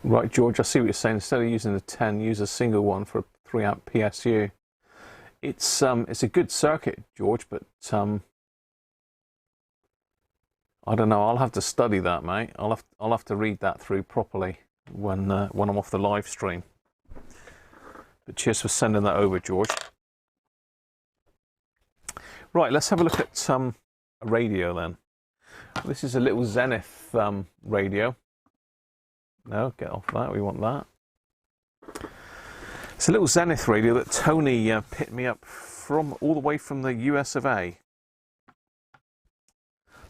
Right, George, I see what you're saying. Instead of using the 10, use a single one for a 3 amp PSU. It's a good circuit, George, but I don't know. I'll have to study that, mate. I'll have to read that through properly when I'm off the live stream. But cheers for sending that over, George. Right, let's have a look at a radio then. This is a little Zenith radio. No, get off that. We want that. It's a little Zenith radio that Tony picked me up from all the way from the US of A.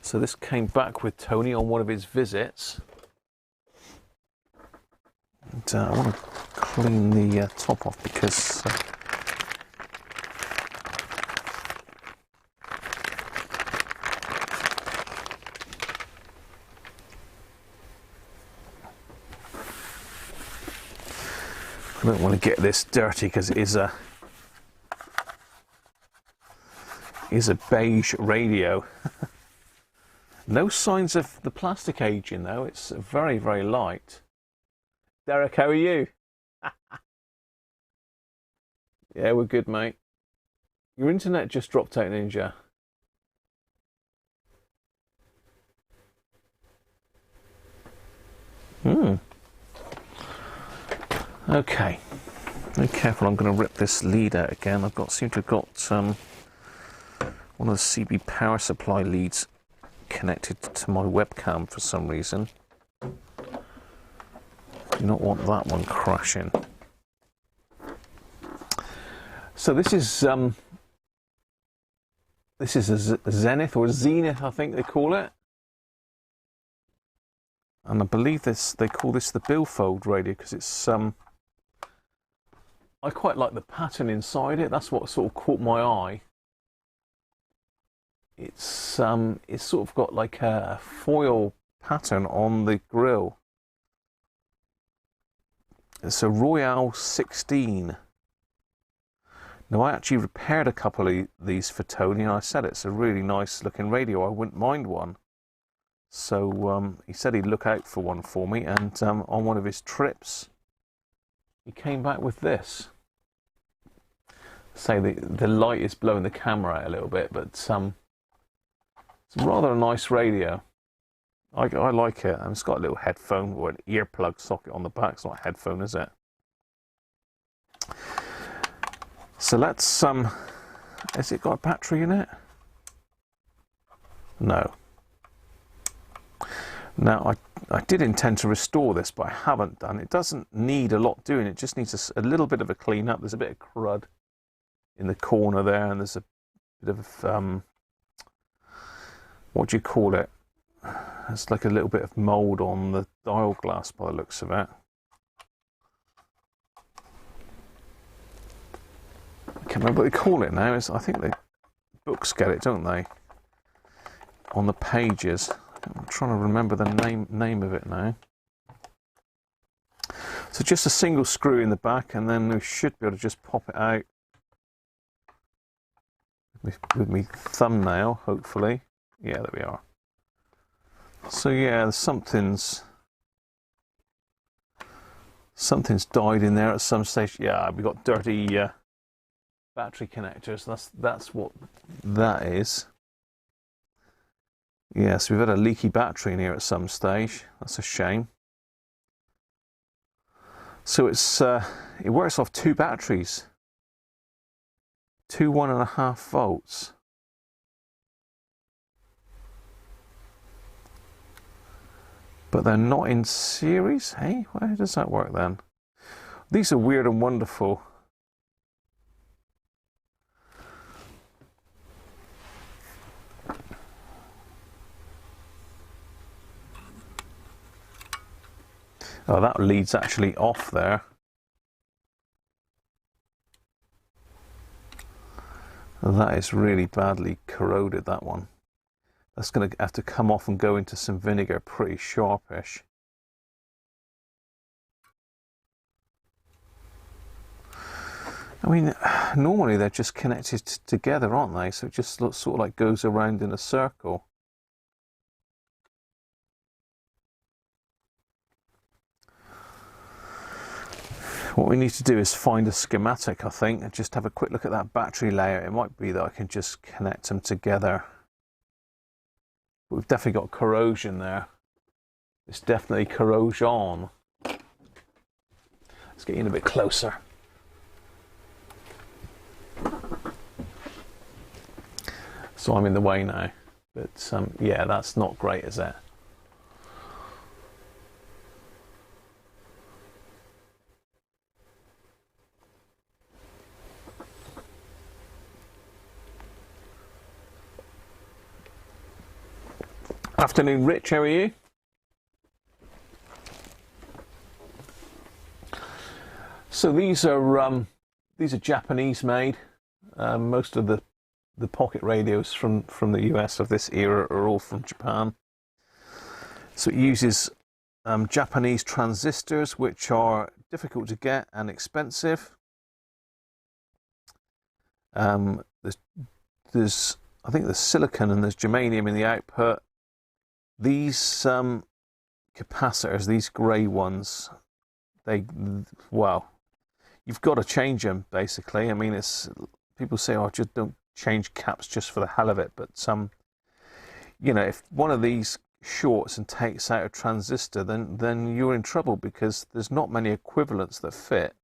So this came back with Tony on one of his visits. And I want to clean the top off because I don't want to get this dirty because it is a beige radio. No signs of the plastic aging though. It's very, very light. Derek, how are you? Yeah, we're good, mate. Your internet just dropped out, Ninja. Okay. Be careful, I'm going to rip this lead out again. Seem to have got one of the CB power supply leads connected to my webcam for some reason. Do not want that one crashing. So this is a Zenith or Zenith, I think they call it. And I believe they call this the billfold radio because it's I quite like the pattern inside it. That's what sort of caught my eye. It's sort of got like a foil pattern on the grille. It's a Royal 16. Now I actually repaired a couple of these for Tony, and I said it's a really nice looking radio. I wouldn't mind one. So he said he'd look out for one for me, and on one of his trips, he came back with this. Say the light is blowing the camera out a little bit, but it's rather a nice radio. I like it. And it's got a little headphone or an earplug socket on the back. It's not a headphone, is it? So let's, has it got a battery in it? No. Now, I did intend to restore this, but I haven't done. It doesn't need a lot doing. It just needs a little bit of a clean up. There's a bit of crud in the corner there, and there's a bit of, what do you call it? It's like a little bit of mould on the dial glass by the looks of it. I can't remember what they call it now. I think the books get it, don't they? On the pages. I'm trying to remember the name of it now. So just a single screw in the back, and then we should be able to just pop it out with my thumbnail, hopefully. Yeah, there we are. So yeah, something's died in there at some stage. Yeah, we got dirty battery connectors. That's what that is. Yeah, so we've had a leaky battery in here at some stage. That's a shame. So it works off 2 batteries. 2 1.5 volts. But they're not in series. Hey, how does that work then? These are weird and wonderful. Oh, that lead's actually off there. And that is really badly corroded, that one. That's going to have to come off and go into some vinegar pretty sharpish. I mean, normally they're just connected together, aren't they? So it just looks sort of like goes around in a circle. What we need to do is find a schematic, I think, and just have a quick look at that battery layout. It might be that I can just connect them together. But we've definitely got corrosion there. It's definitely corrosion. Let's get in a bit closer. So I'm in the way now. But yeah, that's not great, is it? Afternoon, Rich. How are you? So these are Japanese made. Most of the pocket radios from the US of this era are all from Japan. So it uses Japanese transistors, which are difficult to get and expensive. There's I think there's silicon and there's germanium in the output. These capacitors, these grey ones, well, you've got to change them basically. I mean, people say, "Oh, just don't change caps just for the hell of it." But you know, if one of these shorts and takes out a transistor, then you're in trouble because there's not many equivalents that fit.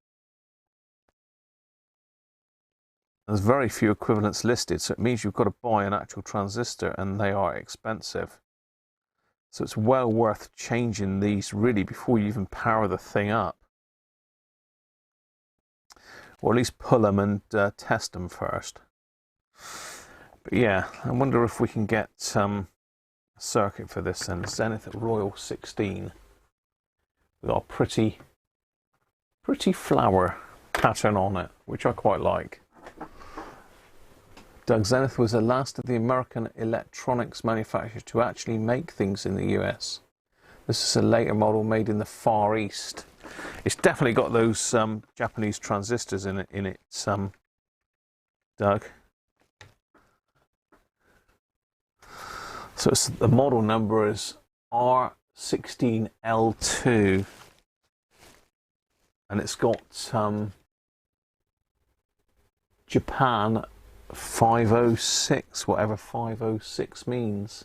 There's very few equivalents listed, so it means you've got to buy an actual transistor, and they are expensive. So it's well worth changing these really before you even power the thing up. Or at least pull them and test them first. But yeah, I wonder if we can get a circuit for this then. Zenith Royal 16. We've got a pretty flower pattern on it, which I quite like. Doug, Zenith was the last of the American electronics manufacturers to actually make things in the US. This is a later model made in the Far East. It's definitely got those Japanese transistors in it, Doug. So the model number is R16L2, and it's got Japan 506, whatever 506 means.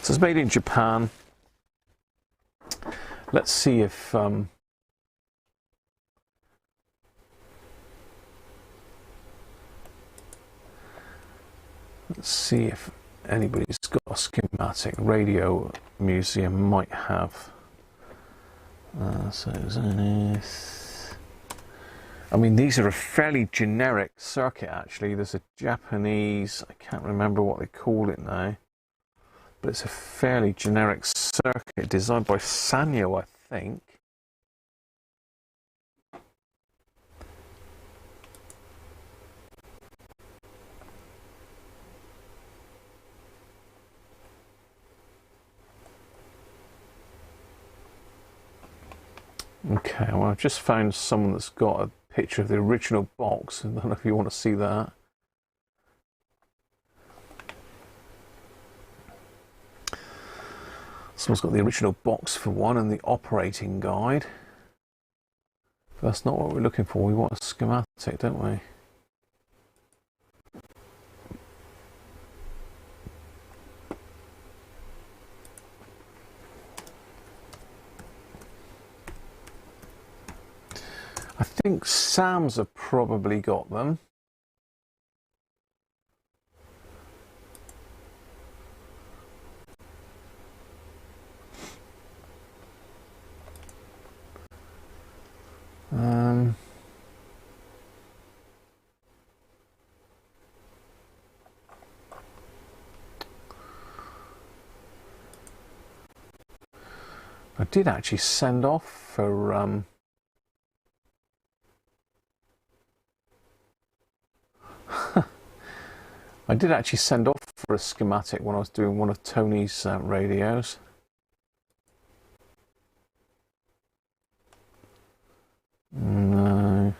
So it's made in Japan. Let's see if anybody's got a schematic. Radio Museum might have. So Zenith. I mean, these are a fairly generic circuit, actually. There's a Japanese, I can't remember what they call it now, but it's a fairly generic circuit designed by Sanyo, I think. Okay, well, I've just found someone that's got a picture of the original box. I don't know if you want to see that. Someone's got the original box for one and the operating guide. But that's not what we're looking for. We want a schematic, don't we? I think Sam's have probably got them. I did actually send off for I did actually send off for a schematic when I was doing one of Tony's radios. No.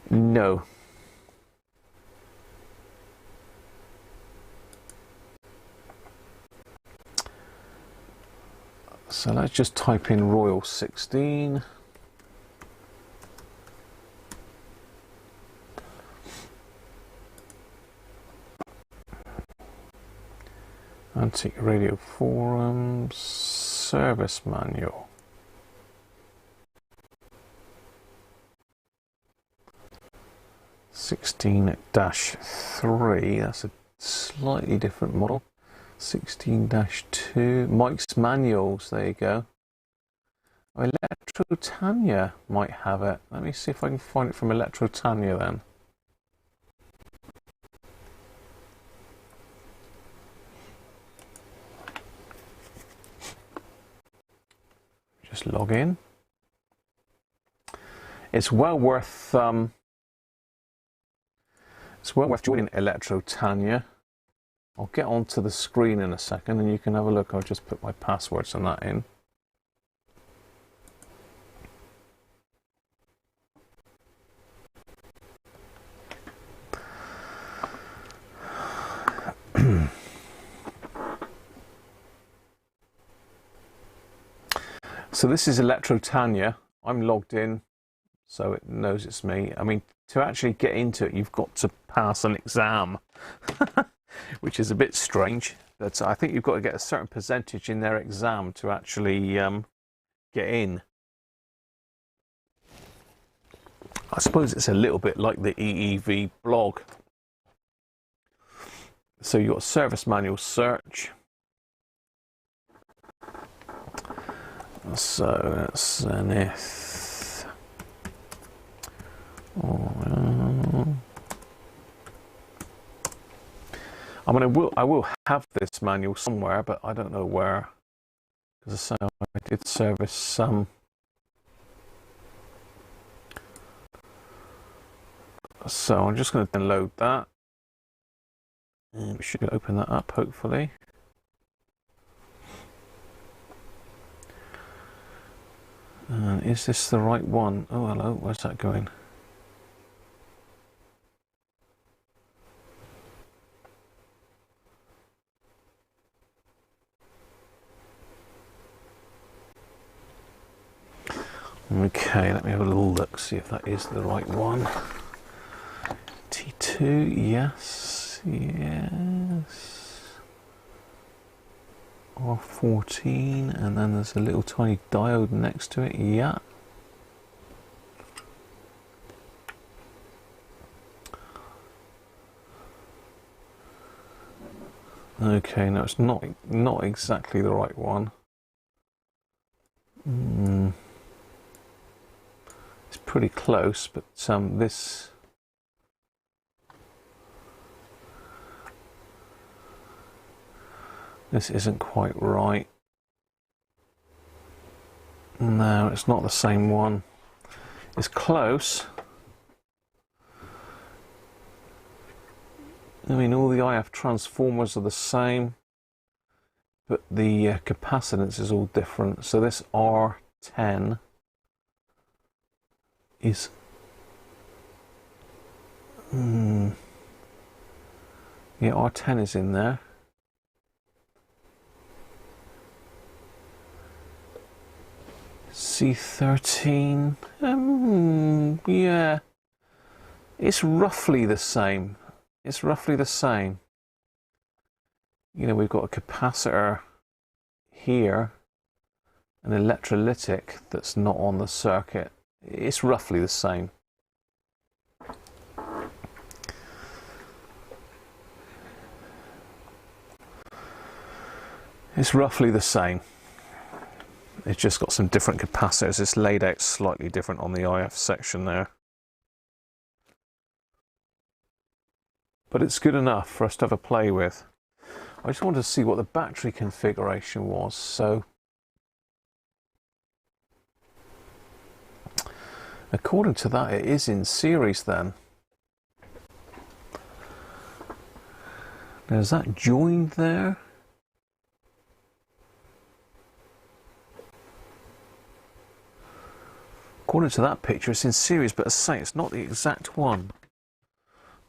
No. So let's just type in Royal 16. Antique Radio Forum Service Manual. (16-3). That's a slightly different model. 16-2. Mike's Manuals. There you go. Electrotania might have it. Let me see if I can find it from Electrotania then. Just log in. It's well worth joining Electrotania. I'll get onto the screen in a second and you can have a look. I'll just put my passwords and that in. So this is Electrotania. I'm logged in, so it knows it's me. I mean, to actually get into it, you've got to pass an exam, which is a bit strange. But I think you've got to get a certain percentage in their exam to actually get in. I suppose it's a little bit like the EEV blog. So you've got service manual search. So that's Zenith. I mean, I will have this manual somewhere, but I don't know where. Because I did service some. So I'm just going to download that. And we should open that up, hopefully. Is this the right one? Oh, hello, where's that going? Okay, let me have a little look, see if that is the right one. T2, yes, yes. R14, and then there's a little tiny diode next to it, yeah. Okay, no, it's not exactly the right one. It's pretty close, but this isn't quite right. No, it's not the same one. It's close. I mean, all the IF transformers are the same, but the capacitance is all different. So this R10 is yeah, R10 is in there. C13, yeah, it's roughly the same. It's roughly the same. You know, we've got a capacitor here, an electrolytic that's not on the circuit. It's roughly the same. It's roughly the same. It's just got some different capacitors. It's laid out slightly different on the IF section there. But it's good enough for us to have a play with. I just wanted to see what the battery configuration was. So, according to that, it is in series then. Now, is that joined there? According to that picture, it's in series, but as I say, it's not the exact one.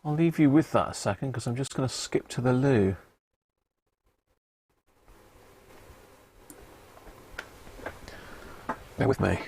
I'll leave you with that a second, because I'm just going to skip to the loo. Bear with me.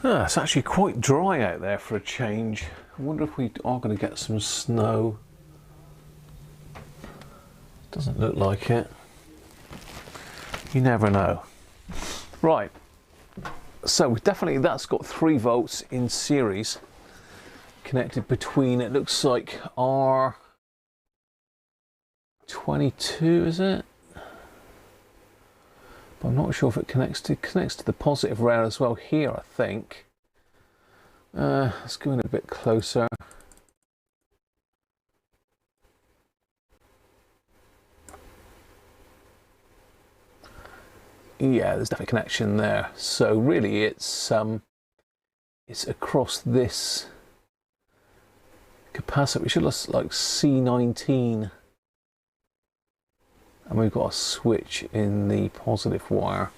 It's actually quite dry out there for a change. I wonder if we are going to get some snow. Doesn't look like it. You never know. Right, so definitely that's got 3 volts in series connected between, it looks like R22, is it? But I'm not sure if it connects to the positive rail as well here, I think. Let's go in a bit closer. Yeah, there's definitely a connection there. So really it's across this capacitor, which looks like C19. And we've got a switch in the positive wire.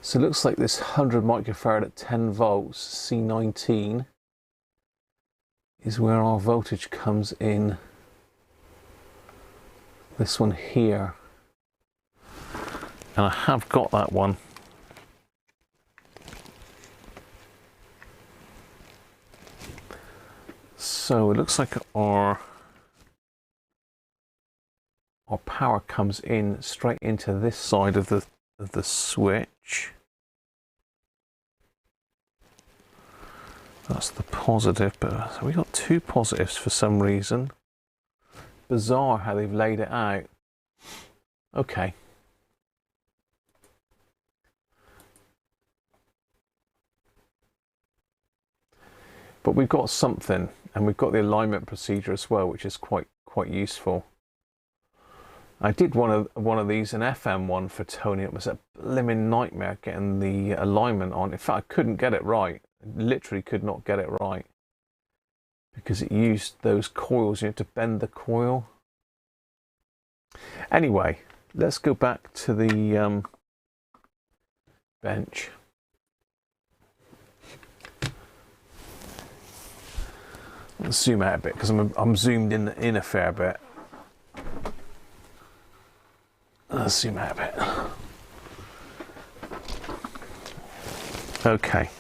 So it looks like this 100 microfarad at 10 volts, C19, is where our voltage comes in. This one here. And I have got that one. So it looks like our power comes in straight into this side of the switch. That's the positive, but we got two positives for some reason. Bizarre how they've laid it out. Okay. But we've got something, and we've got the alignment procedure as well, which is quite useful. I did one of these, an FM one for Tony. It was a blimmin' nightmare getting the alignment on. In fact, I couldn't get it right. I literally could not get it right because it used those coils. You have to bend the coil. Anyway, let's go back to the bench. Let's zoom out a bit because I'm zoomed in a fair bit. Let's zoom out a bit. Okay.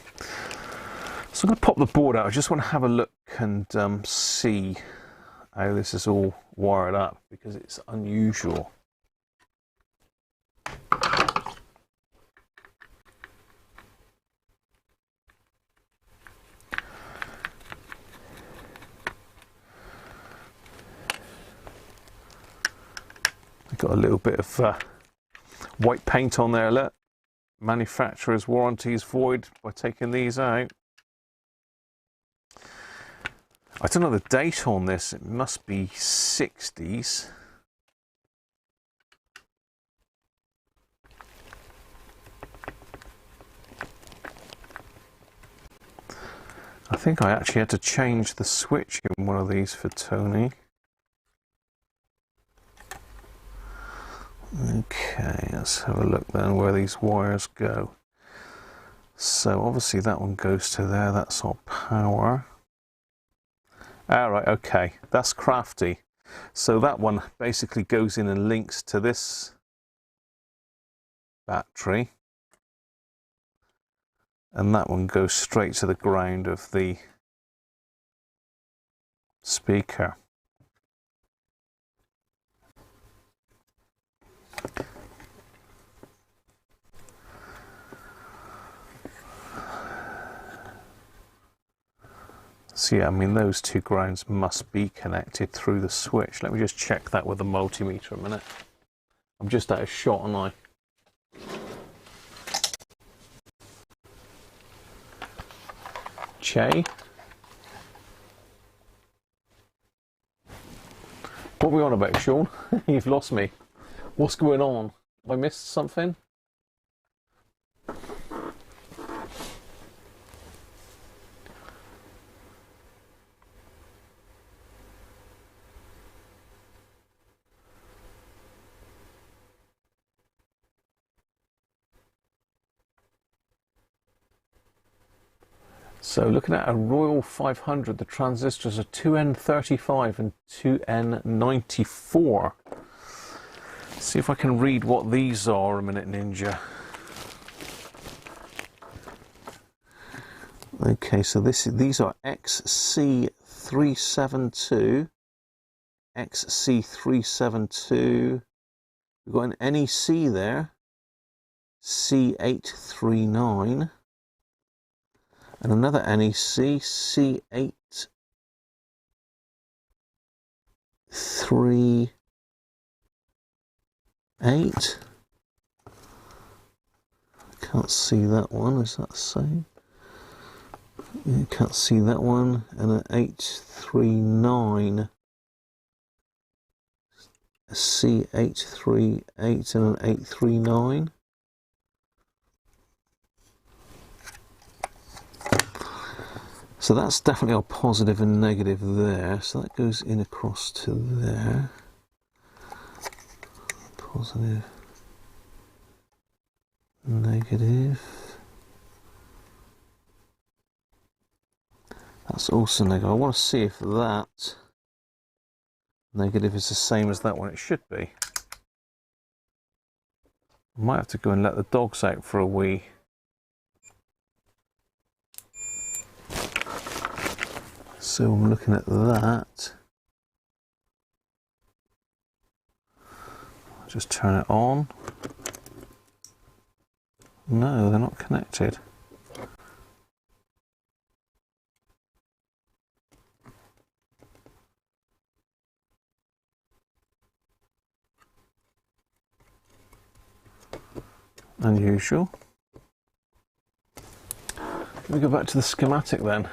So I'm going to pop the board out. I just want to have a look and see how this is all wired up because it's unusual. Got a little bit of white paint on there. Look, manufacturer's warranty is void by taking these out. I don't know the date on this. It must be 60s. I think I actually had to change the switch in one of these for Tony. Okay, let's have a look then where these wires go. So obviously that one goes to there, that's our power. Alright, okay, that's crafty. So that one basically goes in and links to this battery. And that one goes straight to the ground of the speaker. So yeah, I mean those two grounds must be connected through the switch. Let me just check that with the multimeter a minute. I'm just out of shot, aren't I? Che? What are we on about, Sean? You've lost me. What's going on? Have I missed something? So looking at a Royal 500, the transistors are 2N35 and 2N94. See if I can read what these are a minute, Ninja. Okay, so these are XC372, XC372. We've got an NEC there, C839. And another NEC, C838. can't see that one. Is that the same? You can't see that one. And an 839. A C838 and an 839. So that's definitely our positive and negative there. So that goes in across to there. Positive, negative. That's also negative. I want to see if that negative is the same as that one. It should be. I might have to go and let the dogs out for a wee. So I'm looking at that. I'll just turn it on. No, they're not connected. Unusual. Let me go back to the schematic then.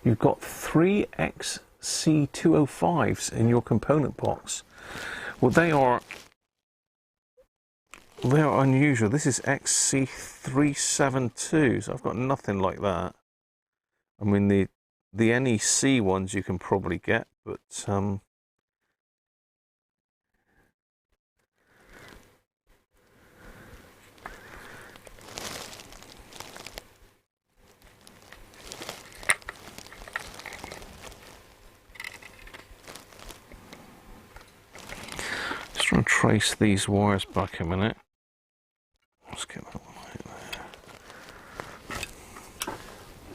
You've got 3 XC205s in your component box. Well, they are unusual. This is XC372, so I've got nothing like that. I mean, the NEC ones you can probably get, but just trying to trace these wires back a minute. Let's get that one out there.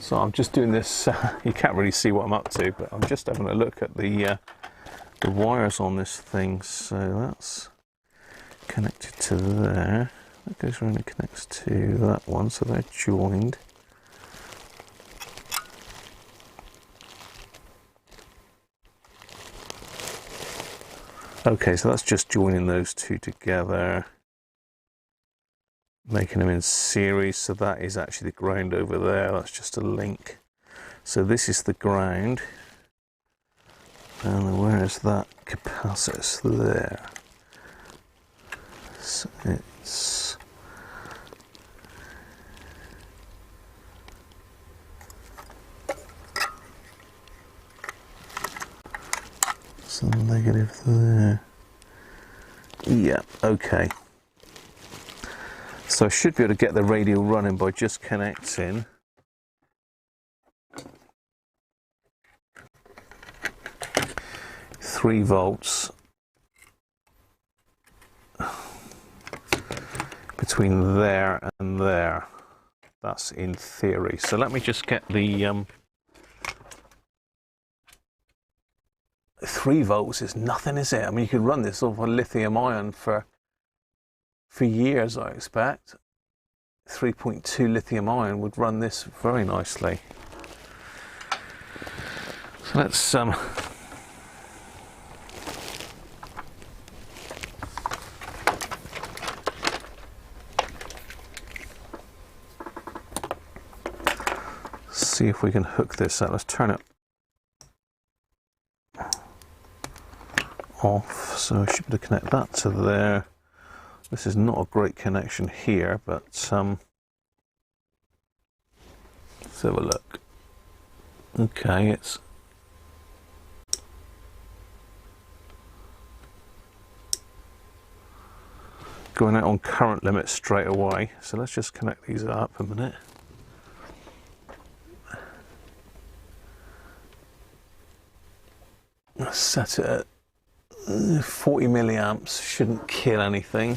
So I'm just doing this. You can't really see what I'm up to, but I'm just having a look at the wires on this thing. So that's connected to there. That goes around and connects to that one, so they're joined. Okay, so that's just joining those two together, making them in series. So that is actually the ground over there. That's just a link. So this is the ground. And where is that capacitor? It's there. So it's some negative there. Yeah, okay. So I should be able to get the radio running by just connecting three volts between there and there. That's in theory. So let me just get the 3 volts is nothing, is it? I mean, you could run this off a lithium ion for years, I expect. 3.2 lithium ion would run this very nicely. So let's see if we can hook this up. Let's turn it off, so I should be able to connect that to there. This is not a great connection here, but let's have a look. Okay, it's going out on current limit straight away. So let's just connect these up a minute. Let's set it at 40 milliamps, shouldn't kill anything.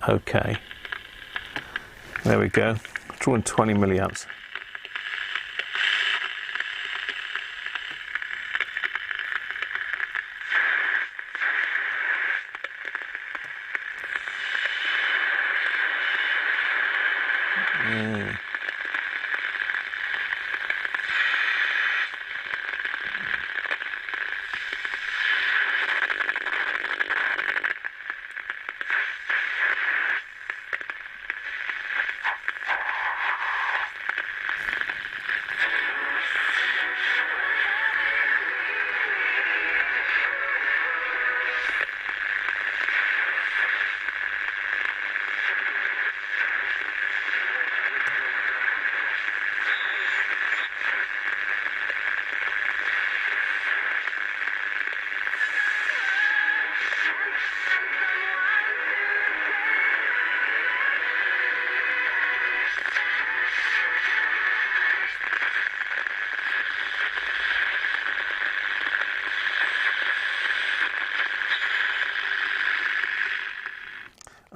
Okay, there we go, drawing 20 milliamps.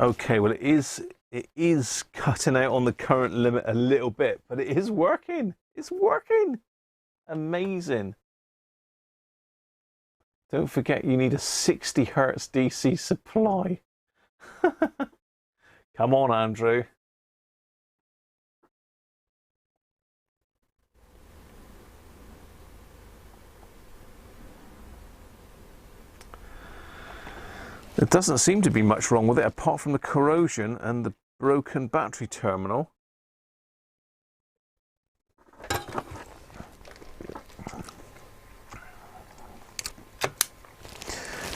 Okay, well it is cutting out on the current limit a little bit, but it is working. It's working. Amazing. Don't forget you need a 60 hertz DC supply. Come on, Andrew. There doesn't seem to be much wrong with it apart from the corrosion and the broken battery terminal.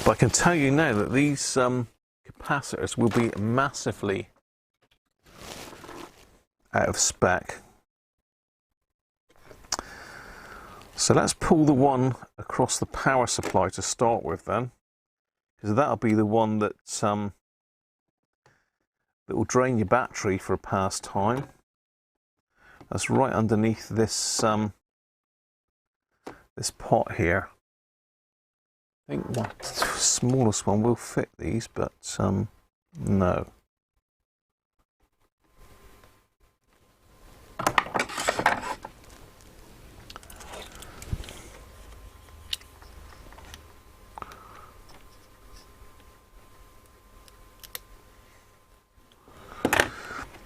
But I can tell you now that these capacitors will be massively out of spec. So let's pull the one across the power supply to start with then, because that'll be the one that that will drain your battery for a pastime. That's right underneath this this pot here. I think the smallest one will fit these, but no.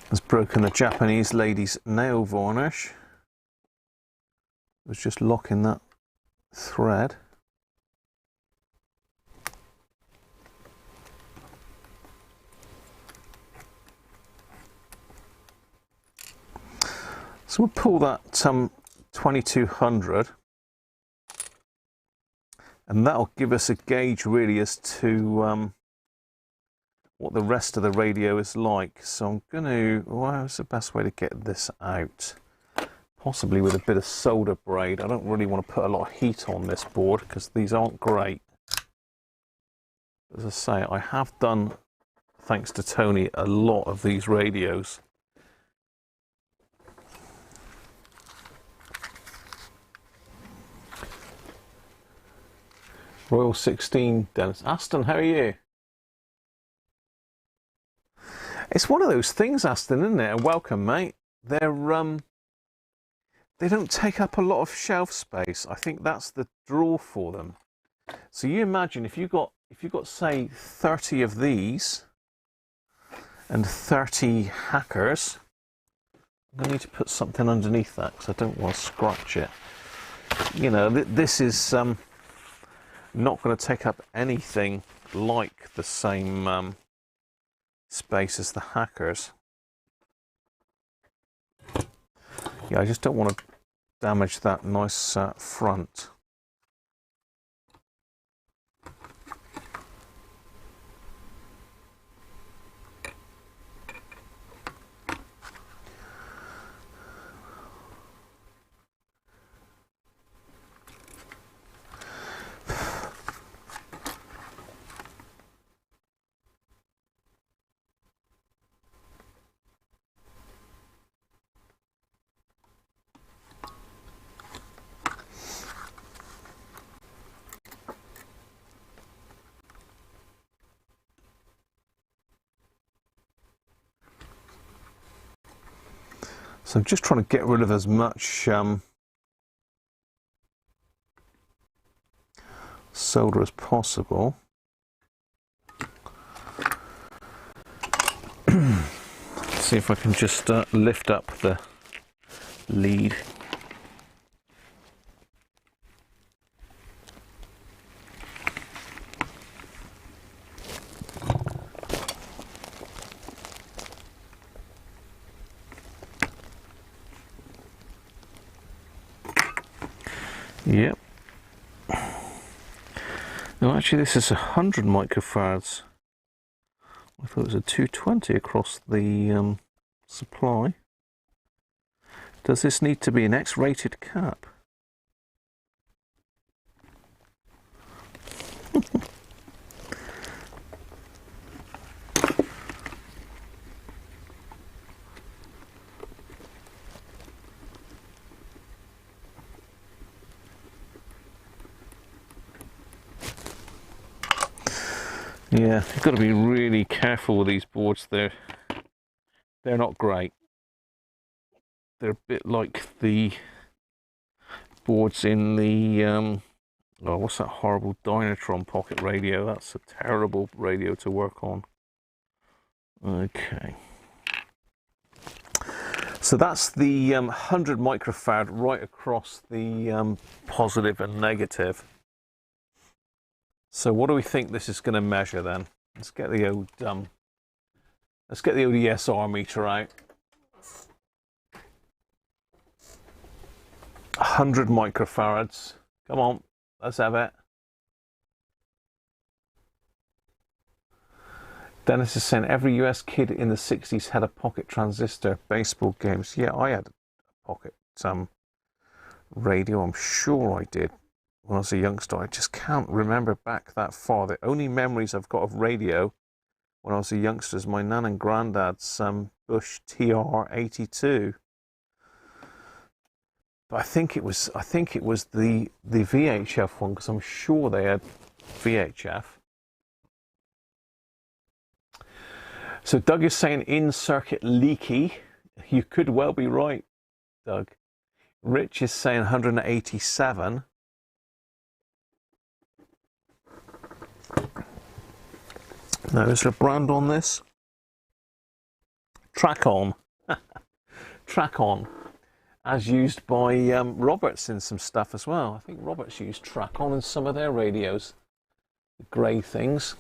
Has broken the Japanese lady's nail varnish. It was just locking that thread. So we'll pull that 2200, and that'll give us a gauge really as to what the rest of the radio is like. So I'm going to, what's the best way to get this out? Possibly with a bit of solder braid. I don't really want to put a lot of heat on this board because these aren't great. As I say, I have done, thanks to Tony, a lot of these radios. Royal 16, Dennis. Aston, how are you? It's one of those things, Aston, isn't it? And welcome, mate. They're they don't take up a lot of shelf space. I think that's the draw for them. So you imagine if you got say 30 of these and 30 hackers. I'm going to need to put something underneath that because I don't want to scratch it. You know, this is not going to take up anything like the same space as the hackers. Yeah, I just don't want to damage that nice front. So I'm just trying to get rid of as much solder as possible. See if I can just lift up the lead. Yep. No, actually this is 100 microfarads. I thought it was a 220 across the supply. Does this need to be an X-rated cap? Yeah, you've got to be really careful with these boards. They're not great. They're a bit like the boards in the oh, what's that horrible Dynatron pocket radio? That's a terrible radio to work on. Okay. So that's the 100 microfarad right across the positive and negative. So what do we think this is going to measure then? Let's get the old ESR meter out. 100 microfarads. Come on, let's have it. Dennis is saying every US kid in the 60s had a pocket transistor. Baseball games. Yeah, I had a pocket radio. I'm sure I did when I was a youngster. I just can't remember back that far. The only memories I've got of radio when I was a youngster is my nan and granddad's Bush TR-82. But I think it was the VHF one, because I'm sure they had VHF. So Doug is saying in-circuit leaky. You could well be right, Doug. Rich is saying 187. Now, is there a brand on this? Track-On. Track-On. As used by Roberts in some stuff as well. I think Roberts used Track-On in some of their radios. The grey things.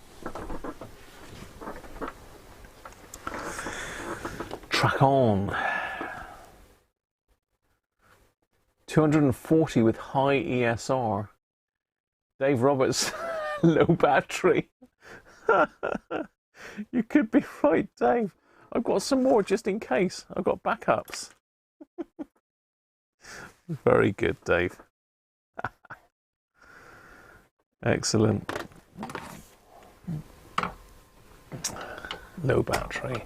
Track-On. 240 with high ESR. Dave Roberts, low battery. You could be right, Dave. I've got some more just in case. I've got backups. Very good, Dave. Excellent. Low battery.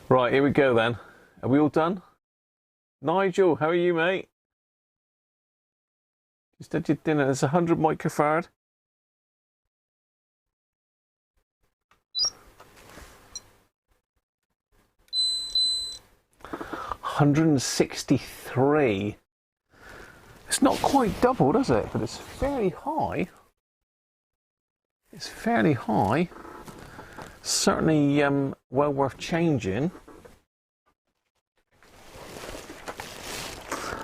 Right, here we go then. Are we all done? Nigel, how are you, mate? Just had your dinner. There's 100 microfarad. $163. It's not quite double, does it? But it's fairly high. It's fairly high. Certainly well worth changing.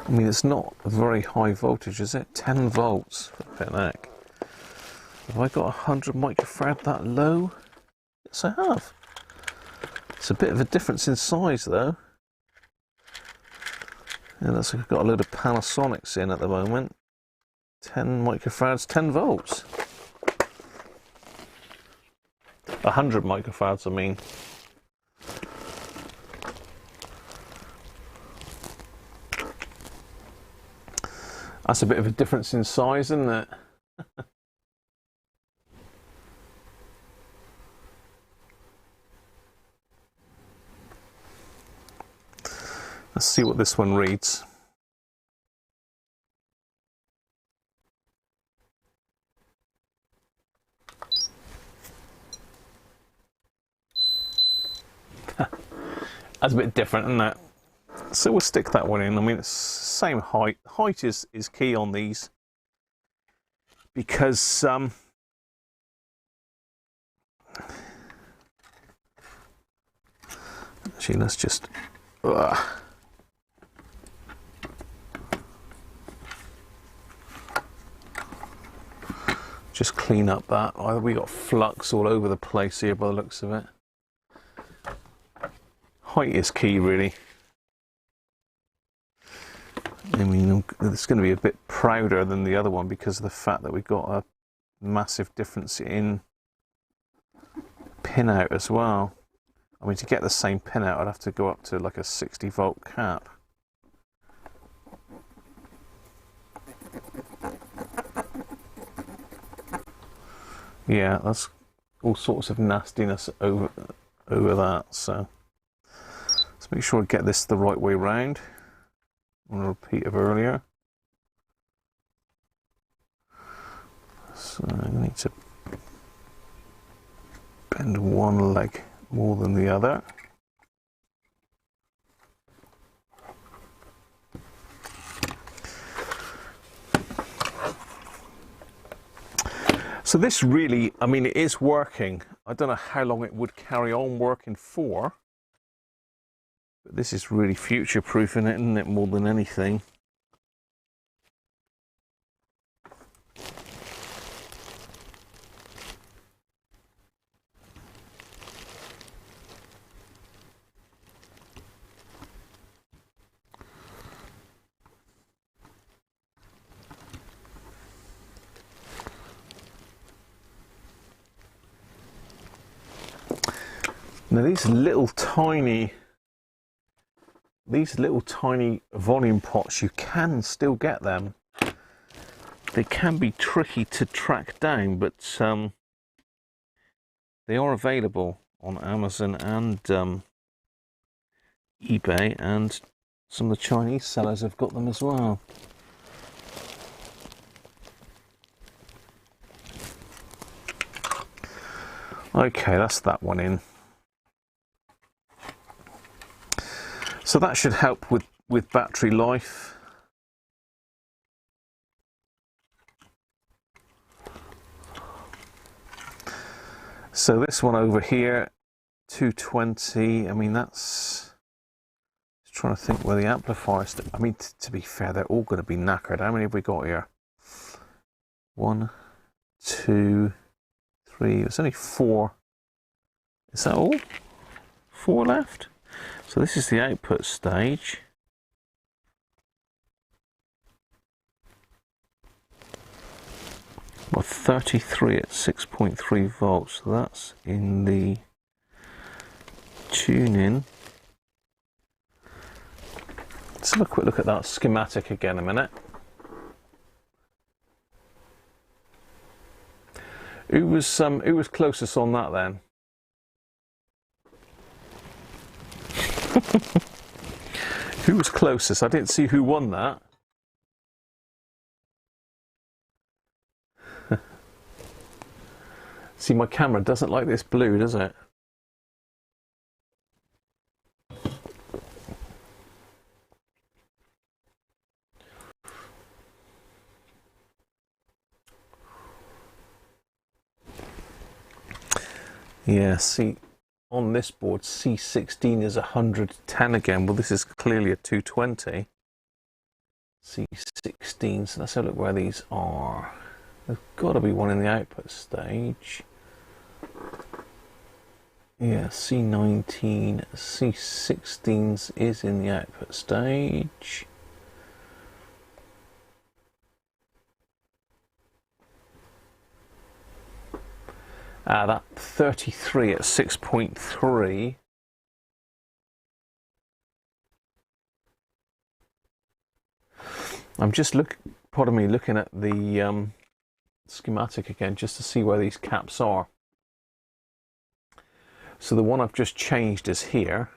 I mean, it's not a very high voltage, is it? 10 volts for the neck. Have I got 100 microfarad that low? Yes, I have. It's a bit of a difference in size, though. And that's, we've got a load of Panasonics in at the moment. 10 microfarads, 10 volts. 100 microfarads, I mean. That's a bit of a difference in size, isn't it? Let's see what this one reads. That's a bit different, isn't it? So we'll stick that one in. I mean, it's same height. Height is key on these because actually, let's just just clean up that. We got flux all over the place here by the looks of it. Height is key, really. I mean, it's going to be a bit prouder than the other one because of the fact that we've got a massive difference in pin out as well. I mean, to get the same pin out, I'd have to go up to like a 60 volt cap. Yeah, that's all sorts of nastiness over that, so let's make sure I get this the right way round. On a repeat of earlier. So I need to bend one leg more than the other. So this really, I mean, it is working. I don't know how long it would carry on working for, but this is really future-proofing it, isn't it, more than anything? Now these little tiny volume pots, you can still get them. They can be tricky to track down, but they are available on Amazon and eBay, and some of the Chinese sellers have got them as well. Okay, that's that one in. So that should help with battery life. So this one over here, 220, I mean that's, just trying to think where the amplifiers, I mean to be fair, they're all going to be knackered. How many have we got here? 1, 2, 3, there's only 4. Is that all? 4 left? So this is the output stage. Well, 33 at 6.3 volts, so that's in the tune-in. Let's have a quick look at that schematic again a minute. Who was closest on that then? Who was closest? I didn't see who won that. See, my camera doesn't like this blue, does it? Yeah, see, on this board, C16 is 110 again. Well, this is clearly a 220. C16, so let's have a look where these are. There's got to be one in the output stage. Yeah, C19, C16s is in the output stage. That 33 at 6.3. I'm just looking at the schematic again just to see where these caps are. So the one I've just changed is here.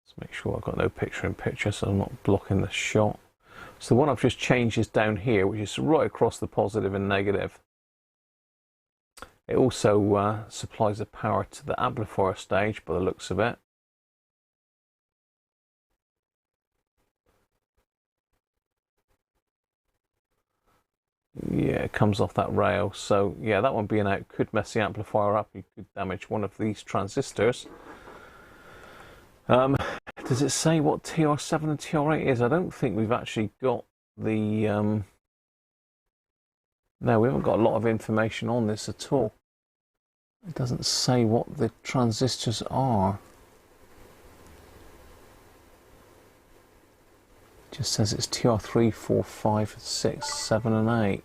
Let's make sure I've got no picture-in-picture so I'm not blocking the shot. So the one I've just changed is down here, which is right across the positive and negative. It also supplies the power to the amplifier stage by the looks of it. Yeah, it comes off that rail, so yeah, that one being out could mess the amplifier up. You could damage one of these transistors. Does it say what TR7 and TR8 is? I don't think we've actually got the... No, we haven't got a lot of information on this at all. It doesn't say what the transistors are. It just says it's TR3, 4, 5, 6, 7 and 8.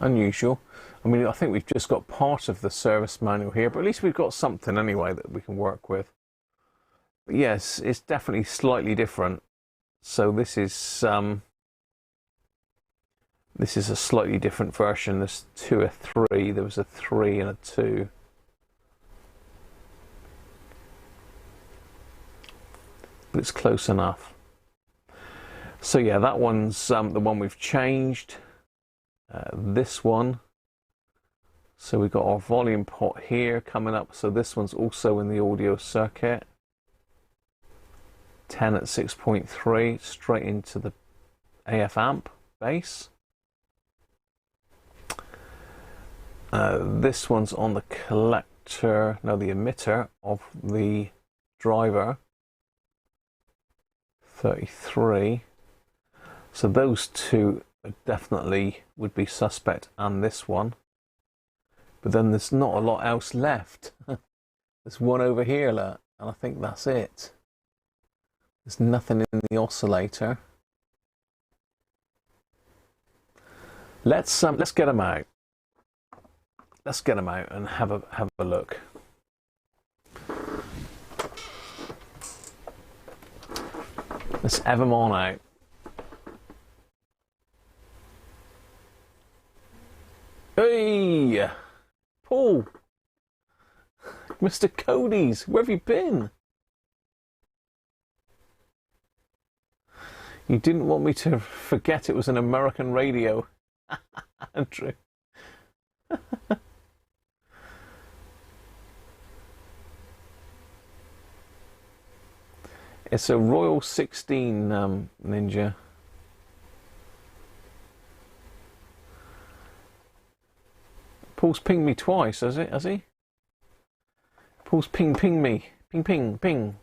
Unusual. I mean, I think we've just got part of the service manual here, but at least we've got something anyway that we can work with. But yes, it's definitely slightly different. So this is a slightly different version. There's 2, a 3. There was a 3 and a 2. but it's close enough. So yeah, that one's the one we've changed. This one, so we've got our volume pot here coming up, so this one's also in the audio circuit. 10 at 6.3 straight into the AF amp base. This one's on the collector, no, the emitter of the driver, 33. So those two definitely would be suspect, and this one. But then there's not a lot else left. There's one over here, look, and I think that's it. There's nothing in the oscillator. Let's get them out. Let's get them out and have a look. Let's have them on out. Hey, Paul, Mr. Cody's, where have you been? You didn't want me to forget it was an American radio, Andrew. It's a Royal 16 Ninja. Paul's pinged me twice, has he? Paul's pinged me. Ping.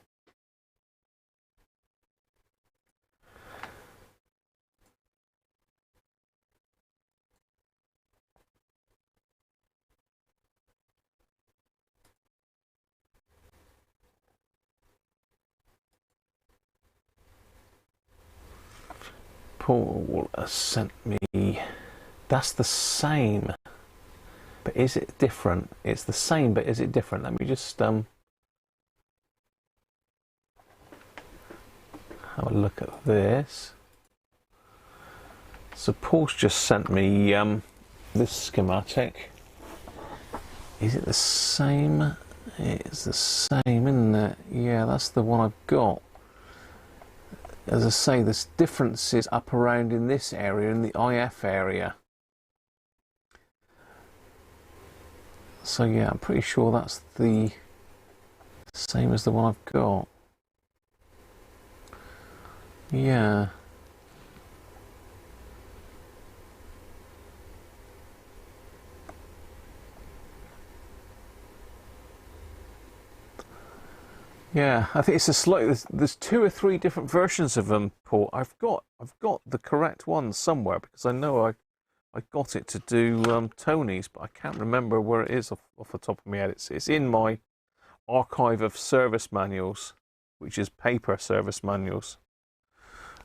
Paul has sent me. That's the same. But is it different? It's the same, but is it different? Let me just have a look at this. So Paul's just sent me this schematic. Is it the same? It's the same, isn't it? Yeah, that's the one I've got. As I say, there's differences up around in this area, in the IF area. So yeah, I'm pretty sure that's the same as the one I've got. Yeah. Yeah, I think it's a slight. There's 2 or 3 different versions of them, Paul. I've got the correct one somewhere because I know I got it to do Tony's, but I can't remember where it is off the top of my head. It's in my archive of service manuals, which is paper service manuals,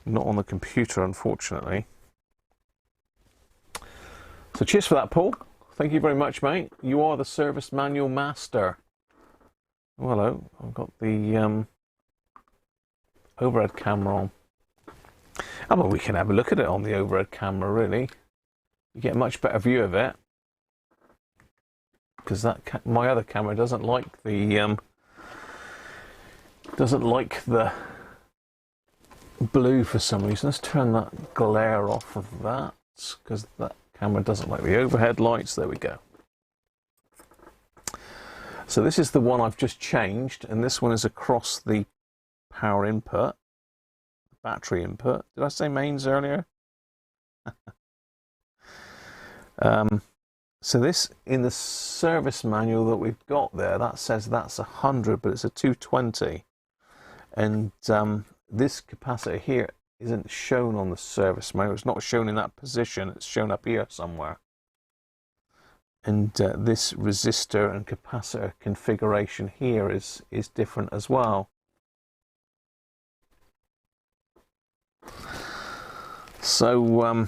not on the computer, unfortunately. So cheers for that, Paul. Thank you very much, mate. You are the service manual master. Oh, hello. I've got the overhead camera on. I mean, we can have a look at it on the overhead camera, really. You get a much better view of it because that my other camera doesn't like the blue for some reason. Let's turn that glare off of that because that camera doesn't like the overhead lights. There we go. So this is the one I've just changed, and this one is across the power input, battery input. Did I say mains earlier? So this, in the service manual that we've got there, that says that's 100, but it's a 220. And this capacitor here isn't shown on the service manual. It's not shown in that position. It's shown up here somewhere. And this resistor and capacitor configuration here is different as well. So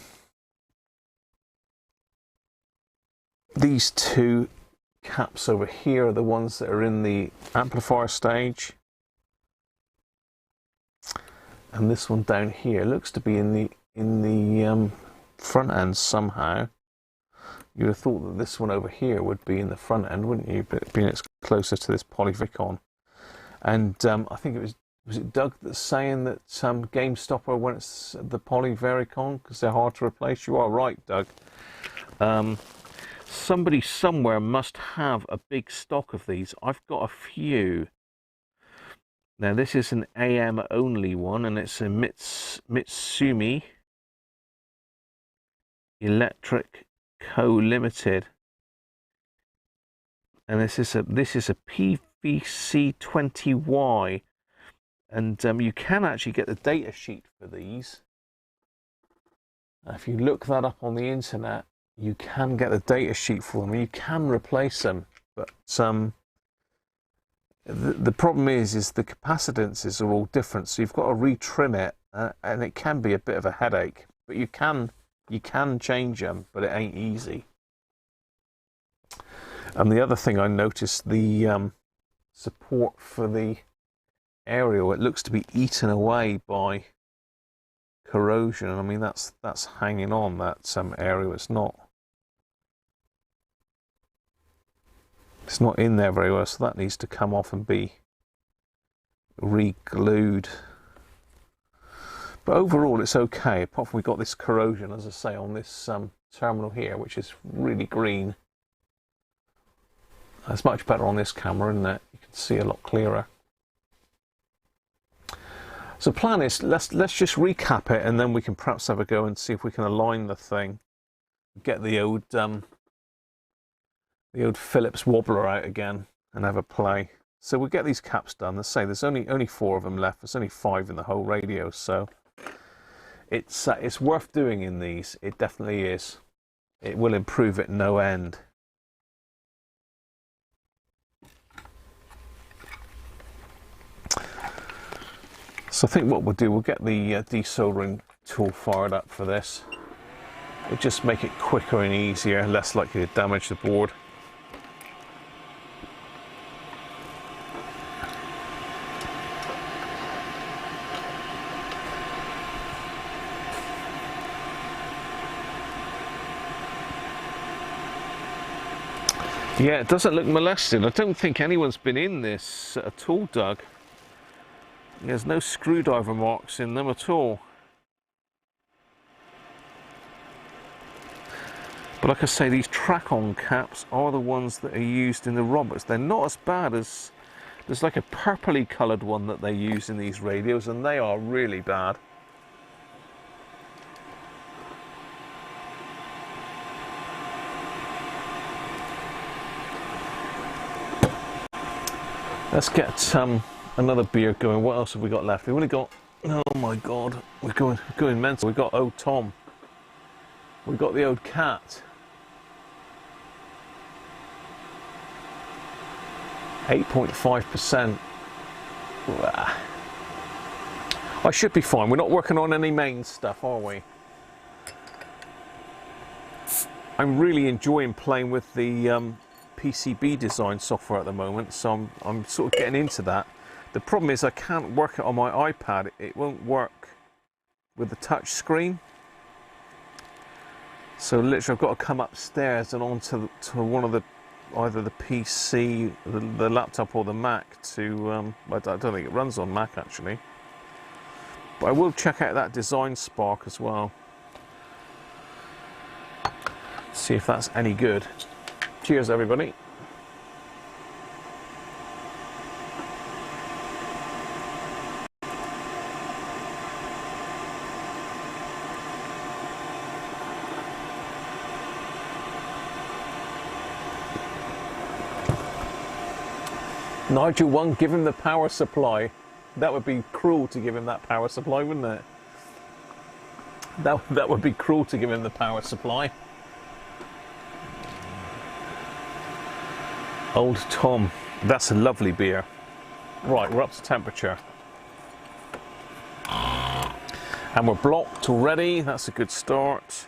these 2 caps over here are the ones that are in the amplifier stage, and this one down here looks to be in the front end somehow. You'd have thought that this one over here would be in the front end, wouldn't you? But being it's closer to this polyvicon, and I think it was Was it Doug that's saying that Game Stopper when it's the Poly Vericon because they're hard to replace? You are right, Doug. Somebody somewhere must have a big stock of these. I've got a few. Now this is an AM only one, and it's a Mitsumi Electric Co Limited, and this is a PVC20Y, and you can actually get the data sheet for these. If you look that up on the internet, you can get the data sheet for them. You can replace them, but the problem is the capacitances are all different, so you've got to retrim it, and it can be a bit of a headache. But you can change them, but it ain't easy. And the other thing I noticed, the support for the aerial, it looks to be eaten away by corrosion. I mean, that's hanging on, that aerial. It's not in there very well, so that needs to come off and be re-glued. But overall it's okay, apart from we got this corrosion, as I say, on this terminal here, which is really green. It's much better on this camera, isn't it? You can see a lot clearer. So the plan is, let's just recap it, and then we can perhaps have a go and see if we can align the thing, get the old Phillips wobbler out again, and have a play. So we'll get these caps done. Let's say there's only 4 of them left. There's only 5 in the whole radio, so it's worth doing in these. It definitely is. It will improve it no end. So I think what we'll do, we'll get the desoldering tool fired up for this. It'll just make it quicker and easier, less likely to damage the board. Yeah, it doesn't look molested. I don't think anyone's been in this at all, Doug. There's no screwdriver marks in them at all. But like I say, these track-on caps are the ones that are used in the Roberts. They're not as bad as... There's like a purpley coloured one that they use in these radios, and they are really bad. Let's get another beer going. What else have we got left? We've only got... Oh my God, we're going mental. We've got Old Tom. We've got the Old Cat. 8.5%. I should be fine. We're not working on any main stuff, are we? I'm really enjoying playing with the PCB design software at the moment, so I'm sort of getting into that. The problem is I can't work it on my iPad. It won't work with the touch screen. So literally I've got to come upstairs and onto one of the, either the PC, the laptop or the Mac to, I don't think it runs on Mac actually. But I will check out that Design Spark as well. See if that's any good. Cheers everybody. Nigel 1, give him the power supply. That would be cruel to give him that power supply, wouldn't it? That would be cruel to give him the power supply. Old Tom, that's a lovely beer. Right, we're up to temperature. And we're blocked already, that's a good start.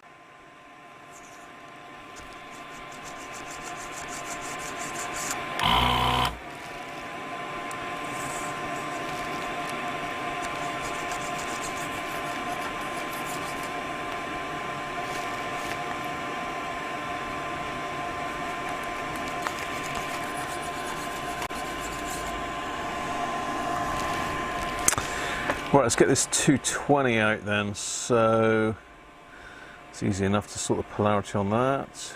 Right, let's get this 220 out then. So it's easy enough to sort the polarity on that.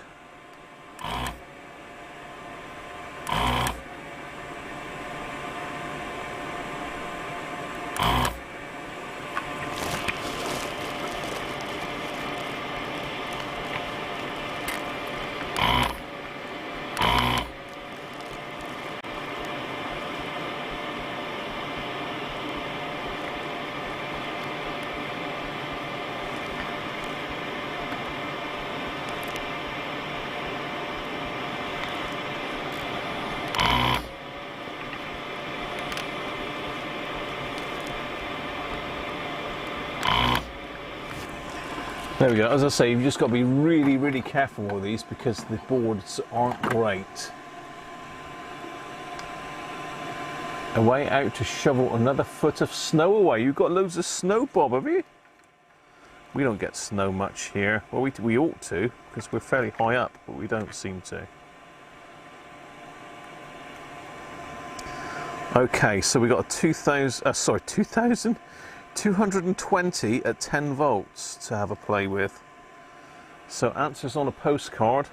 There we go. As I say, you've just got to be really, really careful with these because the boards aren't great. A way out to shovel another foot of snow away. You've got loads of snow, Bob, have you? We don't get snow much here. Well, we ought to because we're fairly high up, but we don't seem to. Okay, so we got a 220 at 10 volts to have a play with. So answers on a postcard.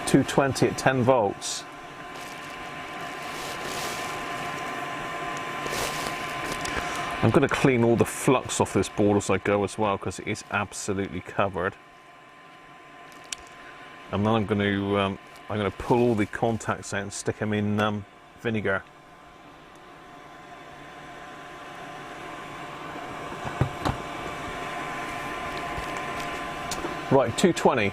$220 at 10 volts. I'm going to clean all the flux off this board as I go as well because it is absolutely covered. And then I'm going to pull all the contacts out and stick them in vinegar. Right, 220.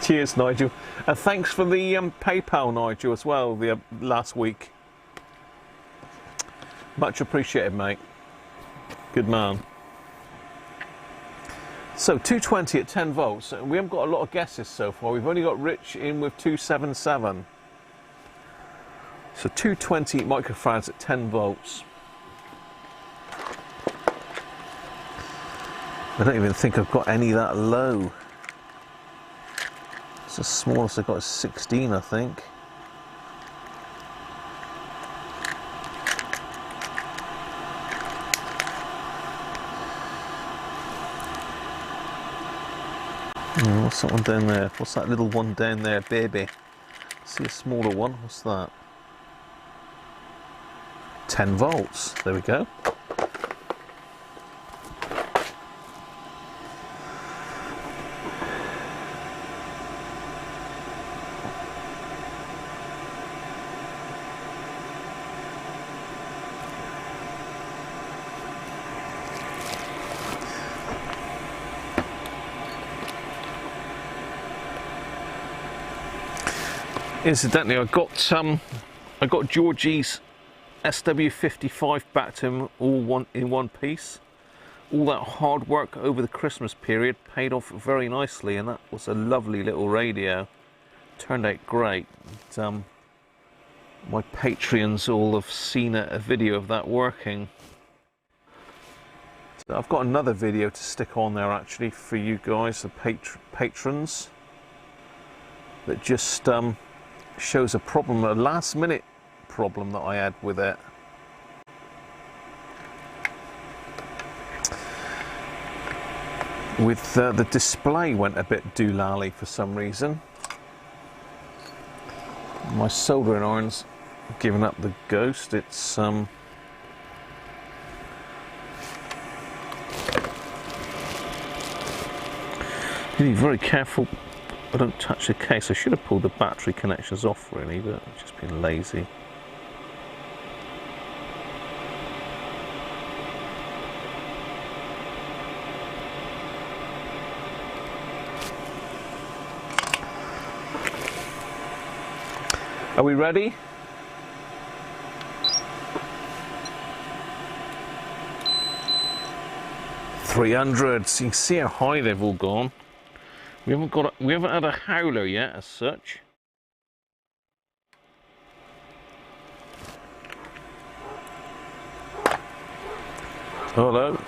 Cheers, Nigel. And thanks for the PayPal, Nigel, as well, the last week. Much appreciated, mate. Good man. So 220 at 10 volts. We haven't got a lot of guesses so far. We've only got Rich in with 277. So 220 microfarads at 10 volts. I don't even think I've got any that low. It's the smallest I've got is 16, I think. What's that one down there? What's that little one down there, baby? See a smaller one? What's that? 10 volts. There we go. Incidentally, I got Georgie's SW55 back to him all in one piece. All that hard work over the Christmas period paid off very nicely, and that was a lovely little radio. Turned out great. My Patreons all have seen a video of that working. So I've got another video to stick on there actually for you guys, the patrons, that just shows a problem, a last minute problem that I had with it. With the display went a bit doolally for some reason. My soldering iron's given up the ghost. It's be very careful I don't touch the case. I should have pulled the battery connections off really, but I've just been lazy. Are we ready? $300. So you can see how high they've all gone. We haven't had a howler yet as such. Hello.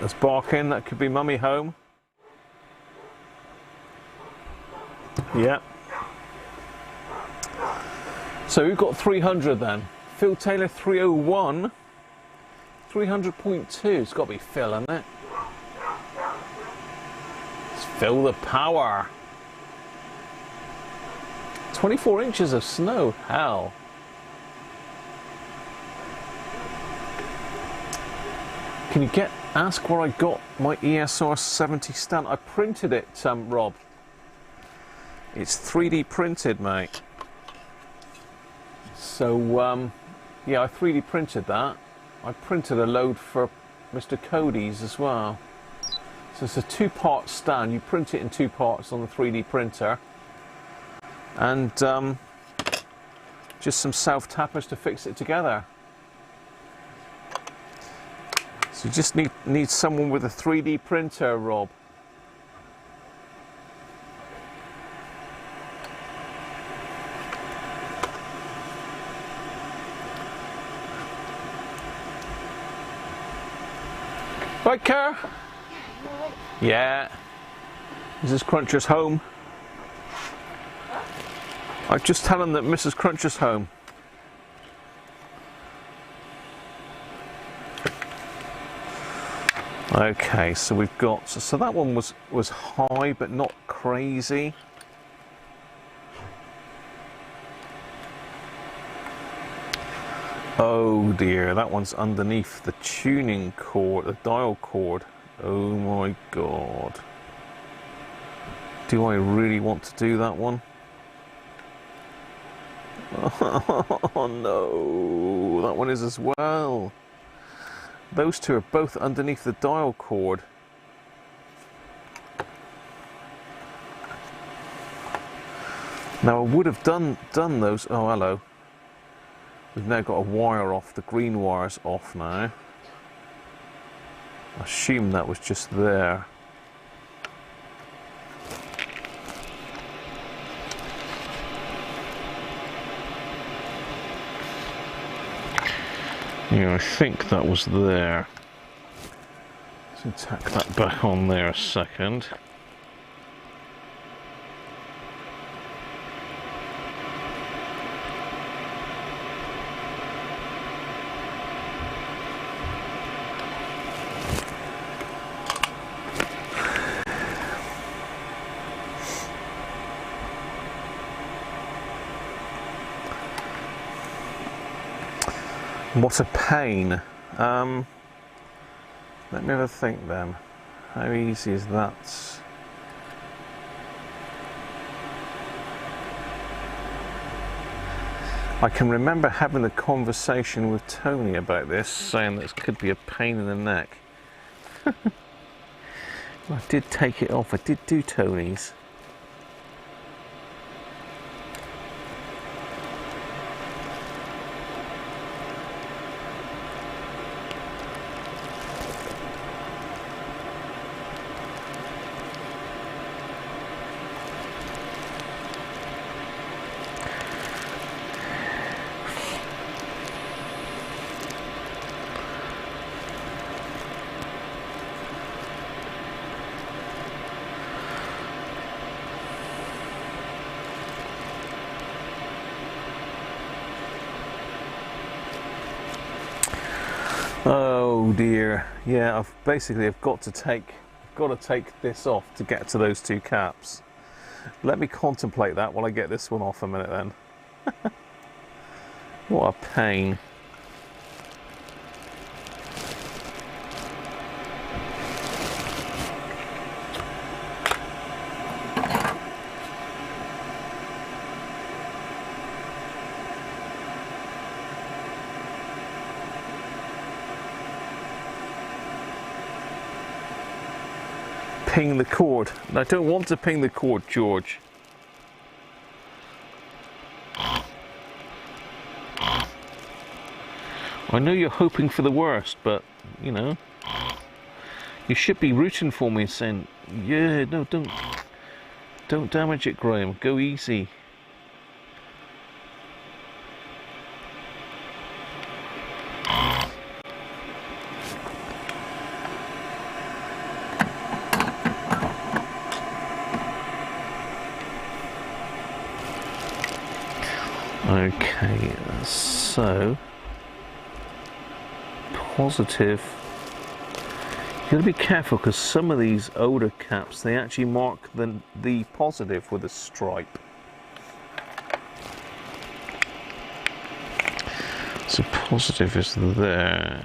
That's barking. That could be Mummy home. Yeah. So we've got 300 then. Phil Taylor 301. 300.2. It's got to be Phil, hasn't it? Let's fill the power. 24 inches of snow. Hell. Can you ask where I got my ESR 70 stand? I printed it, Rob. It's 3D printed, mate. So, yeah, I 3D printed that. I printed a load for Mr. Cody's as well. So it's a 2-part stand. You print it in 2 parts on the 3D printer. And just some self-tappers to fix it together. So you just need someone with a 3D printer, Rob. Right, Kerr? Yeah. Mrs. Cruncher's home. I just tell him that Mrs. Cruncher's home. Okay, so we've got, so that one was high but not crazy. Oh dear, that one's underneath the tuning cord, the dial cord. Oh my god. Do I really want to do that one? Oh no, that one is as well. Those two are both underneath the dial cord. Now I would have done those. Oh, hello. We've now got a wire off. The green wire's off now. I assume that was just there. Yeah, I think that was there. Let's tack that back on there a second. What a pain. Let me have a think then. How easy is that? I can remember having a conversation with Tony about this, saying that it could be a pain in the neck. I did take it off. I did do Tony's. Oh dear, yeah, I've got to take this off to get to those two caps. Let me contemplate that while I get this one off a minute then. What a pain. Ping the cord. I don't want to ping the cord, George. I know you're hoping for the worst, but, you know, you should be rooting for me, saying, yeah, no, don't damage it, Graham. Go easy. Okay, so positive. You got to be careful because some of these older caps, they actually mark the positive with a stripe. So positive is there.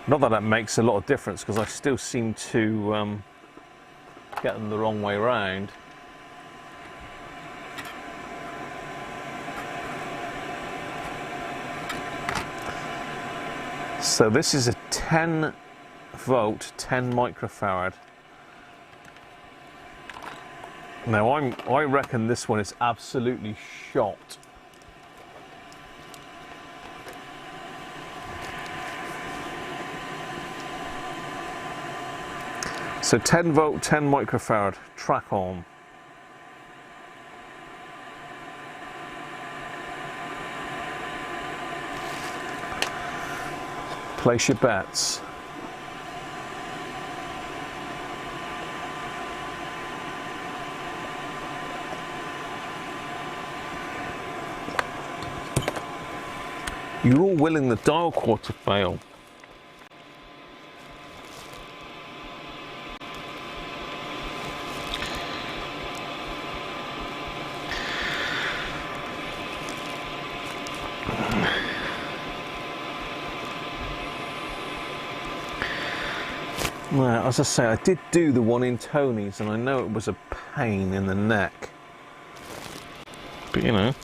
Not that makes a lot of difference because I still seem to get them the wrong way around. So this is a 10 volt, 10 microfarad. Now I reckon this one is absolutely shot. So 10 volt, 10 microfarad, track on. Place your bets. You're all willing the dial cord to fail. Well, as I say, I did do the one in Tony's and I know it was a pain in the neck. But you know.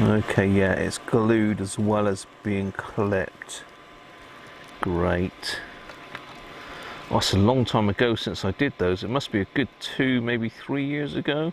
Okay, yeah, it's glued as well as being clipped. Great. Oh, it's a long time ago since I did those. It must be a good 2, maybe 3 years ago.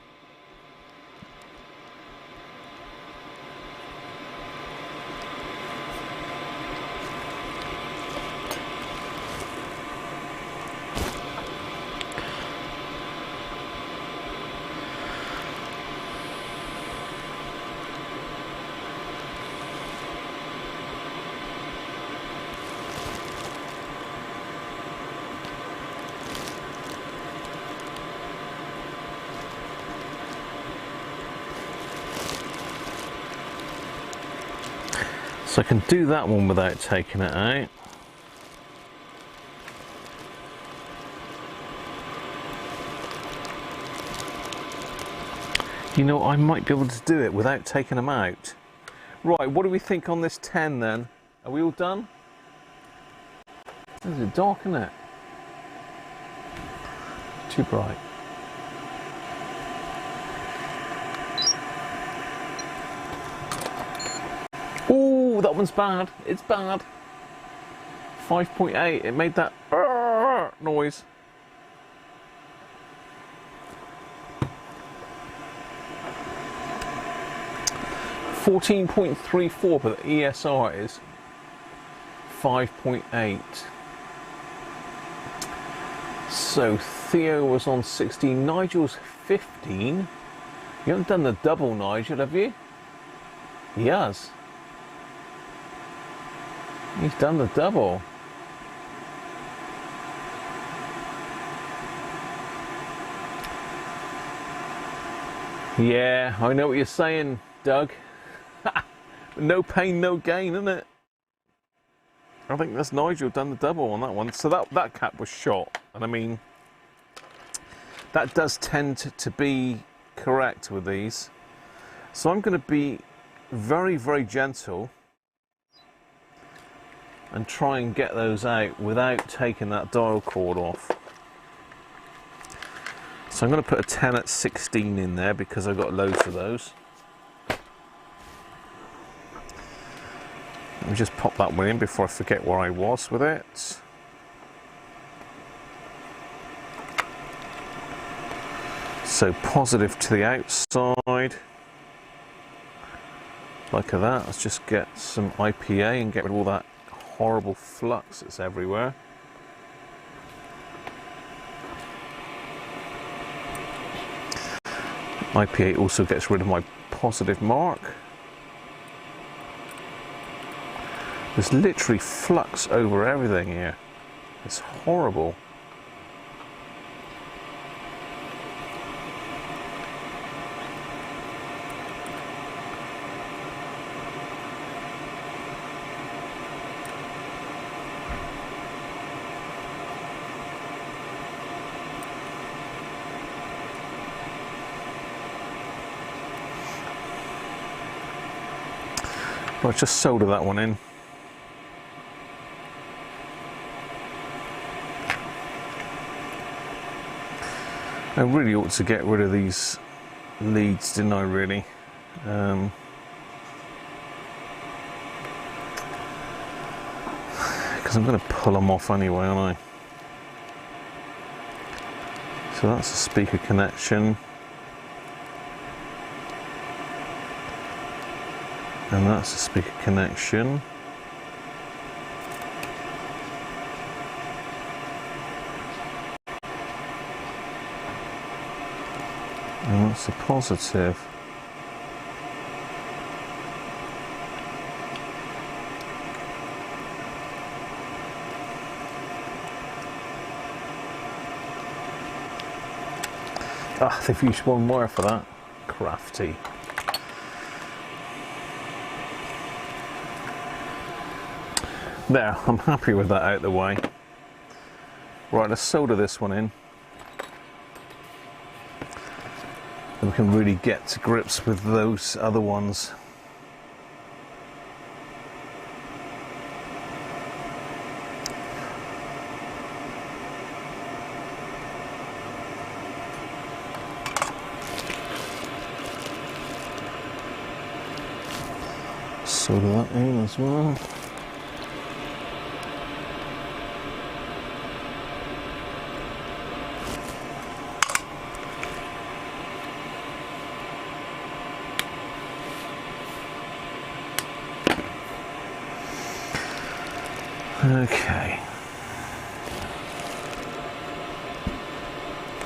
So I can do that one without taking it out. You know, I might be able to do it without taking them out. Right, what do we think on this 10 then? Are we all done? It's dark, isn't it? Too bright. Oh, that one's bad. It's bad. 5.8. It made that noise. $14.34, but the ESR is 5.8. So Theo was on 16. Nigel's 15. You haven't done the double, Nigel, have you? He has. He's done the double. Yeah, I know what you're saying, Doug. No pain, no gain, isn't it? I think that's Nigel done the double on that one. So that cap was shot. And I mean, that does tend to be correct with these. So I'm going to be very, very gentle and try and get those out without taking that dial cord off. So I'm going to put a 10 at 16 in there because I've got loads of those. Let me just pop that one in before I forget where I was with it. So positive to the outside. Like that. Let's just get some IPA and get rid of all that horrible flux that's everywhere. IPA also gets rid of my positive mark. There's literally flux over everything here. It's horrible. Right, just solder that one in. I really ought to get rid of these leads, didn't I, really? Because I'm going to pull them off anyway, aren't I? So that's a speaker connection. And that's a speaker connection. And that's a positive. Ah, they've used one wire for that. Crafty. There, I'm happy with that out of the way. Right, let's solder this one in. And we can really get to grips with those other ones. Solder that in as well. Okay.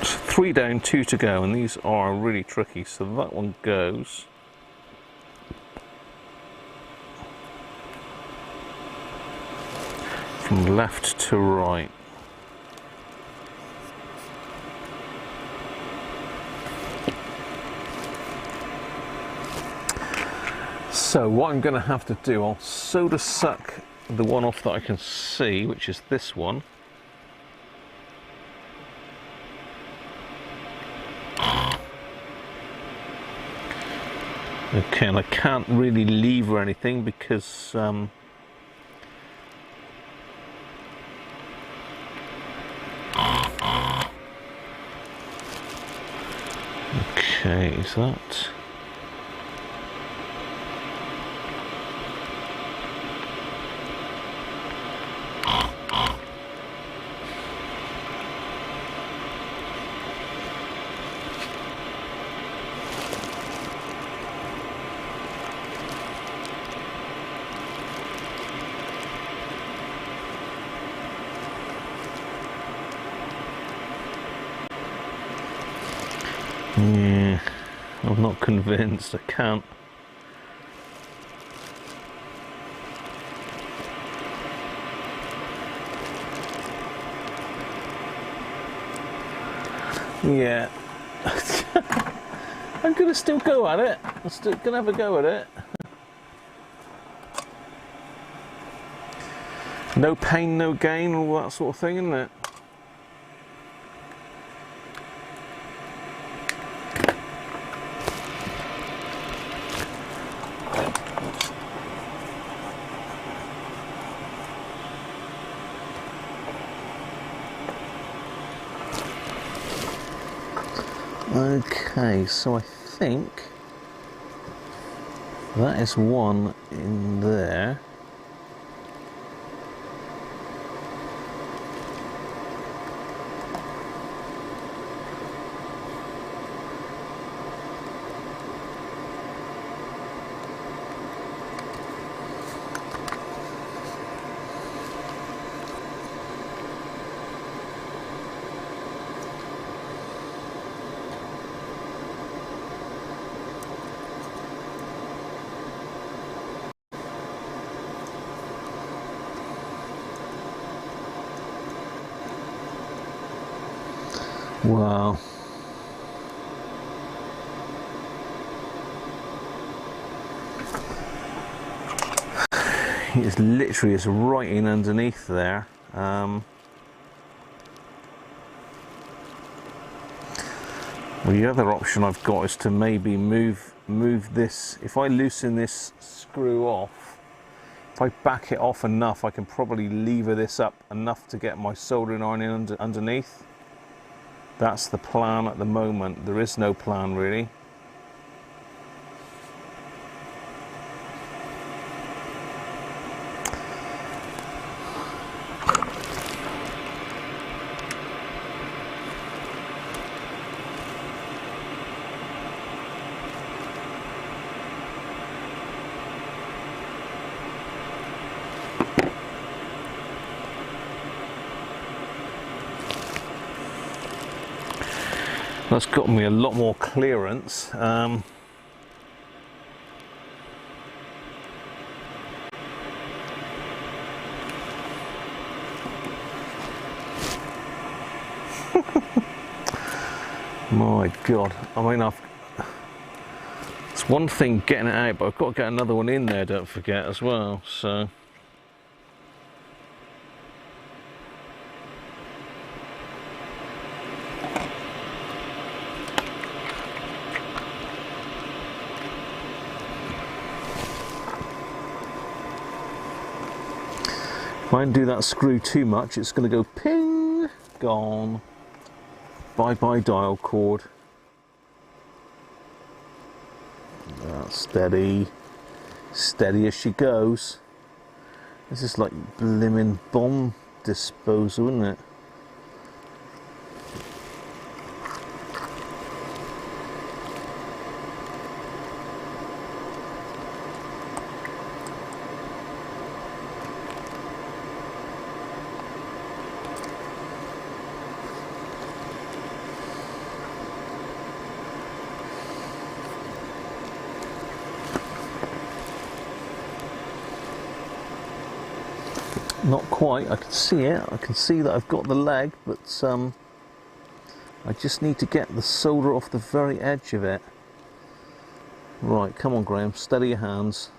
So 3 down, 2 to go, and these are really tricky. So that one goes. From left to right. So what I'm going to have to do, I'll solder suck the one off that I can see, which is this one. Okay, and I can't really lever anything because okay, is that? Yeah, I'm not convinced. I can't. Yeah. I'm gonna still go at it. I'm still gonna have a go at it. No pain, no gain, all that sort of thing, isn't it? Okay, so I think that is one in there. Wow. It's literally, it's right in underneath there. Well, the other option I've got is to maybe move this. If I loosen this screw off, if I back it off enough, I can probably lever this up enough to get my soldering iron in underneath. That's the plan at the moment. There is no plan really. That's got me a lot more clearance. My God, I mean, it's one thing getting it out, but I've got to get another one in there, don't forget, as well, so. If I undo that screw too much, it's going to go ping, gone. Bye bye dial cord. Steady, steady as she goes. This is like blimmin' bomb disposal, isn't it? Not quite, I can see it, I can see that I've got the leg, but I just need to get the solder off the very edge of it. Right, come on Graham, steady your hands.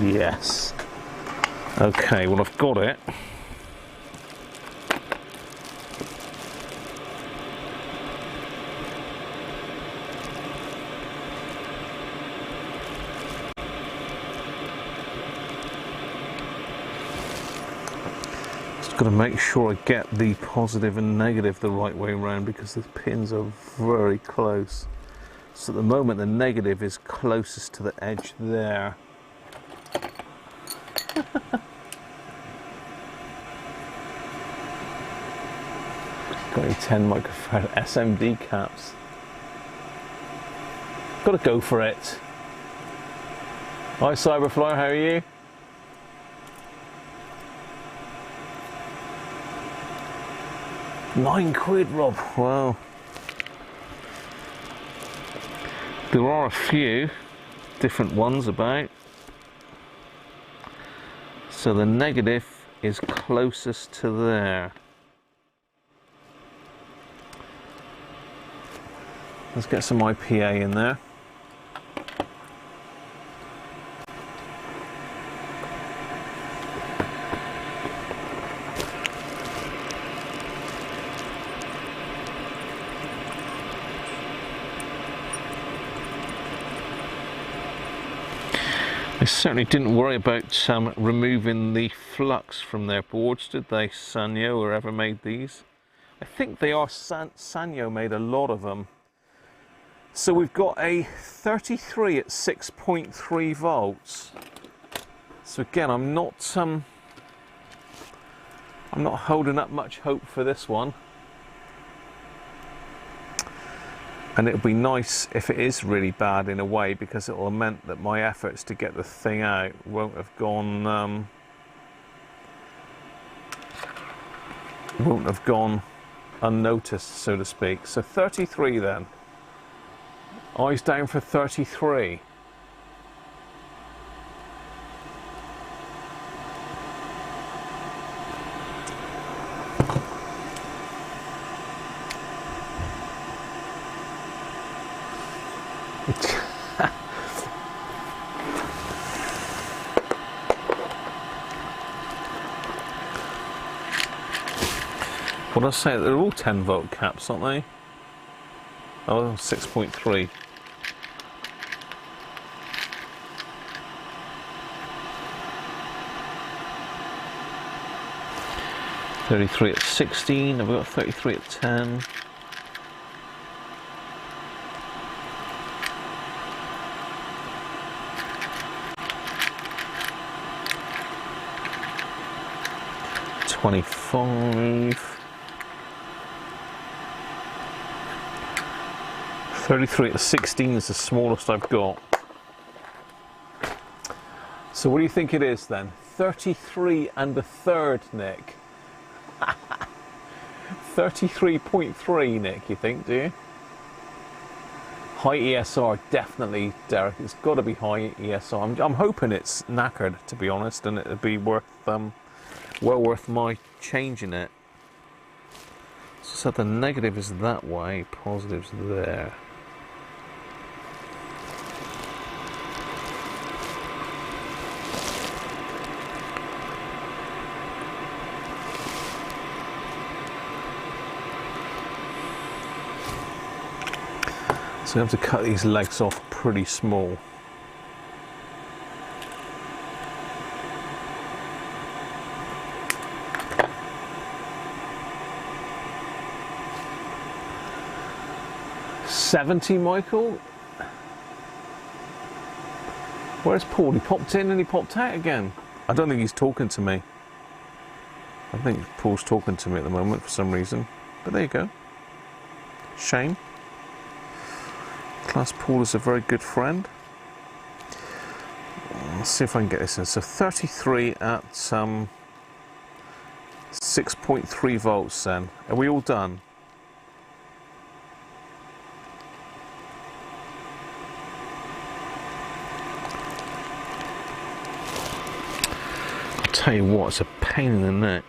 Yes. Okay, well I've got it. Just got to make sure I get the positive and negative the right way around because the pins are very close. So at the moment the negative is closest to the edge there. Got any 10 microfarad SMD caps. Got to go for it. Hi Cyberflyer, how are you? £9, Rob. Wow. There are a few different ones about. So the negative is closest to there. Let's get some IPA in there. They certainly didn't worry about removing the flux from their boards, did they? Sanyo, or ever made these? I think they are. Sanyo made a lot of them. So we've got a 33 at 6.3 volts. So again, I'm not holding up much hope for this one. And it'll be nice if it is really bad in a way, because it will have meant that my efforts to get the thing out won't have gone won't have gone unnoticed, so to speak. So 33 then. Eyes down for 33. What did I say? They're all 10 volt caps, aren't they? Oh, 6.3. $33 at 16. Have we got 33 at 10? $25. 33 at 16 is the smallest I've got. So what do you think it is then? 33 and a third, Nick. 33.3, Nick, you think, do you? High ESR, definitely, Derek. It's got to be high ESR. I'm hoping it's knackered, to be honest, and it'd be worth, well worth my changing it. So the negative is that way, positive's there. So I have to cut these legs off pretty small. $70, Michael? Where's Paul? He popped in and he popped out again. I don't think he's talking to me. I think Paul's talking to me at the moment for some reason. But there you go. Shame. Class Paul is a very good friend. Let's see if I can get this in. So 33 at 6.3 volts then. Are we all done? I'll tell you what, it's a pain in the neck.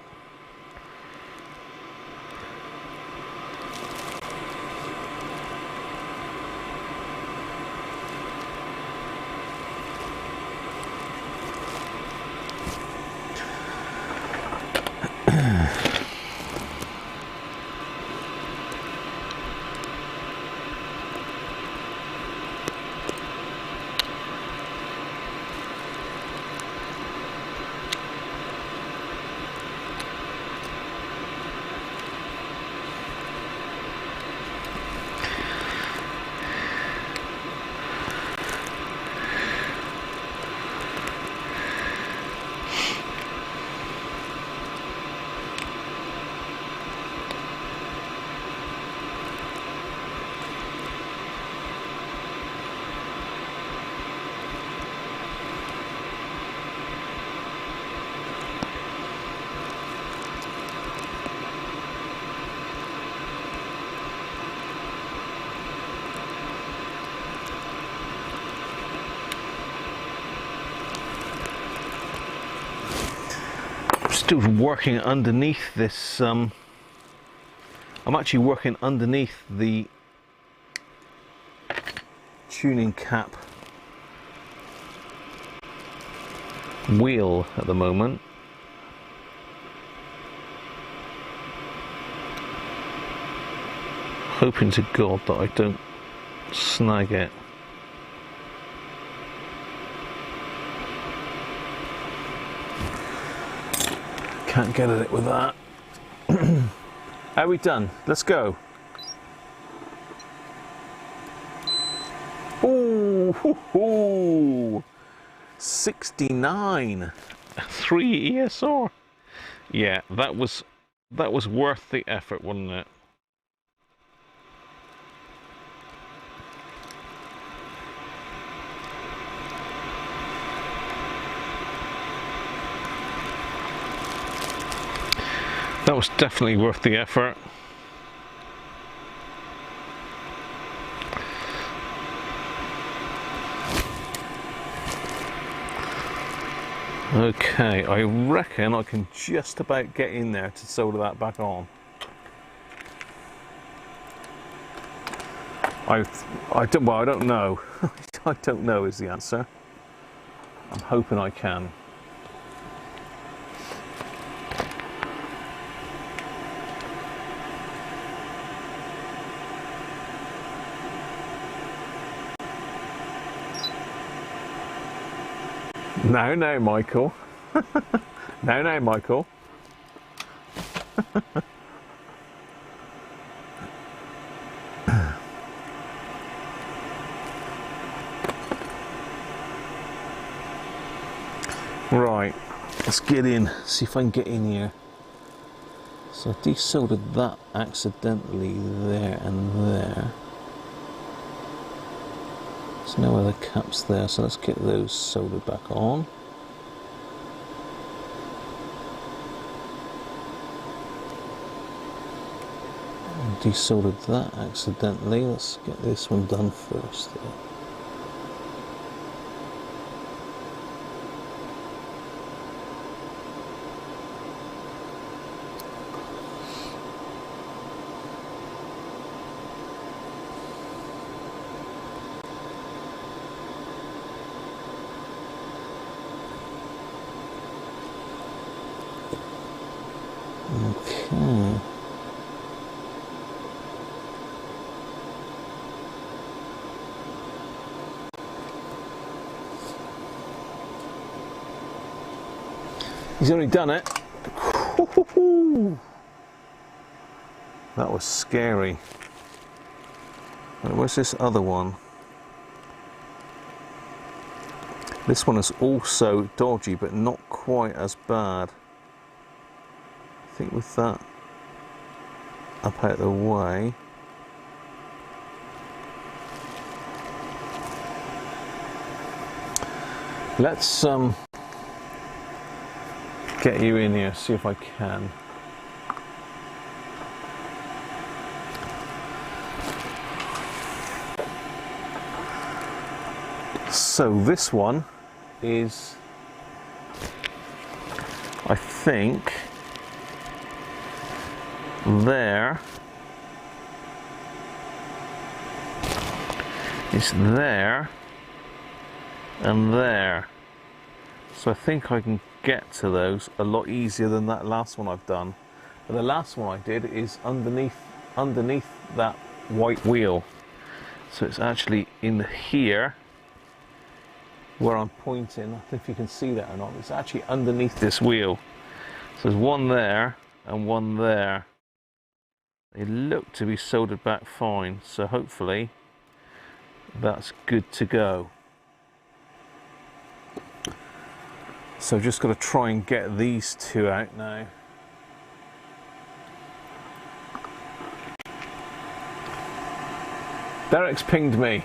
Still working underneath this, I'm actually working underneath the tuning cap wheel at the moment. Hoping to God that I don't snag it. Can't get at it with that. How are we done? Let's go. Ooh, hoo, hoo. 69. 3 ESR. Yeah, that was worth the effort, wasn't it? That was definitely worth the effort. Okay, I reckon I can just about get in there to solder that back on. I don't know. I don't know is the answer. I'm hoping I can. No, Michael. No, Michael. Right, let's get in, see if I can get in here. So I desoldered that accidentally there and there. There's no other caps there, so let's get those soldered back on. Desoldered that accidentally. Let's get this one done first. Okay. He's only done it. That was scary. Where's this other one? This one is also dodgy, but not quite as bad. I think with that up out the way. Let's get you in here, see if I can. So this one is, I think, there. It's there and there. So I think I can get to those a lot easier than that last one I've done. But the last one I did is underneath that white wheel. So it's actually in here where I'm pointing. I don't know if you can see that or not. It's actually underneath this wheel. So there's one there and one there. They look to be soldered back fine, so hopefully that's good to go. So just got to try and get these two out now. Derek's pinged me.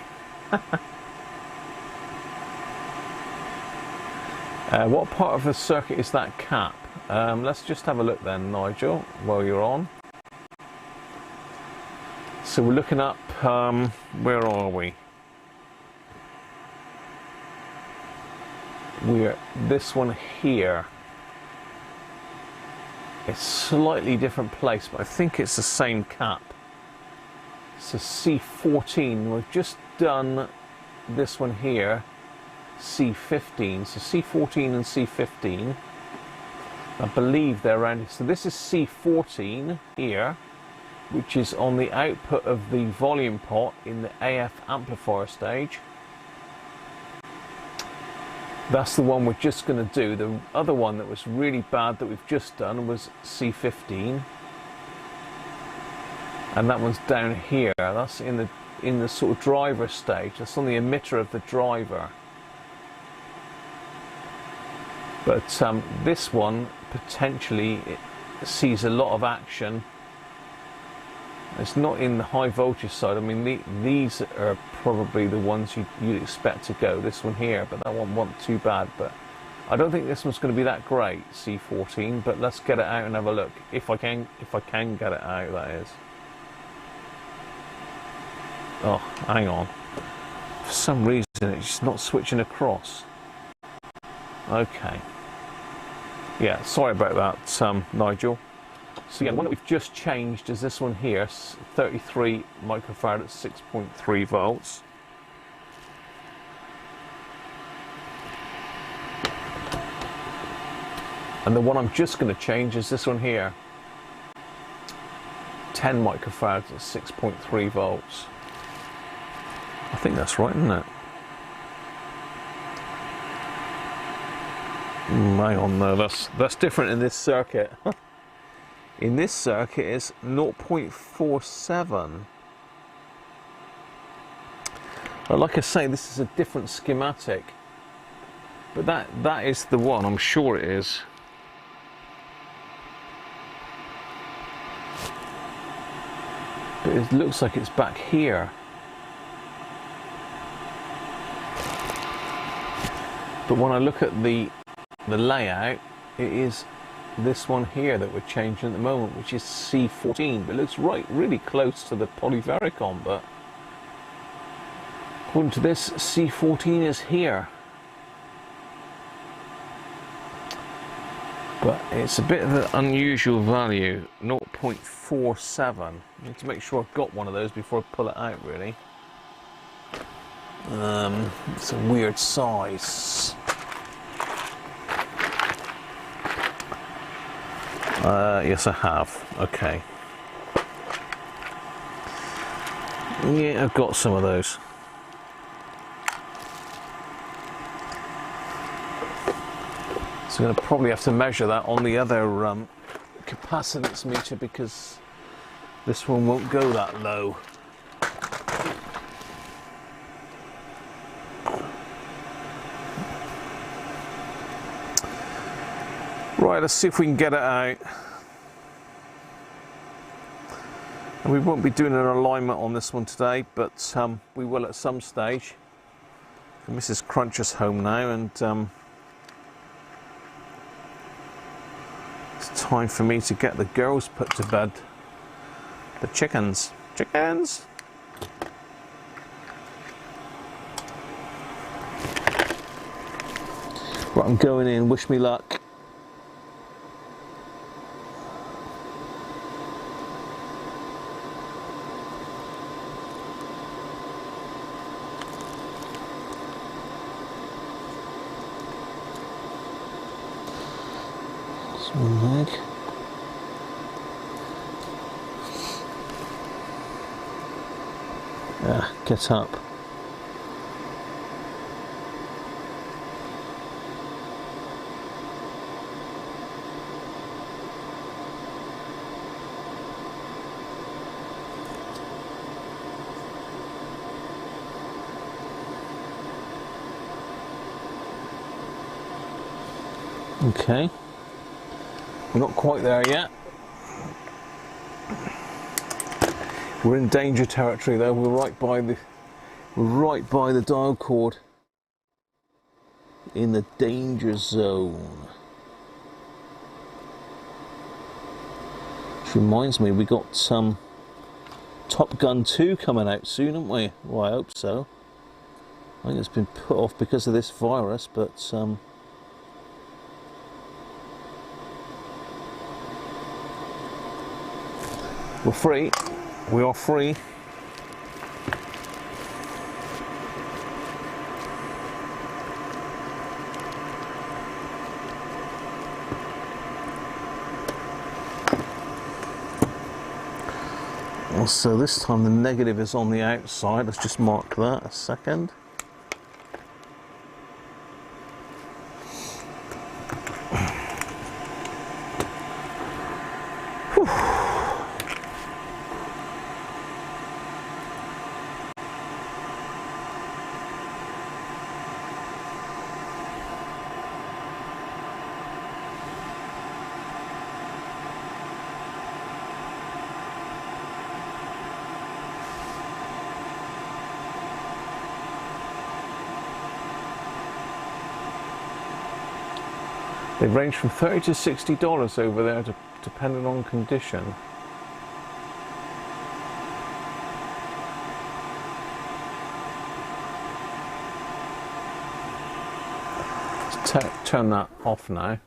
What part of the circuit is that cap? Let's just have a look then, Nigel, while you're on. So we're looking up, where are we? We're this one here. It's slightly different place, but I think it's the same cap. So C14, we've just done this one here, C15. So C14 and C15, I believe they're around. So this is C14 here, which is on the output of the volume pot in the AF amplifier stage. That's the one we're just going to do. The other one that was really bad that we've just done was C15. And that one's down here. That's in the sort of driver stage. That's on the emitter of the driver. But this one potentially it sees a lot of action. It's not in the high voltage side. I mean, these are probably the ones you'd expect to go. This one here, but that one wasn't too bad. But I don't think this one's going to be that great, C14, but let's get it out and have a look. If I can get it out, that is. Oh, hang on. For some reason, it's just not switching across. Okay. Yeah, sorry about that, Nigel. So yeah, the one that we've just changed is this one here, 33 microfarad at 6.3 volts. And the one I'm just going to change is this one here, 10 microfarads at 6.3 volts. I think that's right, isn't it? Hang on, no, that's different in this circuit. In this circuit it's 0.47. But like I say, this is a different schematic. But that is the one, I'm sure it is. But it looks like it's back here. But when I look at the layout, it is this one here that we're changing at the moment, which is C14. But it looks really close to the polyvaricon, but according to this, C14 is here. But it's a bit of an unusual value, 0.47. I need to make sure I've got one of those before I pull it out, really. It's a weird size. Yes, I have. Okay. Yeah, I've got some of those. So I'm going to probably have to measure that on the other capacitance meter, because this one won't go that low. Right, let's see if we can get it out. And we won't be doing an alignment on this one today, but we will at some stage. Mrs. Cruncher's home now, and it's time for me to get the girls put to bed. The chickens. Chickens! Right, I'm going in. Wish me luck. One leg. Ah, get up. Okay. We're not quite there yet. We're in danger territory though. We're right by the dial cord. In the danger zone. Which reminds me, we got some Top Gun 2 coming out soon, haven't we? Well, I hope so. I think it's been put off because of this virus, but we're free. We are free. So this time the negative is on the outside. Let's just mark that a second. They range from $30 to $60 over there, depending on condition. Let's turn that off now.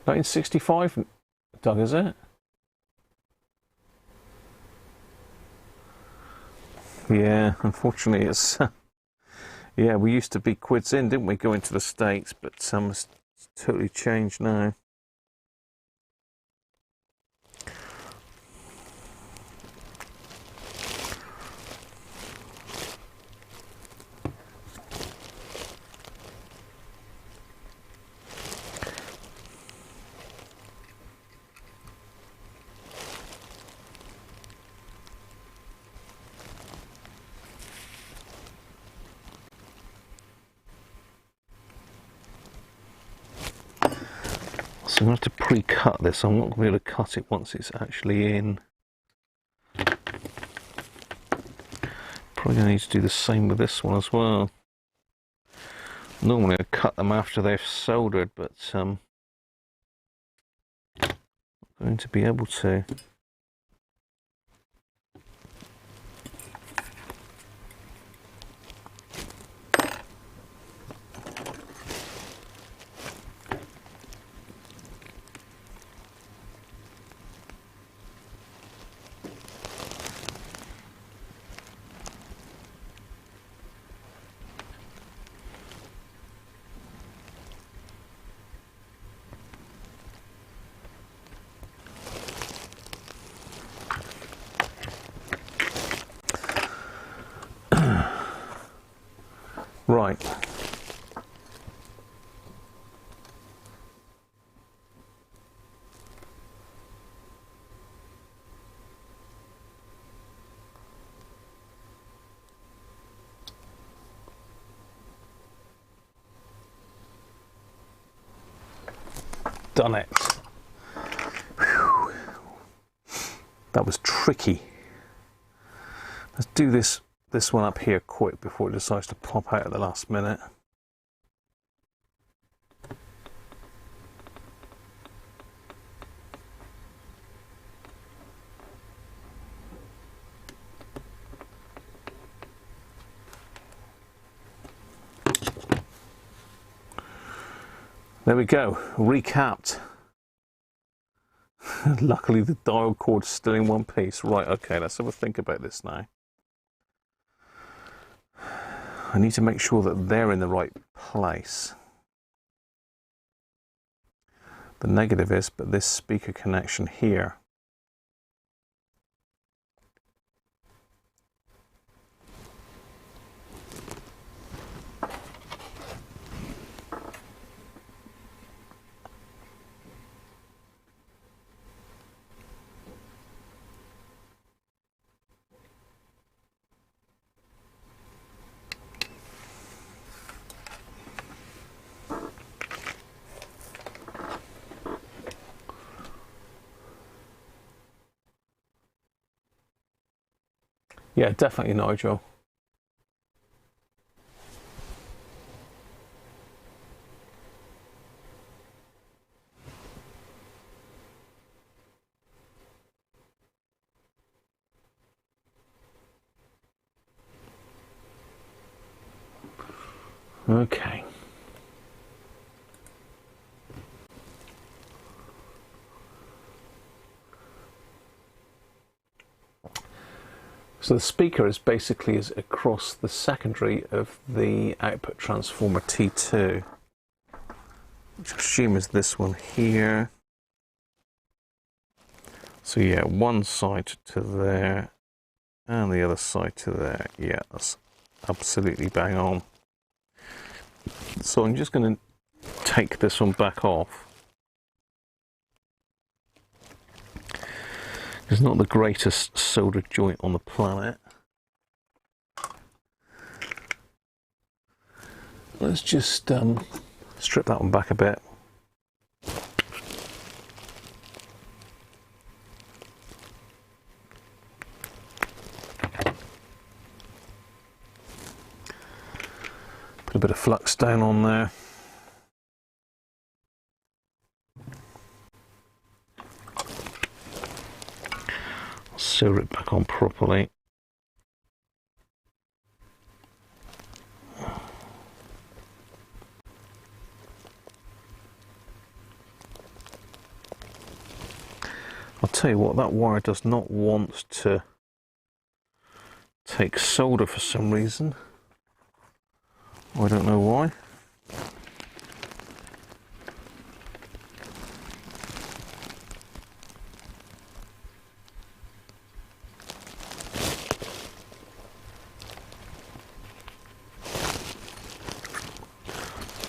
1965, Doug, is it? Yeah, unfortunately it's... yeah, we used to be quids in, didn't we, going to the States, but it's totally changed now. So I'm going to have to pre-cut this. I'm not going to be able to cut it once it's actually in. Probably going to need to do the same with this one as well. Normally I cut them after they've soldered, but I'm not going to be able to. Right. Done it. Whew. That was tricky. Let's do this one up here quick before it decides to pop out at the last minute. There we go, recapped. Luckily the dial cord's still in one piece. Right, okay, let's have a think about this now. I need to make sure that they're in the right place. The negative is, but this speaker connection here. Yeah, definitely Nigel. Okay. So the speaker is basically across the secondary of the output transformer T2, which I assume is this one here. So yeah, one side to there and the other side to there. Yeah, that's absolutely bang on. So I'm just going to take this one back off. It's not the greatest solder joint on the planet. Let's just strip that one back a bit. Put a bit of flux down on there. Sew it back on properly. I'll tell you what, that wire does not want to take solder for some reason. I don't know why.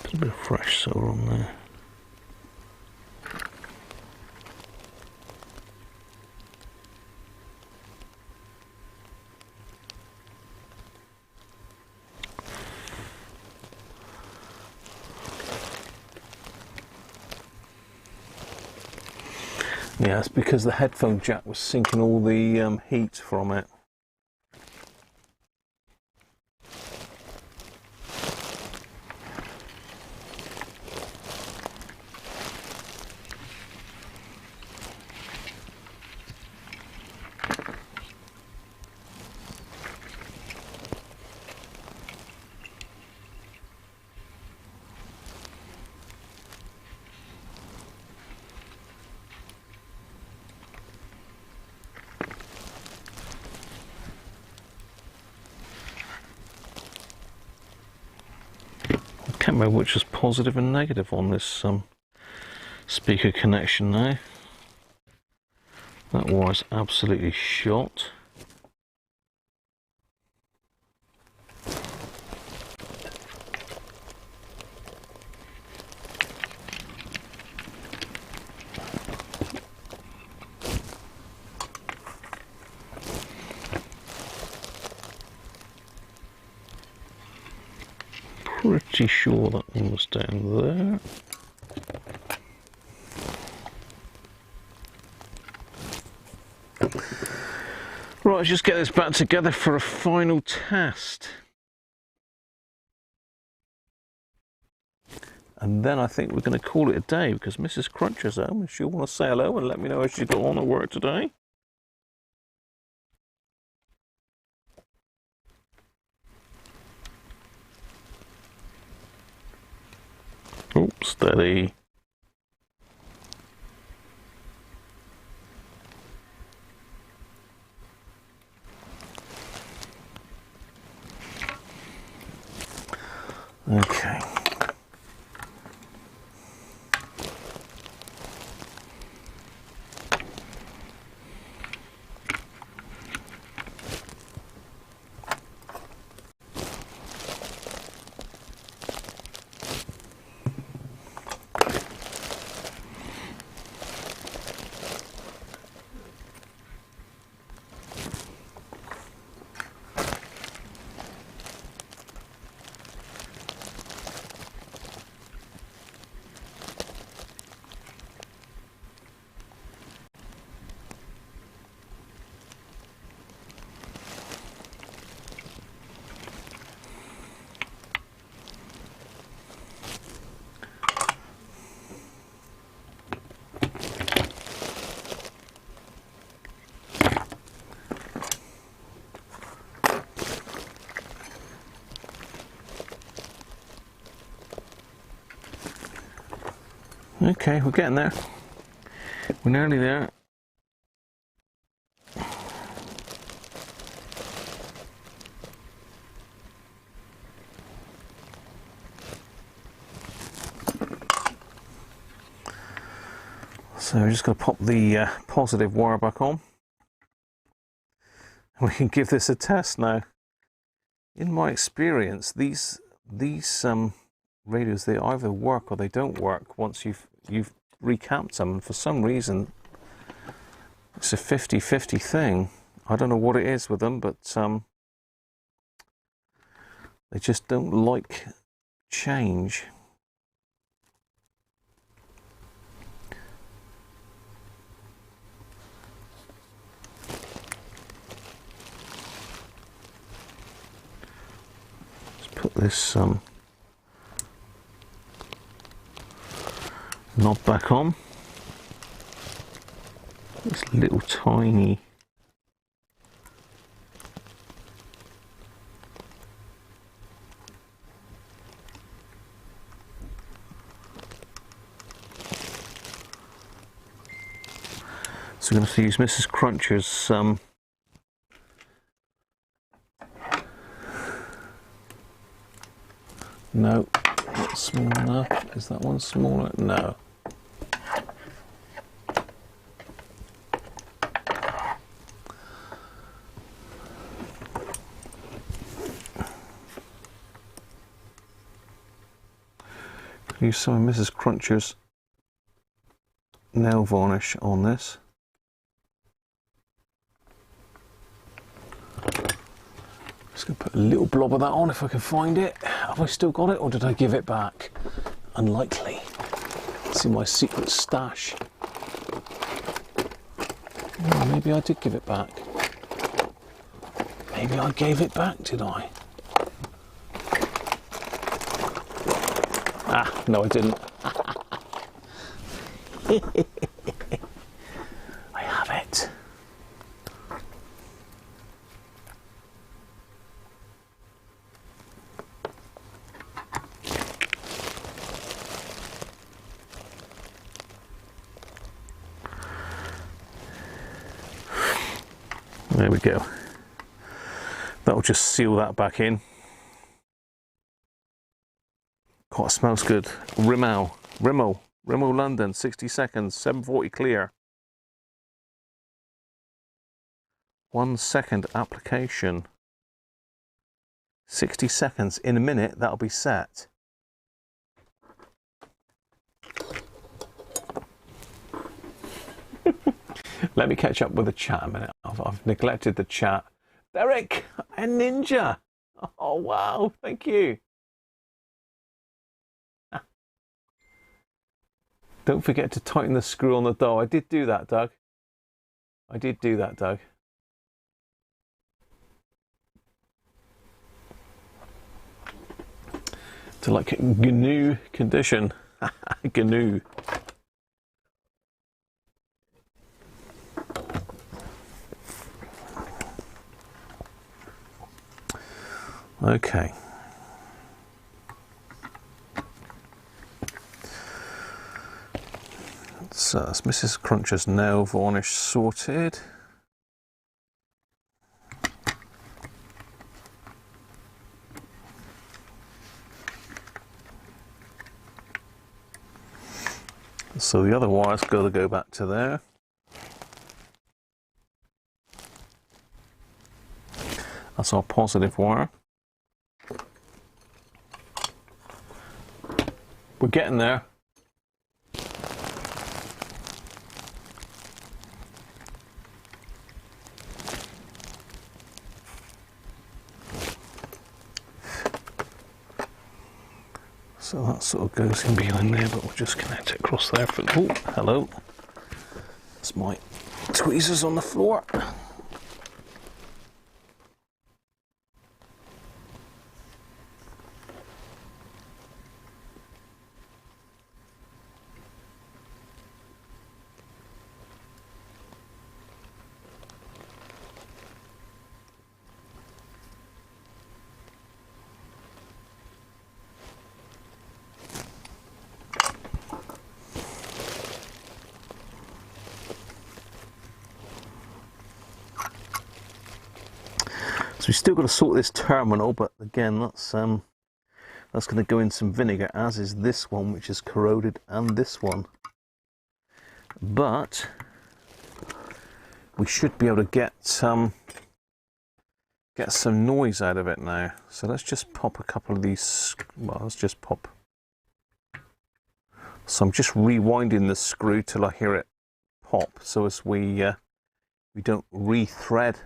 Put a bit of fresh solder on there. Yeah, it's because the headphone jack was sinking all the heat from it. I can't remember which was positive and negative on this speaker connection now. That wire's absolutely shot. Pretty sure that one was down there. Right, let's just get this back together for a final test. And then I think we're going to call it a day because Mrs. Cruncher's home and she'll want to say hello and let me know how she got on at work today. Oh, steady. Okay. Okay, we're getting there. We're nearly there. So we're just going to pop the positive wire back on. And we can give this a test now. In my experience, these radios, they either work or they don't work once you've recapped them, and for some reason it's a 50-50 thing. I don't know what it is with them, but they just don't like change. Let's put this knob back on. This little tiny So I'm going to have to use Mrs. Cruncher's no, not small enough. Is that one smaller? No. Use some of Mrs. Cruncher's nail varnish on this. Just going to put a little blob of that on if I can find it. Have I still got it, or did I give it back? Unlikely. It's in my secret stash. Oh, maybe I did give it back. Maybe I gave it back, did I? Ah, no, I didn't. I have it. There we go. That'll just seal that back in. God, it smells good. Rimmel, London, 60 seconds, 740 clear. 1 second application. 60 seconds. In a minute, that'll be set. Let me catch up with the chat a minute. I've neglected the chat. Derek and Ninja. Oh, wow. Thank you. Don't forget to tighten the screw on the door. I did do that, Doug. I did do that, Doug. To like GNU condition. GNU. Okay. So that's Mrs. Cruncher's nail varnish sorted. So the other wire's got to go back to there. That's our positive wire. We're getting there. So that sort of goes in behind there, but we'll just connect it across there for. Oh, hello. That's my tweezers on the floor. So we've still got to sort this terminal, but again, that's going to go in some vinegar, as is this one, which is corroded, and this one. But we should be able to get some noise out of it now. So let's just pop a couple of these. Well, let's just pop. So I'm just rewinding the screw till I hear it pop, so as we don't re-thread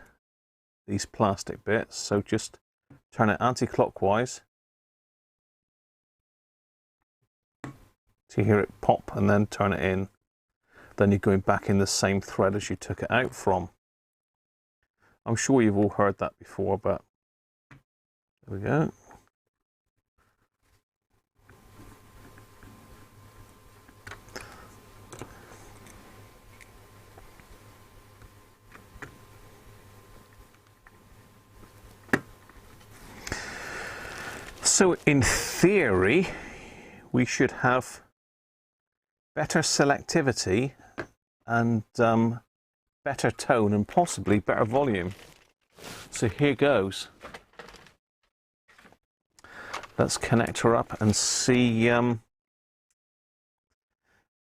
these plastic bits. So just turn it anti-clockwise to hear it pop, and then turn it in. Then you're going back in the same thread as you took it out from. I'm sure you've all heard that before, but there we go. So in theory, we should have better selectivity and better tone and possibly better volume. So here goes. Let's connect her up and see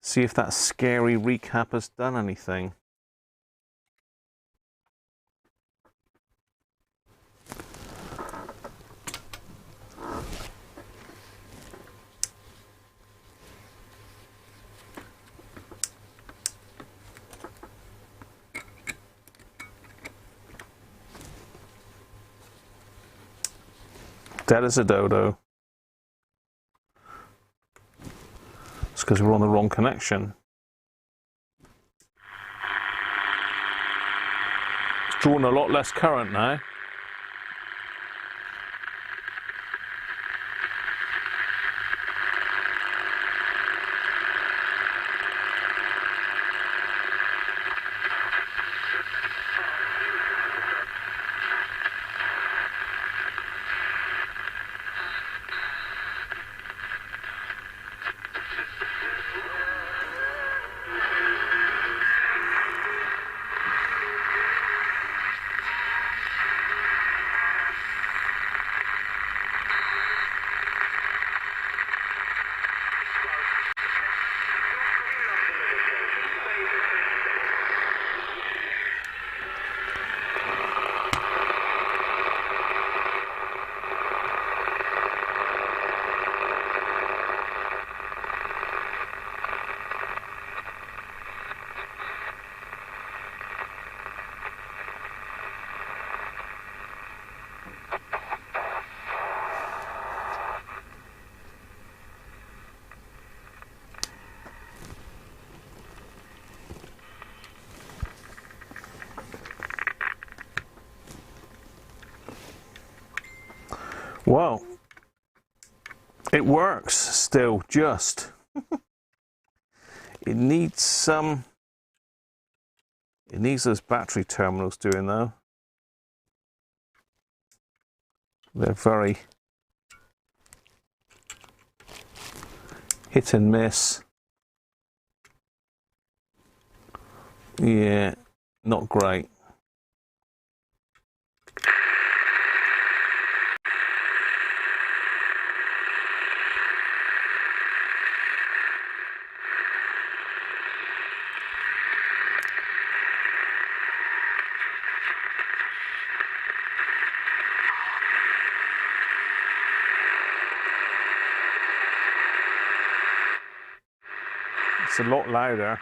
see if that scary recap has done anything. Dead as a dodo. It's because we're on the wrong connection. It's drawing a lot less current now. Well, it works still, just. It needs some. It needs those battery terminals doing though. They're very hit and miss. Yeah, not great. It's a lot louder.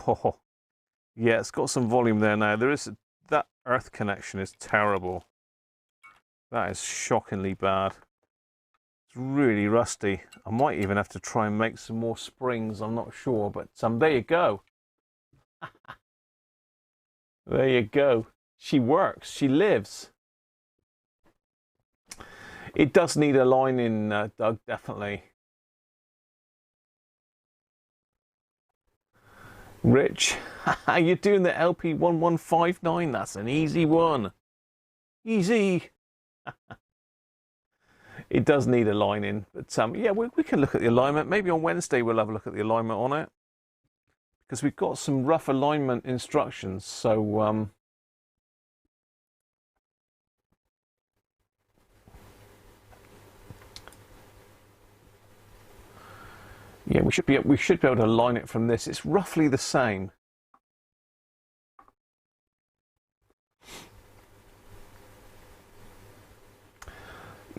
Oh, yeah, it's got some volume there now. There is that earth connection is terrible. That is shockingly bad. It's really rusty. I might even have to try and make some more springs. I'm not sure, but there you go. There you go. She works. She lives. It does need a line in, Doug, definitely. Rich, you're doing the LP1159. That's an easy one. Easy. It does need a line in, but yeah, we can look at the alignment. Maybe on Wednesday we'll have a look at the alignment on it, because we've got some rough alignment instructions. So yeah, we should be able to align it from this. It's roughly the same.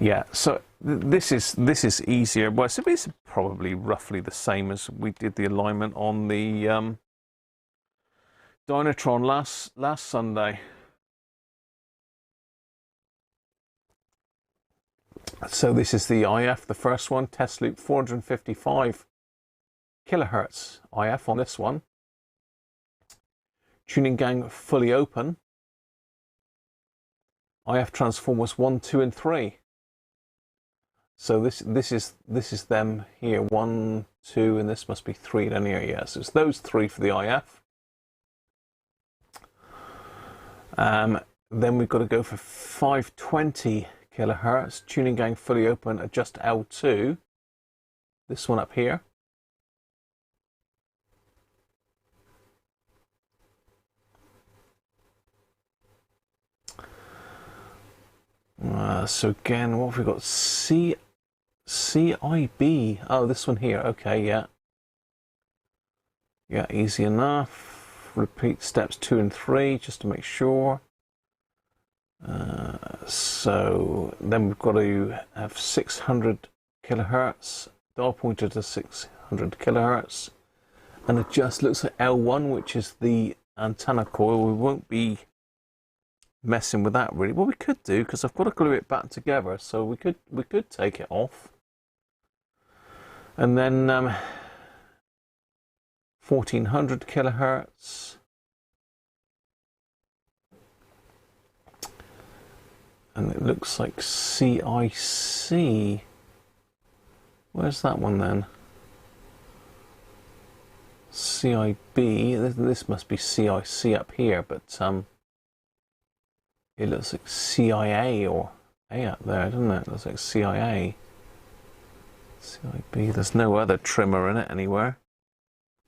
Yeah, so this is easier. Well, it's probably roughly the same as we did the alignment on the Dynatron last Sunday. So this is the IF, the first one, test loop 455 kilohertz IF on this one. Tuning gang fully open. IF transformers 1, 2, and 3. So this is them here, 1, 2, and this must be 3 then here. Yeah, so it's those 3 for the IF. Then we've got to go for 520 kilohertz, tuning gang fully open, adjust L2. This one up here. So again, what have we got? CIB. Oh, this one here. Okay, yeah. Yeah, easy enough. Repeat steps 2 and 3 just to make sure. So then we've got to have 600 kilohertz, dial pointer to 600 kilohertz, and it just looks like L1, which is the antenna coil. We won't be messing with that really. Well, we could do, because I've got to glue it back together, so we could take it off, and then 1400 kilohertz. And it looks like CIC. Where's that one then? CIB. This must be CIC up here, but it looks like CIA or A up there, doesn't it? It looks like CIA. CIB. There's no other trimmer in it anywhere.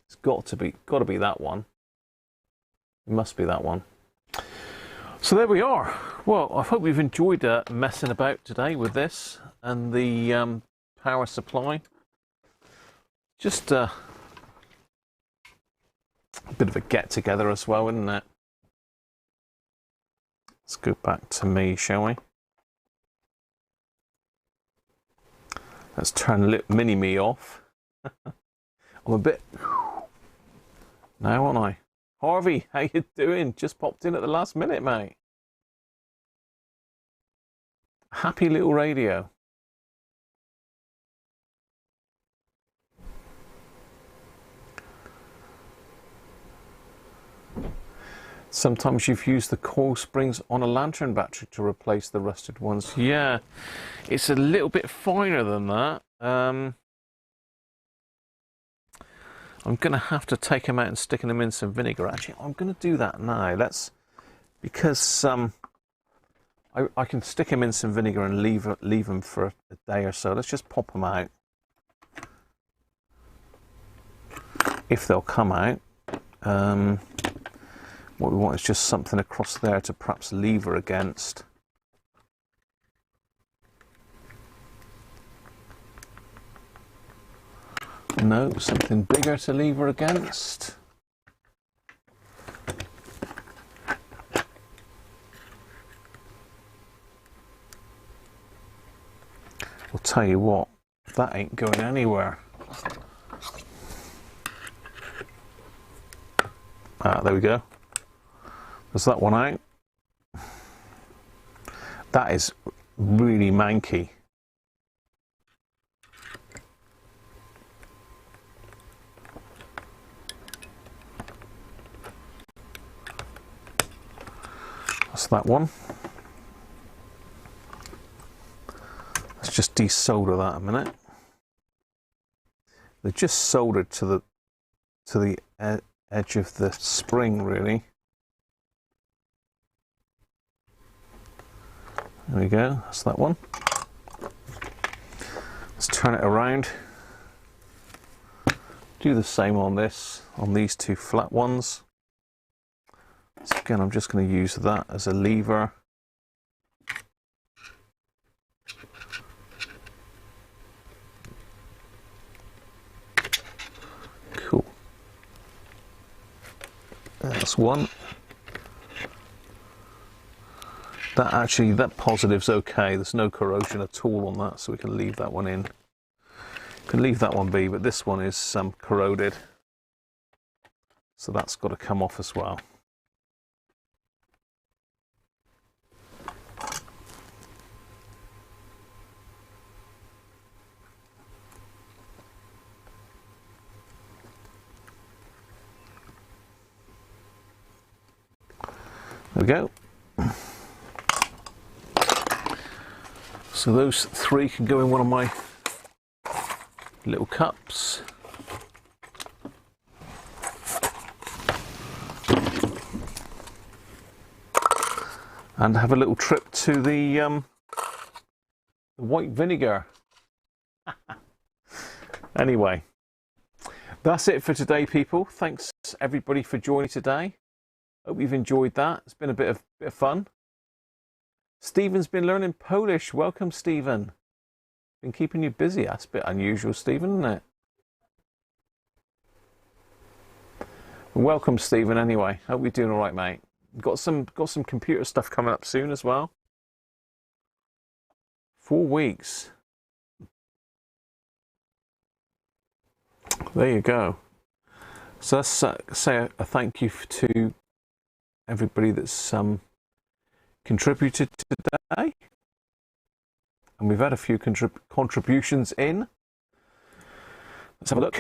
It's got to be that one. It must be that one. So there we are. Well, I hope you've enjoyed messing about today with this and the power supply. Just a bit of a get-together as well, isn't it? Let's go back to me, shall we? Let's turn mini-me off. I'm a bit... now, aren't I? Harvey, how you doing? Just popped in at the last minute, mate. Happy little radio. Sometimes you've used the coil springs on a lantern battery to replace the rusted ones. Yeah, it's a little bit finer than that. I'm going to have to take them out and stick them in some vinegar. Actually, I'm going to do that now. Because I can stick them in some vinegar and leave them for a day or so. Let's just pop them out. If they'll come out. What we want is just something across there to perhaps lever against. No, something bigger to lever against. I'll tell you what, that ain't going anywhere. There we go. There's that one out. That is really manky. That's that one. Let's just desolder that a minute. They're just soldered to the edge of the spring, really. There we go, that's that one. Let's turn it around. Do the same on these two flat ones. So again, I'm just going to use that as a lever. Cool. That's one. That positive's okay. There's no corrosion at all on that, so we can leave that one in. Can leave that one be, but this one is corroded, so that's got to come off as well. There we go. So those three can go in one of my little cups. And have a little trip to the white vinegar. Anyway, that's it for today, people. Thanks everybody for joining today. Hope you've enjoyed that. It's been a bit of fun. Stephen's been learning Polish. Welcome, Stephen. Been keeping you busy. That's a bit unusual, Stephen, isn't it? Welcome, Stephen. Anyway, hope you're doing all right, mate. Got some computer stuff coming up soon as well. 4 weeks. There you go. So let's say a thank you to everybody that's contributed today, and we've had a few contributions in. Let's have a look.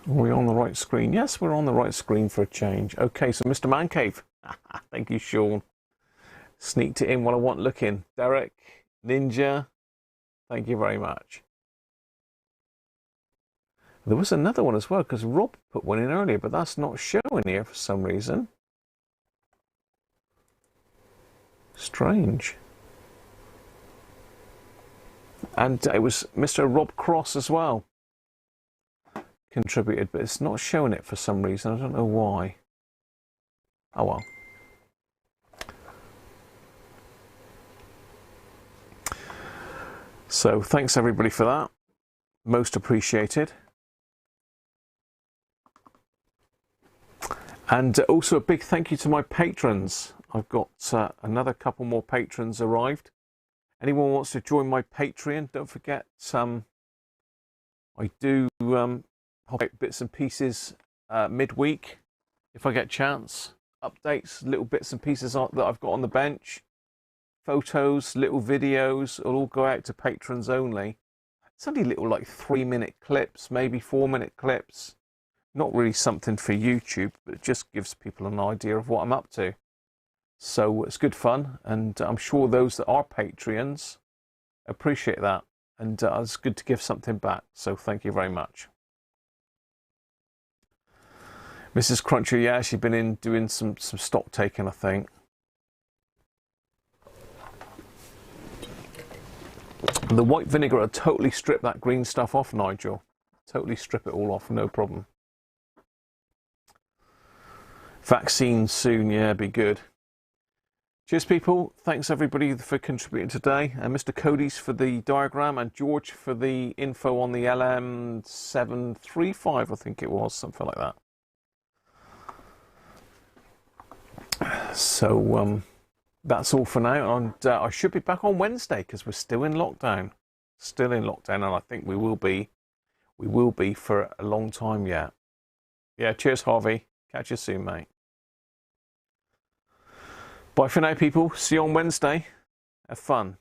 Are we on the right screen? Yes, we're on the right screen for a change. Okay, so Mr. Mancave, thank you, Sean. Sneaked it in while I wasn't looking. Derek, Ninja, thank you very much. There was another one as well, because Rob put one in earlier, but that's not showing here for some reason. Strange. And it was Mr. Rob Cross as well. Contributed, but it's not showing it for some reason. I don't know why. Oh well. So thanks everybody for that. Most appreciated. And also a big thank you to my patrons. I've got another couple more patrons arrived. Anyone wants to join my Patreon, don't forget, I do pop out bits and pieces midweek if I get a chance. Updates, little bits and pieces that I've got on the bench. Photos, little videos, will all go out to patrons only. It's only little like 3-minute clips, maybe 4-minute clips. Not really something for YouTube, but it just gives people an idea of what I'm up to. So it's good fun, and I'm sure those that are Patreons appreciate that. And it's good to give something back, so thank you very much. Mrs. Cruncher, yeah, she's been in doing some stock taking, I think. The white vinegar will totally strip that green stuff off, Nigel. Totally strip it all off, no problem. Vaccine soon, yeah, be good. Cheers, people. Thanks, everybody, for contributing today. And Mr. Cody's for the diagram, and George for the info on the LM735, I think it was, something like that. So that's all for now. And I should be back on Wednesday because we're still in lockdown. Still in lockdown, and I think we will be for a long time yet. Yeah, cheers, Harvey. Catch you soon, mate. Bye for now, people. See you on Wednesday. Have fun.